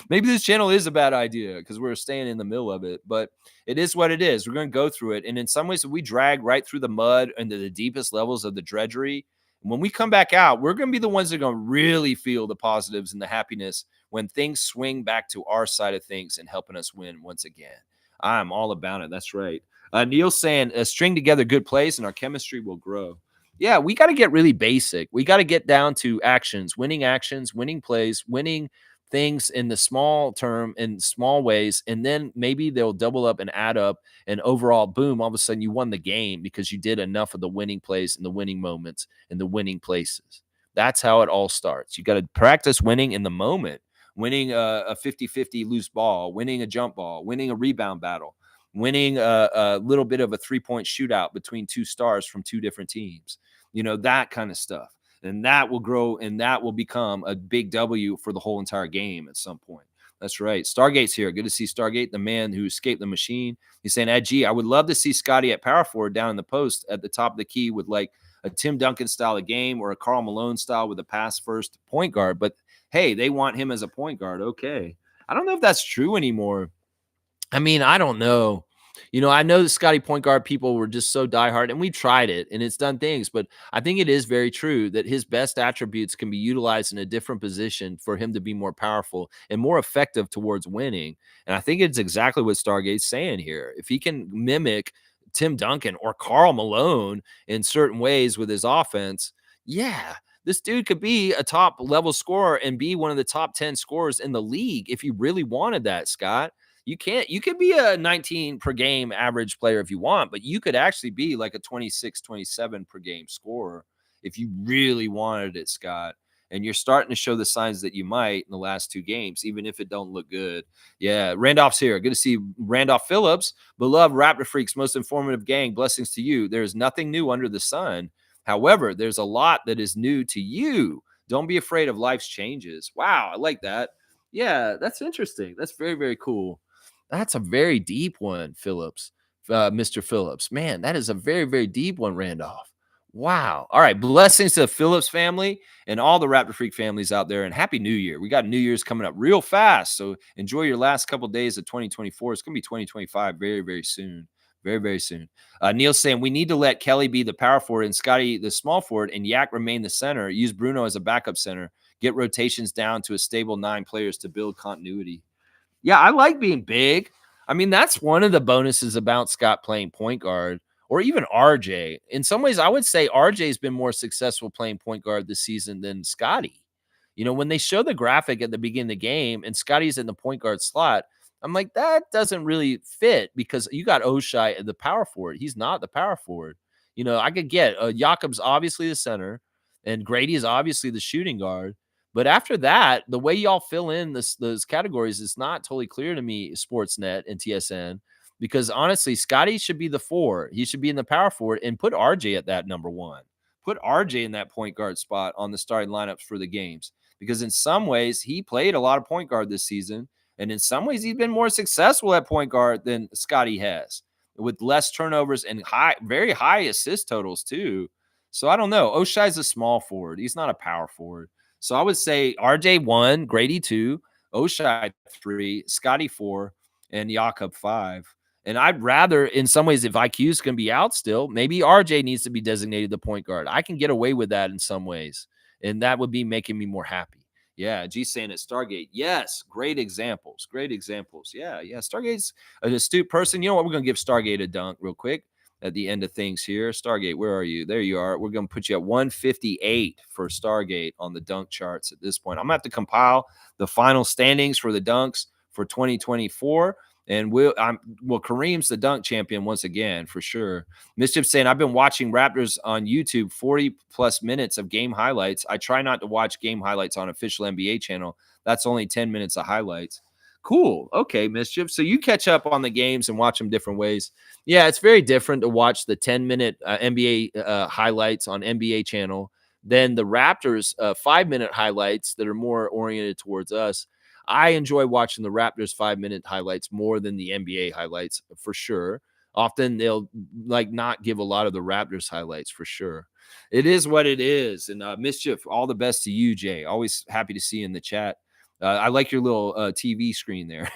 Maybe this channel is a bad idea because we're staying in the middle of it, but it is what it is. We're going to go through it. And in some ways, we drag right through the mud into the deepest levels of the drudgery. And when we come back out, we're going to be the ones that are going to really feel the positives and the happiness when things swing back to our side of things and helping us win once again. I'm all about it. That's right. Neil's saying string together good plays and our chemistry will grow. Yeah, we got to get really basic. We got to get down to actions, winning plays, winning things in the small term, in small ways, and then maybe they'll double up and add up, and overall, boom, all of a sudden you won the game because you did enough of the winning plays and the winning moments and the winning places. That's how it all starts. You got to practice winning in the moment, winning a 50-50 loose ball, winning a jump ball, winning a rebound battle, winning a little bit of a 3-point shootout between 2 stars from 2 different teams, that kind of stuff. And that will grow and that will become a big W for the whole entire game at some point. That's right. Stargate's here. Good to see Stargate, the man who escaped the machine. He's saying, I would love to see Scotty at power forward down in the post at the top of the key with like a Tim Duncan style of game or a Karl Malone style with a pass first point guard. But hey, they want him as a point guard. Okay. I don't know if that's true anymore. I mean, I don't know. I know the Scotty point guard people were just so diehard, and we tried it, and it's done things. But I think it is very true that his best attributes can be utilized in a different position for him to be more powerful and more effective towards winning. And I think it's exactly what Stargate's saying here. If he can mimic Tim Duncan or Karl Malone in certain ways with his offense, yeah, this dude could be a top level scorer and be one of the top 10 scorers in the league if you really wanted that, Scott. You could be a 19 per game average player if you want, but you could actually be like a 26, 27 per game scorer if you really wanted it, Scott. And you're starting to show the signs that you might in the last 2 games, even if it don't look good. Yeah, Randolph's here. Good to see Randolph Phillips, beloved Raptor Freaks, most informative gang. Blessings to you. There is nothing new under the sun. However, there's a lot that is new to you. Don't be afraid of life's changes. Wow, I like that. Yeah, that's interesting. That's very, very cool. That's a very deep one, Phillips, Mr. Phillips. Man, that is a very, very deep one, Randolph. Wow. All right. Blessings to the Phillips family and all the Raptor Freak families out there. And Happy New Year. We got New Year's coming up real fast. So enjoy your last couple of days of 2024. It's going to be 2025 very, very soon. Very, very soon. Neil's saying we need to let Kelly be the power forward and Scotty the small forward and Yak remain the center. Use Bruno as a backup center. Get rotations down to a stable 9 players to build continuity. Yeah, I like being big. I mean, that's one of the bonuses about Scott playing point guard or even RJ. In some ways, I would say RJ's been more successful playing point guard this season than Scotty. When they show the graphic at the beginning of the game and Scotty's in the point guard slot, I'm like, that doesn't really fit because you got Oshai at the power forward. He's not the power forward. I could get Jakob's obviously the center and Grady is obviously the shooting guard. But after that, the way y'all fill in those categories is not totally clear to me, Sportsnet and TSN, because honestly, Scotty should be the 4. He should be in the power forward and put RJ at that number 1. Put RJ in that point guard spot on the starting lineups for the games because in some ways he played a lot of point guard this season. And in some ways, he's been more successful at point guard than Scotty has with less turnovers and very high assist totals too. So I don't know. Oshai's a small forward. He's not a power forward. So I would say RJ 1, Grady 2, Oshai 3, Scotty 4, and Jakob 5. And I'd rather, in some ways, if IQ's going to be out still, maybe RJ needs to be designated the point guard. I can get away with that in some ways. And that would be making me more happy. Yeah, G saying at Stargate. Yes, great examples. Great examples. Yeah. Stargate's an astute person. You know what? We're going to give Stargate a dunk real quick at the end of things here. Stargate, where are you? There you are. We're going to put you at 158 for Stargate on the dunk charts at this point. I'm going to have to compile the final standings for the dunks for 2024. And Kareem's the dunk champion once again, for sure. Mischief saying, I've been watching Raptors on YouTube, 40 plus minutes of game highlights. I try not to watch game highlights on official NBA channel. That's only 10 minutes of highlights. Cool. Okay, Mischief. So you catch up on the games and watch them different ways. Yeah, it's very different to watch the 10-minute NBA highlights on NBA channel than the Raptors 5-minute highlights that are more oriented towards us. I enjoy watching the Raptors 5-minute highlights more than the NBA highlights for sure. Often they'll not give a lot of the Raptors highlights for sure. It is what it is. And Mischief, all the best to you, Jay. Always happy to see you in the chat. I like your little TV screen there.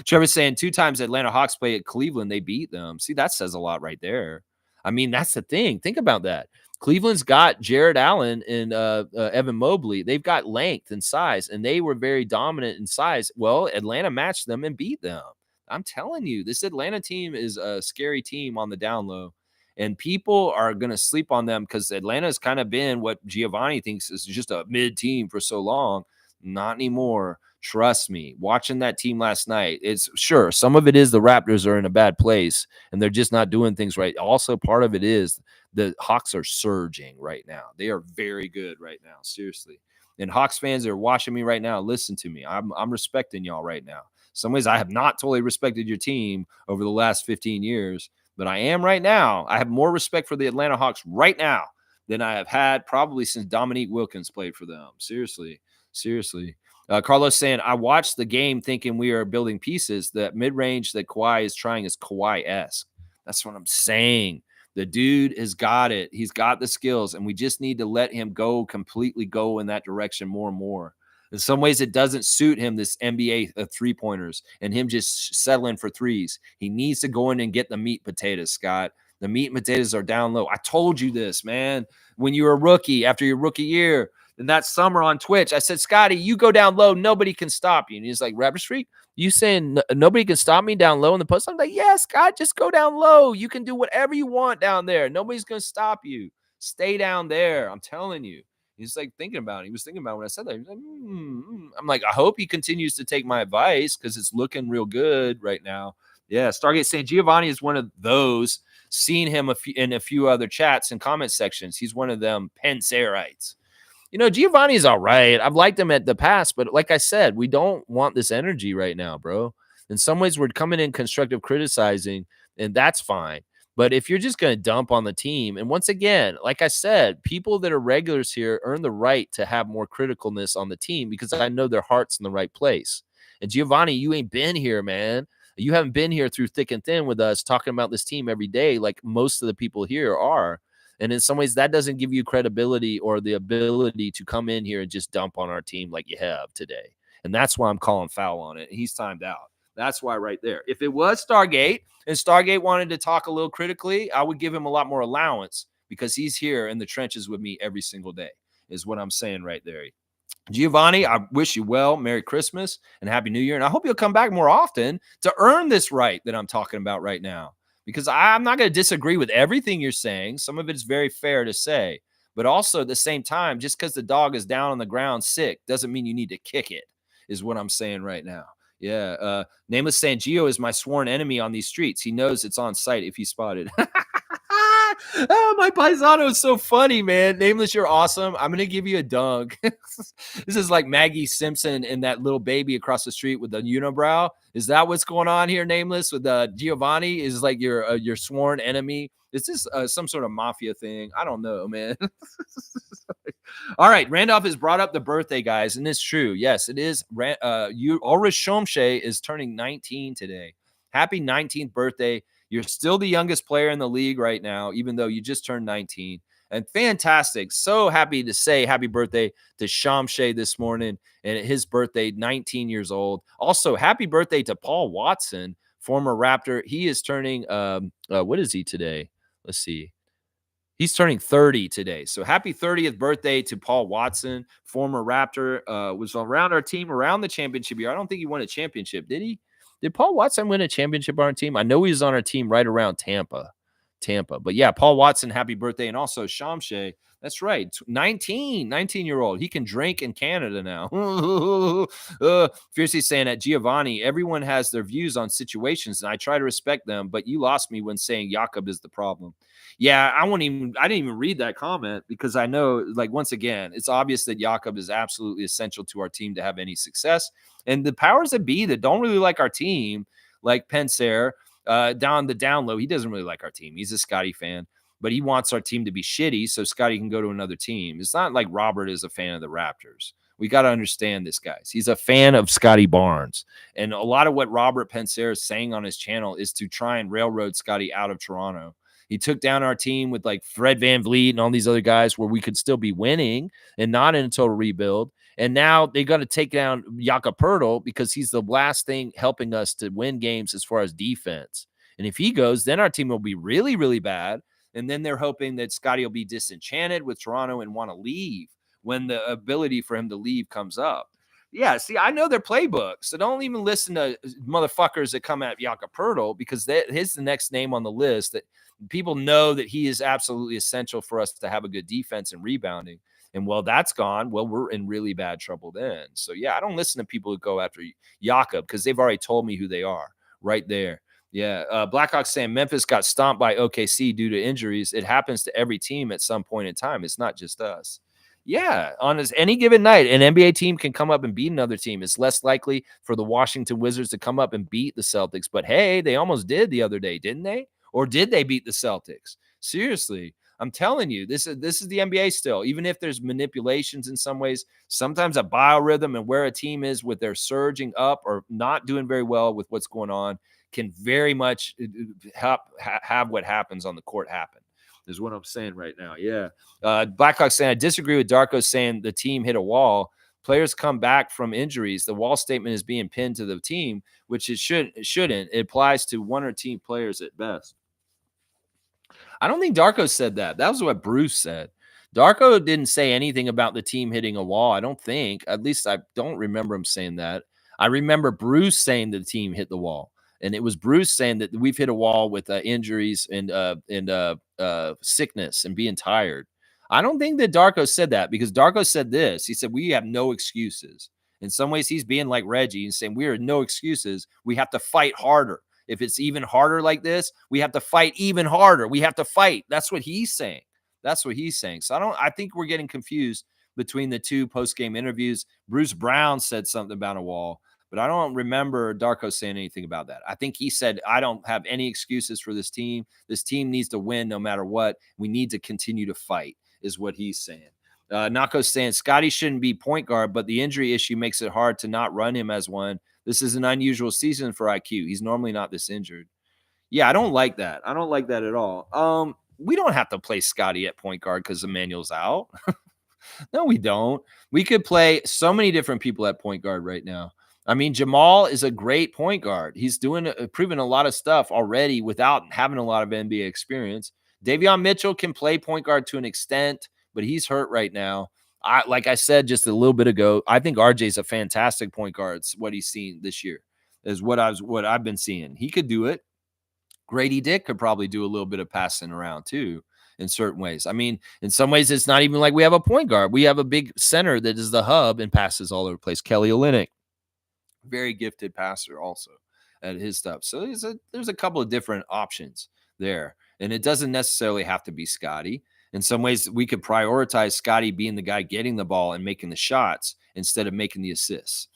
Trevor's saying 2 times Atlanta Hawks play at Cleveland, they beat them. See, that says a lot right there. I mean, that's the thing. Think about that. Cleveland's got Jared Allen and Evan Mobley. They've got length and size, and they were very dominant in size. Well, Atlanta matched them and beat them. I'm telling you, this Atlanta team is a scary team on the down low, and people are going to sleep on them because Atlanta's kind of been what Giovanni thinks is just a mid team for so long. Not anymore. Trust me. Watching that team last night, it's sure some of it is the Raptors are in a bad place and they're just not doing things right. Also, part of it is the Hawks are surging right now. They are very good right now. Seriously. And Hawks fans that are watching me right now, listen to me. I'm respecting y'all right now. Some ways I have not totally respected your team over the last 15 years, but I am right now. I have more respect for the Atlanta Hawks right now than I have had probably since Dominique Wilkins played for them. Seriously. Carlos saying, I watched the game thinking we are building pieces. That mid-range that Kawhi is trying is Kawhi-esque. That's what I'm saying. The dude has got it. He's got the skills, and we just need to let him completely go in that direction more and more. In some ways, it doesn't suit him, this NBA three-pointers and him just settling for threes. He needs to go in and get the meat potatoes, Scott. The meat and potatoes are down low. I told you this, man. When you were a rookie, after your rookie year, and that summer on Twitch, I said, Scotty, you go down low, nobody can stop you. And he's like, Raptors Freak, you saying nobody can stop me down low in the post? I'm like, yeah, Scott, just go down low. You can do whatever you want down there. Nobody's going to stop you. Stay down there. I'm telling you. He's like thinking about it. He was thinking about it when I said that. He was like, I'm like, I hope he continues to take my advice because it's looking real good right now. Yeah, Stargate saying Giovanni is one of those. Seen him in a few other chats and comment sections. He's one of them Penserites. Giovanni is all right. I've liked him at the past, but like I said, we don't want this energy right now, bro. In some ways, we're coming in constructive criticizing, and that's fine. But if you're just going to dump on the team, and once again, like I said, people that are regulars here earn the right to have more criticalness on the team because I know their heart's in the right place. And Giovanni, you ain't been here, man. You haven't been here through thick and thin with us talking about this team every day like most of the people here are. And in some ways, that doesn't give you credibility or the ability to come in here and just dump on our team like you have today. And that's why I'm calling foul on it. He's timed out. That's why right there. If it was Stargate and Stargate wanted to talk a little critically, I would give him a lot more allowance because he's here in the trenches with me every single day, is what I'm saying right there. Giovanni, I wish you well. Merry Christmas and Happy New Year. And I hope you'll come back more often to earn this right that I'm talking about right now. Because I'm not going to disagree with everything you're saying. Some of it is very fair to say. But also at the same time, just because the dog is down on the ground sick doesn't mean you need to kick it, is what I'm saying right now. Yeah. Nameless saying Gio is my sworn enemy on these streets. He knows it's on site if he's spotted. Oh, my paisano is so funny, man. Nameless, you're awesome. I'm going to give you a dunk. This is like Maggie Simpson and that little baby across the street with the unibrow. Is that what's going on here, Nameless? With Giovanni is like your sworn enemy. Is this some sort of mafia thing? I don't know, man. All right, Randolph has brought up the birthday, guys, and it's true. Yes, it is. Ulrich Shomshe is turning 19 today. Happy 19th birthday. You're still the youngest player in the league right now, even though you just turned 19. And fantastic. So happy to say happy birthday to Shamshay this morning. And his birthday, 19 years old. Also, happy birthday to Paul Watson, former Raptor. He is turning, what is he today? Let's see. He's turning 30 today. So happy 30th birthday to Paul Watson, former Raptor. Was around our team around the championship year. I don't think he won a championship, did he? Did Paul Watson win a championship on our team? I know he was on our team right around Tampa. But yeah, Paul Watson, happy birthday. And also Shamshay, that's right, 19-year-old. He can drink in Canada now. Fiercely saying that Giovanni, everyone has their views on situations, and I try to respect them, but you lost me when saying Jakob is the problem. Yeah, I didn't even read that comment because I know, like, once again, it's obvious that Jakob is absolutely essential to our team to have any success. And the powers that be that don't really like our team, like Pencer, down the down low, he doesn't really like our team. He's a Scotty fan, but he wants our team to be shitty so Scotty can go to another team. It's not like Robert is a fan of the Raptors. We got to understand this, guys. He's a fan of Scotty Barnes. And a lot of what Robert Pencer is saying on his channel is to try and railroad Scotty out of Toronto. He took down our team with like Fred VanVleet and all these other guys where we could still be winning and not in a total rebuild. And now they got to take down Jakob Poeltl because he's the last thing helping us to win games as far as defense. And if he goes, then our team will be really, really bad. And then they're hoping that Scotty will be disenchanted with Toronto and want to leave when the ability for him to leave comes up. Yeah, see, I know their playbook, so don't even listen to motherfuckers that come at Jakob Poeltl because he's the next name on the list that people know that he is absolutely essential for us to have a good defense and rebounding. And well, that's gone. Well, we're in really bad trouble then. So yeah, I don't listen to people who go after Jakob because they've already told me who they are right there. Yeah, Blackhawks saying Memphis got stomped by OKC due to injuries. It happens to every team at some point in time. It's not just us. Yeah, on any given night, an NBA team can come up and beat another team. It's less likely for the Washington Wizards to come up and beat the Celtics. But hey, they almost did the other day, didn't they? Or did they beat the Celtics? Seriously, I'm telling you, this is the NBA still. Even if there's manipulations in some ways, sometimes a biorhythm and where a team is with their surging up or not doing very well with what's going on can very much have what happens on the court happen. Is what I'm saying right now. Yeah. Blackhawks saying, I disagree with Darko saying the team hit a wall. players come back from injuries, the Wall statement is being pinned to the team, which it shouldn't. It applies to one or two players at best. I don't think Darko said that. That was what Bruce said. Darko didn't say anything about the team hitting a wall. I don't think. At least I don't remember him saying that. I remember Bruce saying the team hit the wall, and it was Bruce saying that we've hit a wall with injuries and sickness and being tired. I don't think that Darko said that, because Darko said this. He said we have no excuses. In some ways, he's being like Reggie and saying we are no excuses. We have to fight harder. If it's even harder like this, we have to fight even harder. We have to fight. That's what he's saying. That's what he's saying. So I think we're getting confused between the two post-game interviews. Bruce Brown said something about a wall, but I don't remember Darko saying anything about that. I think he said, I don't have any excuses for this team. This team needs to win no matter what. We need to continue to fight, is what he's saying. Nako's saying Scotty shouldn't be point guard, but the injury issue makes it hard to not run him as one. This is an unusual season for IQ. He's normally not this injured. Yeah, I don't like that. I don't like that at all. We don't have to play Scotty at point guard because Emmanuel's out. No, we don't. We could play so many different people at point guard right now. I mean, Jamal is a great point guard. He's proving a lot of stuff already without having a lot of NBA experience. Davion Mitchell can play point guard to an extent, but he's hurt right now. Like I said just a little bit ago, I think RJ's a fantastic point guard. It's what he's seen this year is what I've been seeing. He could do it. Grady Dick could probably do a little bit of passing around too in certain ways. I mean, in some ways, it's not even like we have a point guard. We have a big center that is the hub and passes all over the place. Kelly Olynyk, very gifted passer also at his stuff. So there's a couple of different options there. And it doesn't necessarily have to be Scotty. In some ways, we could prioritize Scotty being the guy getting the ball and making the shots instead of making the assists.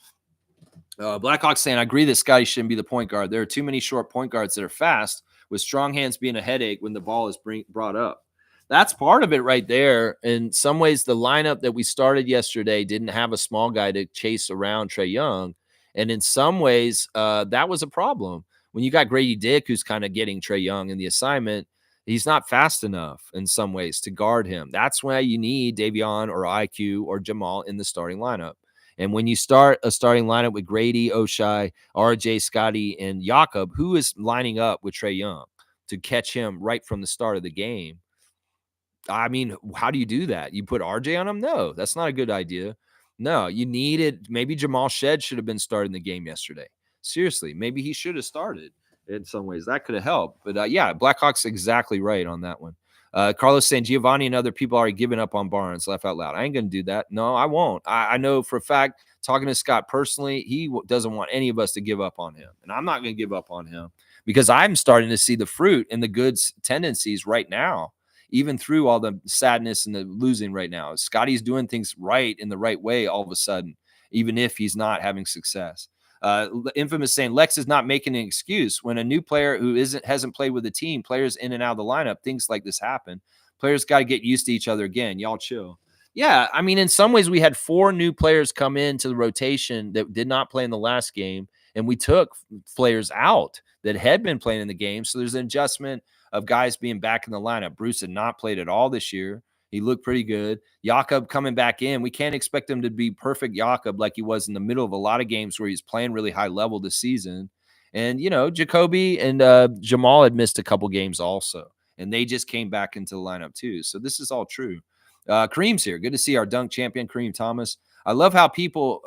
Blackhawks saying, I agree that Scotty shouldn't be the point guard. There are too many short point guards that are fast, with strong hands being a headache when the ball is brought up. That's part of it right there. In some ways, the lineup that we started yesterday didn't have a small guy to chase around Trae Young. And in some ways, that was a problem. When you got Grady Dick, who's kind of getting Trae Young in the assignment, he's not fast enough in some ways to guard him. That's why you need Davion or IQ or Jamal in the starting lineup. And when you start a starting lineup with Grady, Oshai, RJ, Scotty, and Jakob, who is lining up with Trae Young to catch him right from the start of the game? I mean, how do you do that? You put RJ on him? No, that's not a good idea. No, you needed, maybe Jamal Shed should have been starting the game yesterday. Seriously, maybe he should have started in some ways. That could have helped. But yeah, Blackhawks exactly right on that one. Carlos saying Giovanni and other people already given up on Barnes. Laugh out loud. I ain't going to do that. No, I won't. I know for a fact, talking to Scott personally, he doesn't want any of us to give up on him. And I'm not going to give up on him because I'm starting to see the fruit and the good tendencies right now, even through all the sadness and the losing right now. Scotty's doing things right in the right way all of a sudden, even if he's not having success. Infamous saying Lex is not making an excuse when a new player who hasn't played with the team, players in and out of the lineup, things like this happen. Players got to get used to each other again. Y'all chill. Yeah, I mean, in some ways, we had 4 new players come into the rotation that did not play in the last game, and we took players out that had been playing in the game. So there's an adjustment of guys being back in the lineup. Bruce had not played at all this year. He looked pretty good. Jakob coming back in. We can't expect him to be perfect Jakob like he was in the middle of a lot of games where he's playing really high level this season. And, you know, Jacoby and Jamal had missed a couple games also, and they just came back into the lineup too. So this is all true. Kareem's here. Good to see our dunk champion, Kareem Thomas. I love how people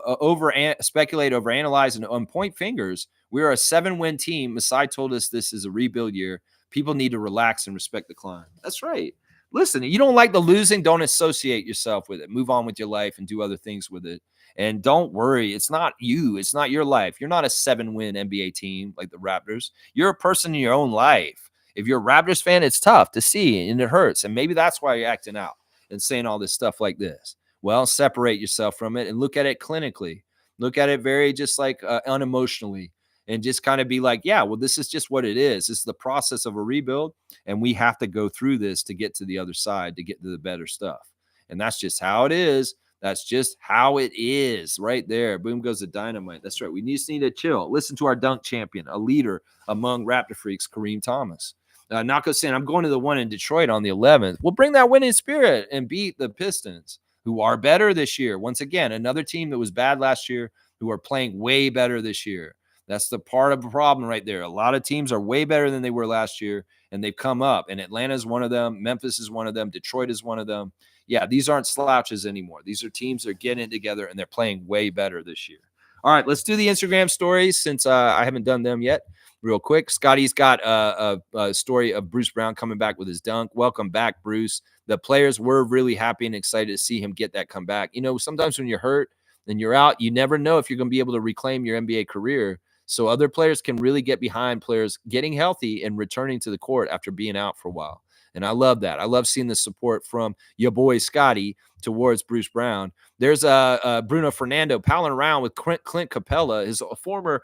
speculate, overanalyze, and point fingers. We're a 7-win team. Masai told us this is a rebuild year. People need to relax and respect the climb. That's right. Listen, you don't like the losing, don't associate yourself with it. Move on with your life and do other things with it. And don't worry. It's not you. It's not your life. You're not a 7-win NBA team like the Raptors. You're a person in your own life. If you're a Raptors fan, it's tough to see and it hurts. And maybe that's why you're acting out and saying all this stuff like this. Well, separate yourself from it and look at it clinically. Look at it very just like unemotionally. And just kind of be like, yeah, well, this is just what it is. This is the process of a rebuild, and we have to go through this to get to the other side, to get to the better stuff. And that's just how it is. That's just how it is right there. Boom goes the dynamite. That's right. We just need to chill. Listen to our dunk champion, a leader among Raptor freaks, Kareem Thomas. Nako saying, I'm going to the one in Detroit on the 11th. We'll bring that winning spirit and beat the Pistons. who are better this year. Once again, another team that was bad last year who are playing way better this year. That's the part of the problem right there. A lot of teams are way better than they were last year, and they've come up. And Atlanta is one of them. Memphis is one of them. Detroit is one of them. Yeah, these aren't slouches anymore. These are teams that are getting it together, and they're playing way better this year. All right, let's do the Instagram stories since I haven't done them yet. Real quick, Scotty's got a story of Bruce Brown coming back with his dunk. Welcome back, Bruce. The players were really happy and excited to see him get that comeback. You know, sometimes when you're hurt and you're out, you never know if you're going to be able to reclaim your NBA career. So other players can really get behind players getting healthy and returning to the court after being out for a while. And I love that. I love seeing the support from your boy Scotty towards Bruce Brown. There's Bruno Fernando palling around with Clint Capella, his former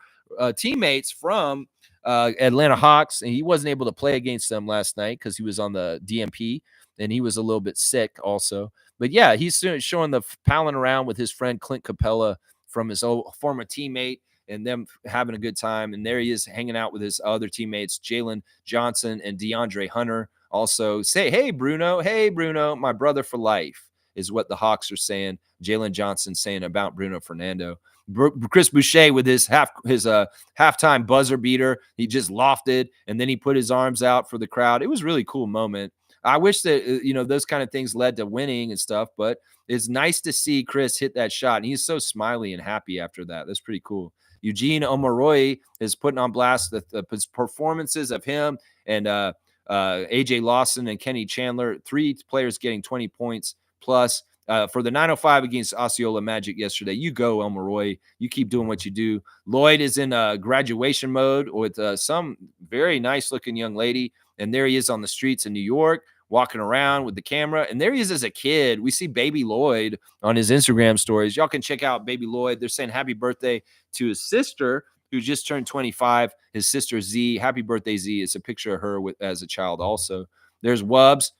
teammates from Atlanta Hawks, and he wasn't able to play against them last night because he was on the DMP and he was a little bit sick also. But yeah, he's showing the palling around with his friend Clint Capella from his old former teammate and them having a good time. And there he is hanging out with his other teammates, Jalen Johnson and DeAndre Hunter. Also say, hey, Bruno, my brother for life is what the Hawks are saying. Jalen Johnson saying about Bruno Fernando. Chris Boucher with his halftime buzzer beater. He just lofted, and then he put his arms out for the crowd. It was a really cool moment. I wish that, those kind of things led to winning and stuff, but it's nice to see Chris hit that shot, and he's so smiley and happy after that. That's pretty cool. Eugene Omoruyi is putting on blast the performances of him and AJ Lawson and Kenny Chandler, 3 players getting 20 points plus. For the 905 against Osceola Magic yesterday. You go, Omoruyi. You keep doing what you do. Lloyd is in graduation mode with some very nice-looking young lady, and there he is on the streets in New York, walking around with the camera, and there he is as a kid. We see Baby Lloyd on his Instagram stories. Y'all can check out Baby Lloyd. They're saying happy birthday to his sister, who just turned 25, his sister Z. Happy birthday, Z. It's a picture of her as a child also. There's Wubbs.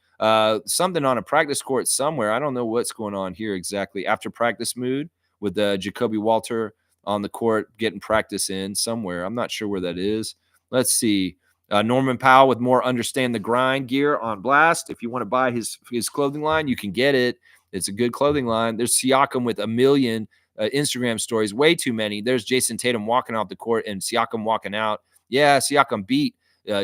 Something on a practice court somewhere. I don't know what's going on here exactly. After practice mood with Jacoby Walter on the court getting practice in somewhere. I'm not sure where that is. Let's see. Norman Powell with more Understand the Grind gear on blast. If you want to buy his clothing line, you can get it. It's a good clothing line. There's Siakam with a million Instagram stories. Way too many. There's Jason Tatum walking off the court and Siakam walking out. Yeah, Siakam beat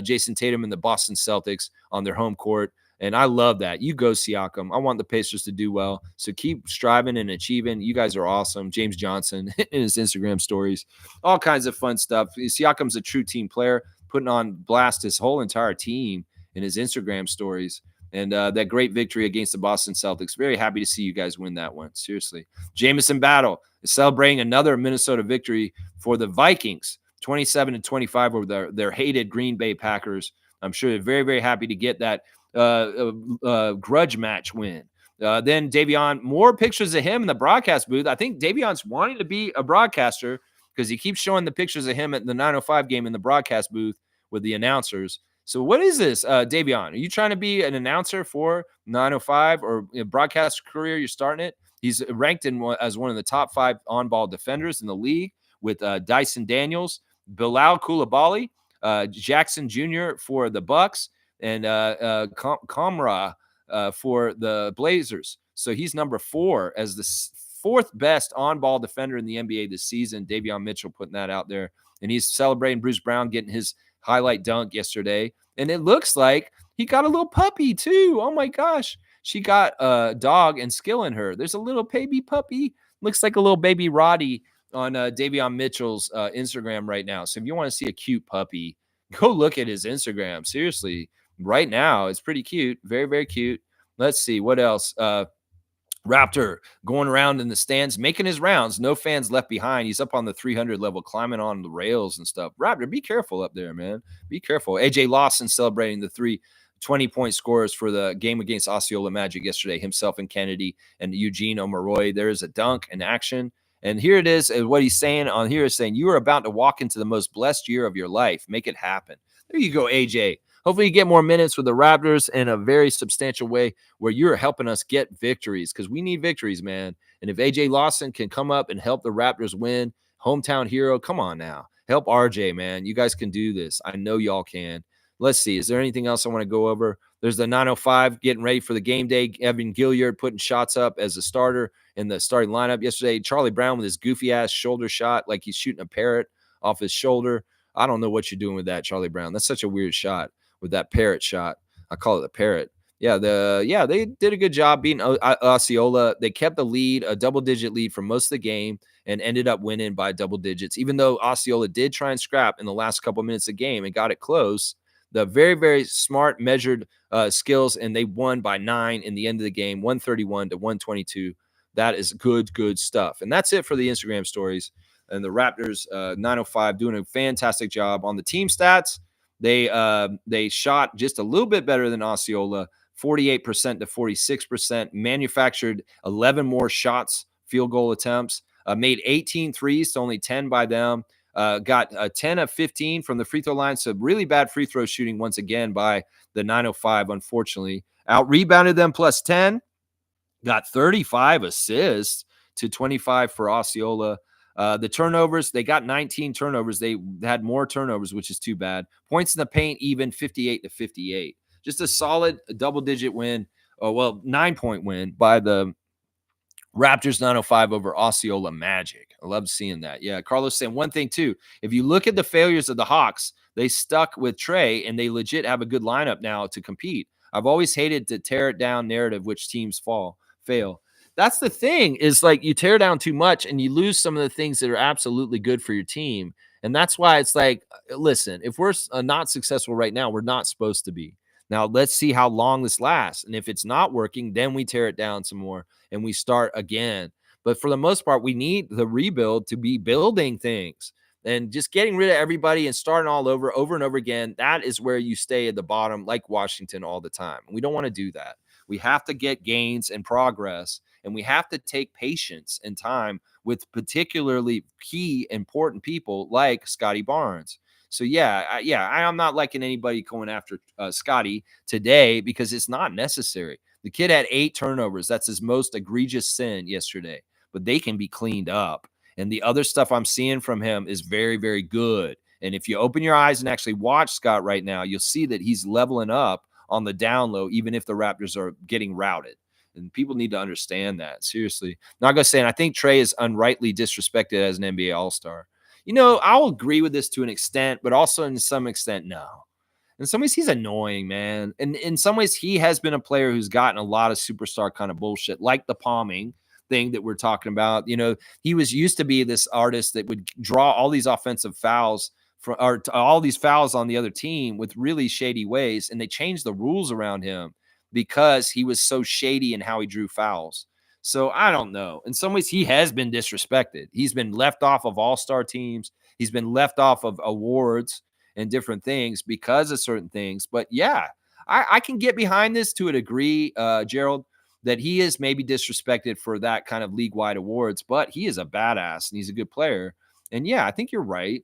Jason Tatum and the Boston Celtics on their home court. And I love that. You go, Siakam. I want the Pacers to do well. So keep striving and achieving. You guys are awesome. James Johnson in his Instagram stories. All kinds of fun stuff. Siakam's a true team player, putting on blast his whole entire team in his Instagram stories. And that great victory against the Boston Celtics. Very happy to see you guys win that one. Seriously. Jamison Battle is celebrating another Minnesota victory for the Vikings. 27-25 over their hated Green Bay Packers. I'm sure they're very, very happy to get that grudge match win. Then Davion, more pictures of him in the broadcast booth. I think Davion's wanting to be a broadcaster because he keeps showing the pictures of him at the 905 game in the broadcast booth with the announcers. So what is this, Davion? Are you trying to be an announcer for 905 or a broadcast career? You're starting it. He's ranked as one of the top 5 on-ball defenders in the league with Dyson Daniels, Bilal Coulibaly, Jackson Jr. for the Bucks, and Kamra for the Blazers. So he's number 4 as the 4th best on-ball defender in the NBA this season. Davion Mitchell putting that out there. And he's celebrating Bruce Brown getting his highlight dunk yesterday. And it looks like he got a little puppy too. Oh my gosh. She got a dog and skill in her. There's a little baby puppy. Looks like a little baby Roddy on Davion Mitchell's Instagram right now. So if you want to see a cute puppy, go look at his Instagram. Seriously. Right now, it's pretty cute. Very, very cute. Let's see. What else? Raptor going around in the stands, making his rounds. No fans left behind. He's up on the 300 level, climbing on the rails and stuff. Raptor, be careful up there, man. Be careful. AJ Lawson celebrating the 3 20-point scores for the game against Osceola Magic yesterday. Himself and Kennedy and Eugene Omoruyi. There is a dunk in action. And here it is. What he's saying on here is saying, you are about to walk into the most blessed year of your life. Make it happen. There you go, AJ. Hopefully you get more minutes with the Raptors in a very substantial way where you're helping us get victories because we need victories, man. And if AJ Lawson can come up and help the Raptors win, hometown hero, come on now. Help RJ, man. You guys can do this. I know y'all can. Let's see. Is there anything else I want to go over? There's the 905 getting ready for the game day. Evan Gilliard putting shots up as a starter in the starting lineup yesterday. Charlie Brown with his goofy ass shoulder shot, like he's shooting a parrot off his shoulder. I don't know what you're doing with that, Charlie Brown. That's such a weird shot with that parrot shot. I call it a parrot. Yeah, they did a good job beating Osceola. They kept the lead, a double-digit lead for most of the game, and ended up winning by double digits. Even though Osceola did try and scrap in the last couple minutes of the game and got it close, the very, very smart, measured skills, and they won by 9 in the end of the game, 131 to 122. That is good stuff. And that's it for the Instagram stories. And the Raptors, 905, doing a fantastic job on the team stats. They shot just a little bit better than Osceola, 48% to 46%, manufactured 11 more shots, field goal attempts, made 18 threes to only 10 by them. Got 10 of 15 from the free throw line. So really bad free throw shooting once again by the 905, unfortunately. Out rebounded them plus 10. Got 35 assists to 25 for Osceola. The turnovers, they got 19 turnovers. They had more turnovers, which is too bad. Points in the paint, even 58 to 58. Just a solid double-digit win. 9-point win by the Raptors 905 over Osceola Magic. I love seeing that. Yeah, Carlos saying one thing too. If you look at the failures of the Hawks, they stuck with Trae and they legit have a good lineup now to compete. I've always hated to tear it down narrative which teams fail. That's the thing is like you tear down too much and you lose some of the things that are absolutely good for your team. And that's why it's like, listen, if we're not successful right now, we're not supposed to be. Now, let's see how long this lasts. And if it's not working, then we tear it down some more and we start again. But for the most part, we need the rebuild to be building things and just getting rid of everybody and starting all over and over again. That is where you stay at the bottom, like Washington all the time. We don't want to do that. We have to get gains and progress, and we have to take patience and time with particularly key important people like Scotty Barnes. So I'm not liking anybody going after Scotty today because it's not necessary. The kid had 8 turnovers. That's his most egregious sin yesterday, but they can be cleaned up. And the other stuff I'm seeing from him is very, very good. And if you open your eyes and actually watch Scott right now, you'll see that he's leveling up on the down low, even if the Raptors are getting routed. And people need to understand that. Seriously. Not going to say, I think Trae is unrightly disrespected as an NBA All-Star. I'll agree with this to an extent, but also in some extent, no. In some ways, he's annoying, man. And in some ways, he has been a player who's gotten a lot of superstar kind of bullshit, like the palming thing that we're talking about. He was used to be this artist that would draw all these offensive fouls or all these fouls on the other team with really shady ways. And they changed the rules around him because he was so shady in how he drew fouls. So I don't know. In some ways, he has been disrespected. He's been left off of all-star teams. He's been left off of awards and different things because of certain things. But yeah, I can get behind this to a degree, Gerald, that he is maybe disrespected for that kind of league-wide awards, but he is a badass and he's a good player. And yeah, I think you're right.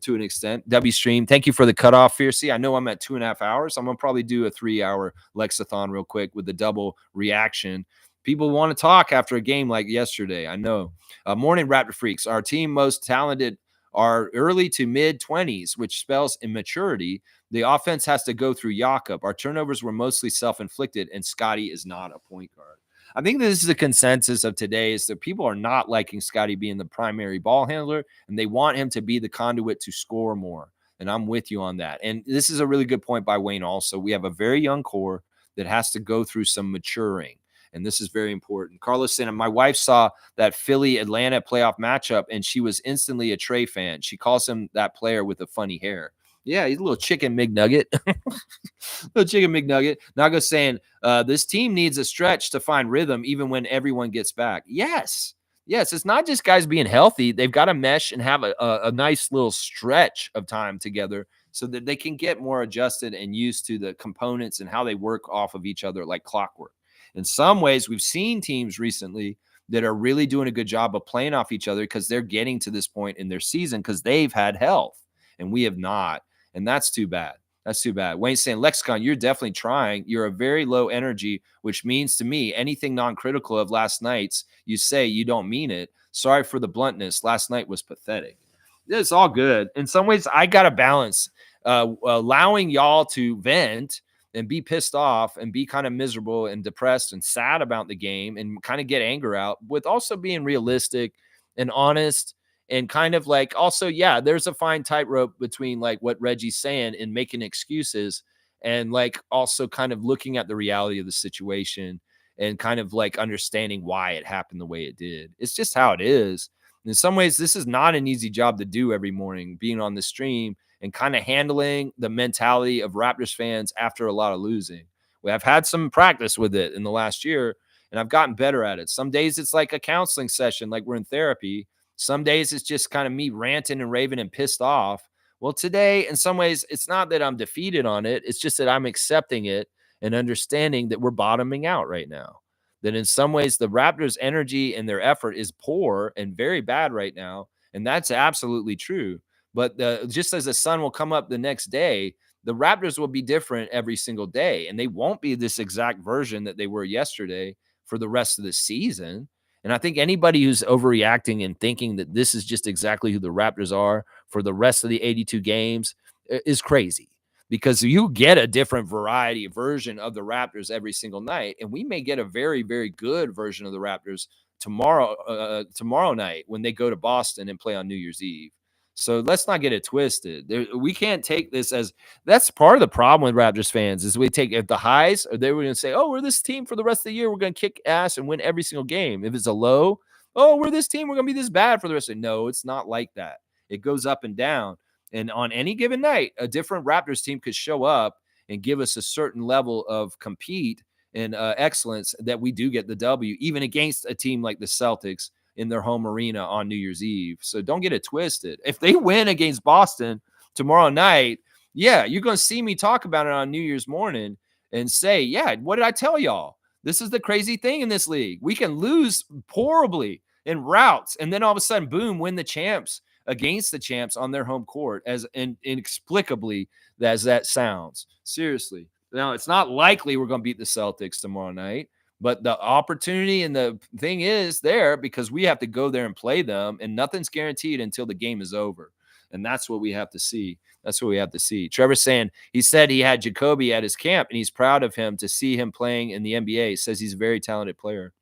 To an extent. W Stream, thank you for the cutoff, Fiercey. I know I'm at 2.5 hours. I'm going to probably do a 3-hour Lexathon real quick with the double reaction. People want to talk after a game like yesterday. I know. Morning, Raptor Freaks. Our team most talented are early to mid-20s, which spells immaturity. The offense has to go through Jakob. Our turnovers were mostly self-inflicted, and Scotty is not a point guard. I think this is the consensus of today is that people are not liking Scotty being the primary ball handler, and they want him to be the conduit to score more. And I'm with you on that. And this is a really good point by Wayne also. We have a very young core that has to go through some maturing. And this is very important. Carlos said, my wife saw that Philly-Atlanta playoff matchup, and she was instantly a Trae fan. She calls him that player with the funny hair. Yeah, he's a little chicken McNugget. Little chicken McNugget. Nago saying, this team needs a stretch to find rhythm even when everyone gets back. Yes, it's not just guys being healthy. They've got to mesh and have a nice little stretch of time together so that they can get more adjusted and used to the components and how they work off of each other like clockwork. In some ways, we've seen teams recently that are really doing a good job of playing off each other because they're getting to this point in their season because they've had health and we have not. And that's too bad. That's too bad. Wayne's saying, Lexicon, you're definitely trying. You're a very low energy, which means to me, anything non-critical of last night's, you say you don't mean it. Sorry for the bluntness. Last night was pathetic. It's all good. In some ways, I got to balance. allowing y'all to vent and be pissed off and be kind of miserable and depressed and sad about the game and kind of get anger out, with also being realistic and honest and kind of like also, yeah, there's a fine tightrope between like what Reggie's saying and making excuses and like also kind of looking at the reality of the situation and kind of like understanding why it happened the way it did. It's just how it is. In some ways, this is not an easy job to do every morning, being on the stream and kind of handling the mentality of Raptors fans after a lot of losing. We have had some practice with it in the last year, and I've gotten better at it. Some days it's like a counseling session, like we're in therapy. Some days it's just kind of me ranting and raving and pissed off. Well, today, in some ways, it's not that I'm defeated on it. It's just that I'm accepting it and understanding that we're bottoming out right now. That in some ways, the Raptors' energy and their effort is poor and very bad right now. And that's absolutely true. But just as the sun will come up the next day, the Raptors will be different every single day. And they won't be this exact version that they were yesterday for the rest of the season. And I think anybody who's overreacting and thinking that this is just exactly who the Raptors are for the rest of the 82 games is crazy, because you get a different variety version of the Raptors every single night. And we may get a very, very good version of the Raptors tomorrow night when they go to Boston and play on New Year's Eve. So let's not get it twisted. We can't take this as that's part of the problem with Raptors fans is we take if the highs, or they were going to say, oh, we're this team for the rest of the year. We're going to kick ass and win every single game. If it's a low, oh, we're this team. We're going to be this bad for the rest of the No, it's not like that. It goes up and down. And on any given night, a different Raptors team could show up and give us a certain level of compete and excellence that we do get the W, even against a team like the Celtics in their home arena on New Year's Eve. So don't get it twisted. If they win against Boston tomorrow night, yeah, you're going to see me talk about it on New Year's morning and say, yeah, what did I tell y'all? This is the crazy thing in this league. We can lose horribly in routes, and then all of a sudden, boom, win the champs against the champs on their home court, as inexplicably as that sounds. Seriously. Now, it's not likely we're going to beat the Celtics tomorrow night, but the opportunity and the thing is there because we have to go there and play them, and nothing's guaranteed until the game is over. And that's what we have to see. That's what we have to see. Trevor's saying he said he had Jacoby at his camp, and he's proud of him to see him playing in the NBA. He says he's a very talented player.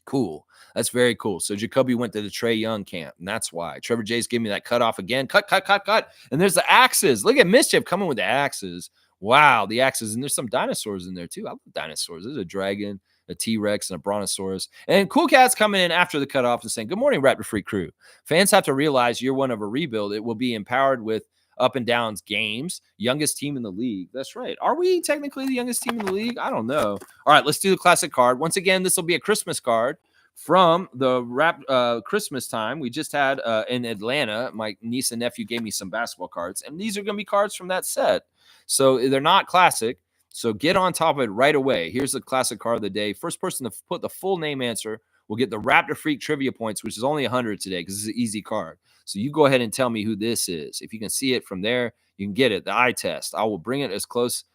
Cool. That's very cool. So Jacoby went to the Trae Young camp, and that's why. Trevor J's giving me that cutoff again. Cut. And there's the axes. Look at Mischief coming with the axes. Wow, the axes. And there's some dinosaurs in there, too. I love dinosaurs. There's a dragon, a T-Rex, and a brontosaurus. And Cool Cat's coming in after the cutoff and saying, good morning, Raptor Free crew. Fans have to realize you're one of a rebuild. It will be empowered with up and downs games. Youngest team in the league. That's right. Are we technically the youngest team in the league? I don't know. All right, let's do the classic card. Once again, this will be a Christmas card from the Christmas time. We just had in Atlanta. My niece and nephew gave me some basketball cards, and these are going to be cards from that set. So they're not classic. So get on top of it right away. Here's the classic card of the day. First person to put the full name answer will get the Raptor Freak trivia points, which is only 100 today because it's an easy card. So you go ahead and tell me who this is. If you can see it from there, you can get it. The eye test. I will bring it as closer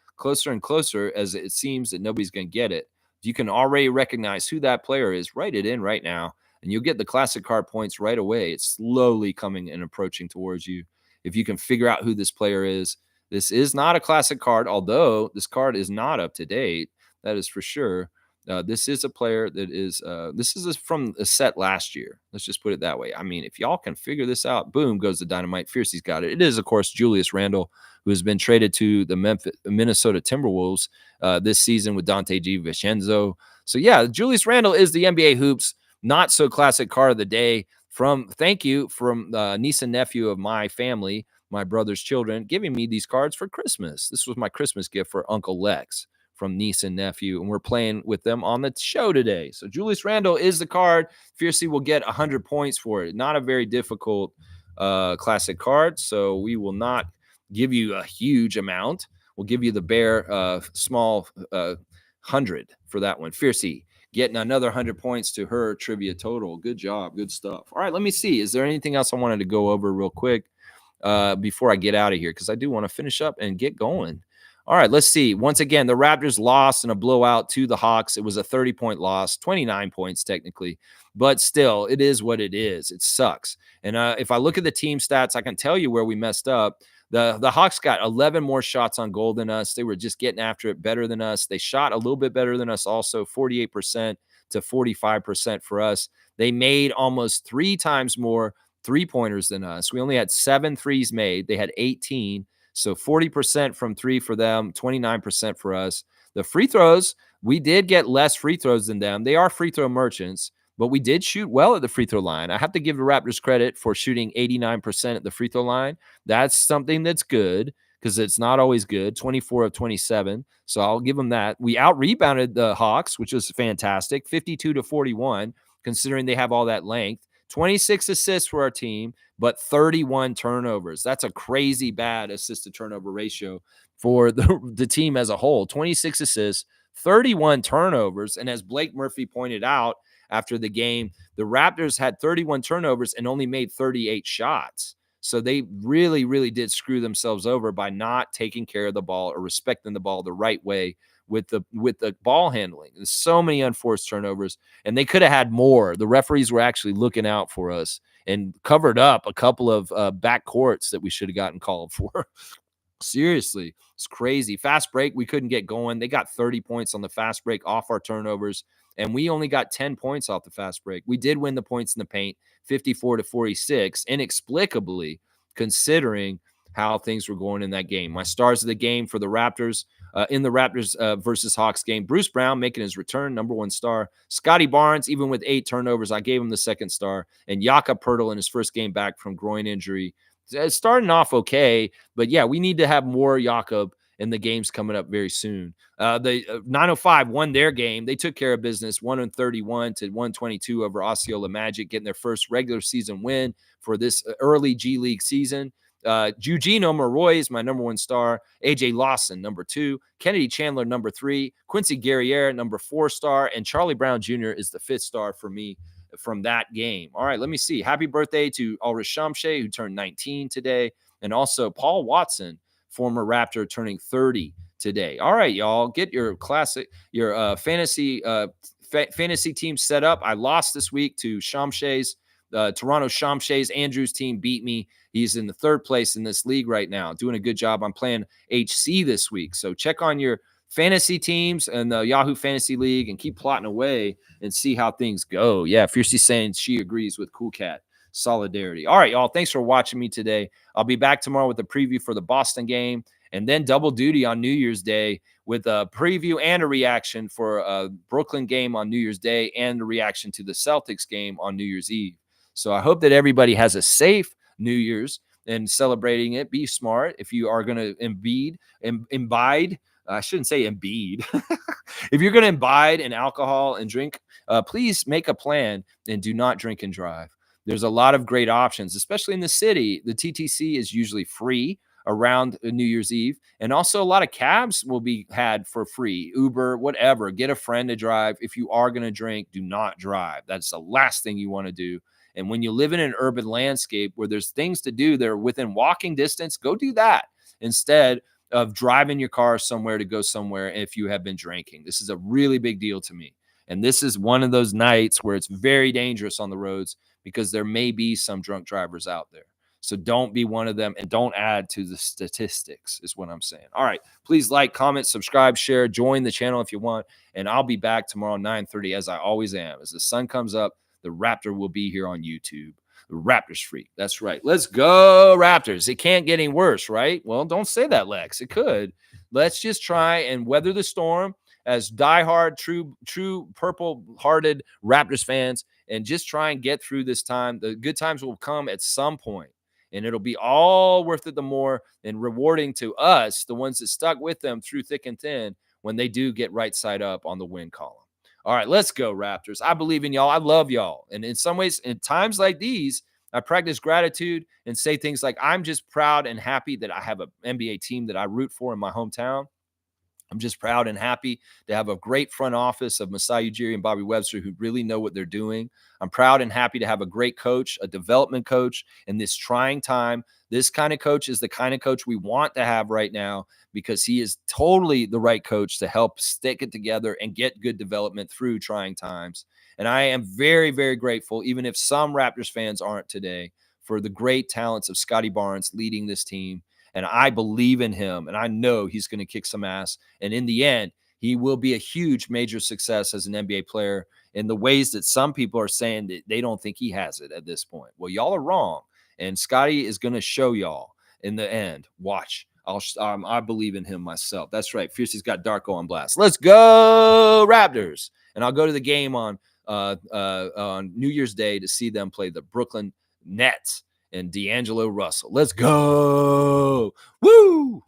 and closer as it seems that nobody's going to get it. If you can already recognize who that player is, write it in right now, and you'll get the classic card points right away. It's slowly coming and approaching towards you. If you can figure out who this player is, this is not a classic card, although this card is not up to date. That is for sure. This is a player that is this is from a set last year. Let's just put it that way. I mean, if y'all can figure this out, boom goes the dynamite. Fiercey's got it. It is, of course, Julius Randle, who has been traded to the Minnesota Timberwolves this season with Dante DiVincenzo. So yeah, Julius Randle is the NBA Hoops not so classic card of the day. Thank you from niece and nephew of my family, my brother's children, giving me these cards for Christmas. This was my Christmas gift for Uncle Lex from niece and nephew, and we're playing with them on the show today. So Julius Randle is the card. Fiercey will get 100 points for it. Not a very difficult classic card, so we will not give you a huge amount. We'll give you the bare small 100 for that one. Fiercey getting another 100 points to her trivia total. Good job. Good stuff. All right, let me see. Is there anything else I wanted to go over real quick before I get out of here? Because I do want to finish up and get going. All right, let's see. Once again, the Raptors lost in a blowout to the Hawks. It was a 30-point loss, 29 points technically, but still, it is what it is. It sucks. And if I look at the team stats, I can tell you where we messed up. The Hawks got 11 more shots on goal than us. They were just getting after it better than us. They shot a little bit better than us also, 48% to 45% for us. They made almost 3 times more three-pointers than us. We only had 7 threes made. They had 18. So 40% from 3 for them, 29% for us. The free throws, we did get less free throws than them. They are free throw merchants, but we did shoot well at the free throw line. I have to give the Raptors credit for shooting 89% at the free throw line. That's something that's good because it's not always good. 24 of 27. So I'll give them that. We out-rebounded the Hawks, which was fantastic, 52 to 41, considering they have all that length. 26 assists for our team, but 31 turnovers. That's a crazy bad assist to turnover ratio for the team as a whole. 26 assists, 31 turnovers. And as Blake Murphy pointed out after the game, the Raptors had 31 turnovers and only made 38 shots. So they really, really did screw themselves over by not taking care of the ball or respecting the ball the right way with the ball handling. There's so many unforced turnovers, and they could have had more. The referees were actually looking out for us and covered up a couple of back courts that we should have gotten called for. Seriously, it's crazy. Fast break, we couldn't get going. They got 30 points on the fast break off our turnovers, and we only got 10 points off the fast break. We did win the points in the paint, 54 to 46, inexplicably, considering how things were going in that game. My stars of the game for the Raptors, in the Raptors versus Hawks game, Bruce Brown making his return, number 1 star. Scotty Barnes, even with 8 turnovers, I gave him the 2nd star. And Jakob Poeltl in his first game back from groin injury, starting off okay, but yeah, we need to have more Jakob in the games coming up very soon. The 905 won their game. They took care of business, 131 to 122 over Osceola Magic, getting their first regular season win for this early G League season. Eugenio Maroy is my number 1 star. AJ Lawson, number 2. Kennedy Chandler, number 3. Quincy Guerriere, number 4 star. And Charlie Brown Jr. is the 5th star for me from that game. All right, let me see. Happy birthday to Ulrich Shamshay, who turned 19 today. And also Paul Watson, former Raptor, turning 30 today. All right, y'all, get your fantasy team set up. I lost this week to Shamshay's Toronto Shamshay's. Andrew's team beat me. He's in the 3rd place in this league right now, doing a good job. I'm playing HC this week. So check on your fantasy teams and the Yahoo Fantasy League and keep plotting away and see how things go. Yeah, Fiercey saying she agrees with Cool Cat. Solidarity. All right, y'all. Thanks for watching me today. I'll be back tomorrow with a preview for the Boston game and then double duty on New Year's Day with a preview and a reaction for a Brooklyn game on New Year's Day and a reaction to the Celtics game on New Year's Eve. So I hope that everybody has a safe New Year's and celebrating it. Be smart. If you are going to imbibe, I shouldn't say imbibe. If you're going to imbibe in alcohol and drink, please make a plan and do not drink and drive. There's a lot of great options, especially in the city. The TTC is usually free around New Year's Eve. And also a lot of cabs will be had for free, Uber, whatever. Get a friend to drive. If you are going to drink, do not drive. That's the last thing you want to do. And when you live in an urban landscape where there's things to do that are within walking distance, go do that instead of driving your car somewhere to go somewhere if you have been drinking. This is a really big deal to me. And this is one of those nights where it's very dangerous on the roads because there may be some drunk drivers out there. So don't be one of them and don't add to the statistics is what I'm saying. All right. Please like, comment, subscribe, share, join the channel if you want. And I'll be back tomorrow 9:30 as I always am. As the sun comes up, the Raptor will be here on YouTube. The Raptors freak. That's right. Let's go, Raptors. It can't get any worse, right? Well, don't say that, Lex. It could. Let's just try and weather the storm as diehard, true purple-hearted Raptors fans and just try and get through this time. The good times will come at some point, and it'll be all worth it the more and rewarding to us, the ones that stuck with them through thick and thin, when they do get right side up on the win column. All right, let's go, Raptors. I believe in y'all. I love y'all. And in some ways, in times like these, I practice gratitude and say things like, I'm just proud and happy that I have an NBA team that I root for in my hometown. I'm just proud and happy to have a great front office of Masai Ujiri and Bobby Webster who really know what they're doing. I'm proud and happy to have a great coach, a development coach in this trying time. This kind of coach is the kind of coach we want to have right now because he is totally the right coach to help stick it together and get good development through trying times. And I am very, very grateful, even if some Raptors fans aren't today, for the great talents of Scotty Barnes leading this team And I believe in him, and I know he's going to kick some ass. And in the end, he will be a huge major success as an NBA player in the ways that some people are saying that they don't think he has it at this point. Well, y'all are wrong. And Scotty is going to show y'all in the end. Watch. I believe in him myself. That's right. Fiercey's got Darko on blast. Let's go, Raptors. And I'll go to the game on New Year's Day to see them play the Brooklyn Nets and D'Angelo Russell. Let's go. Woo!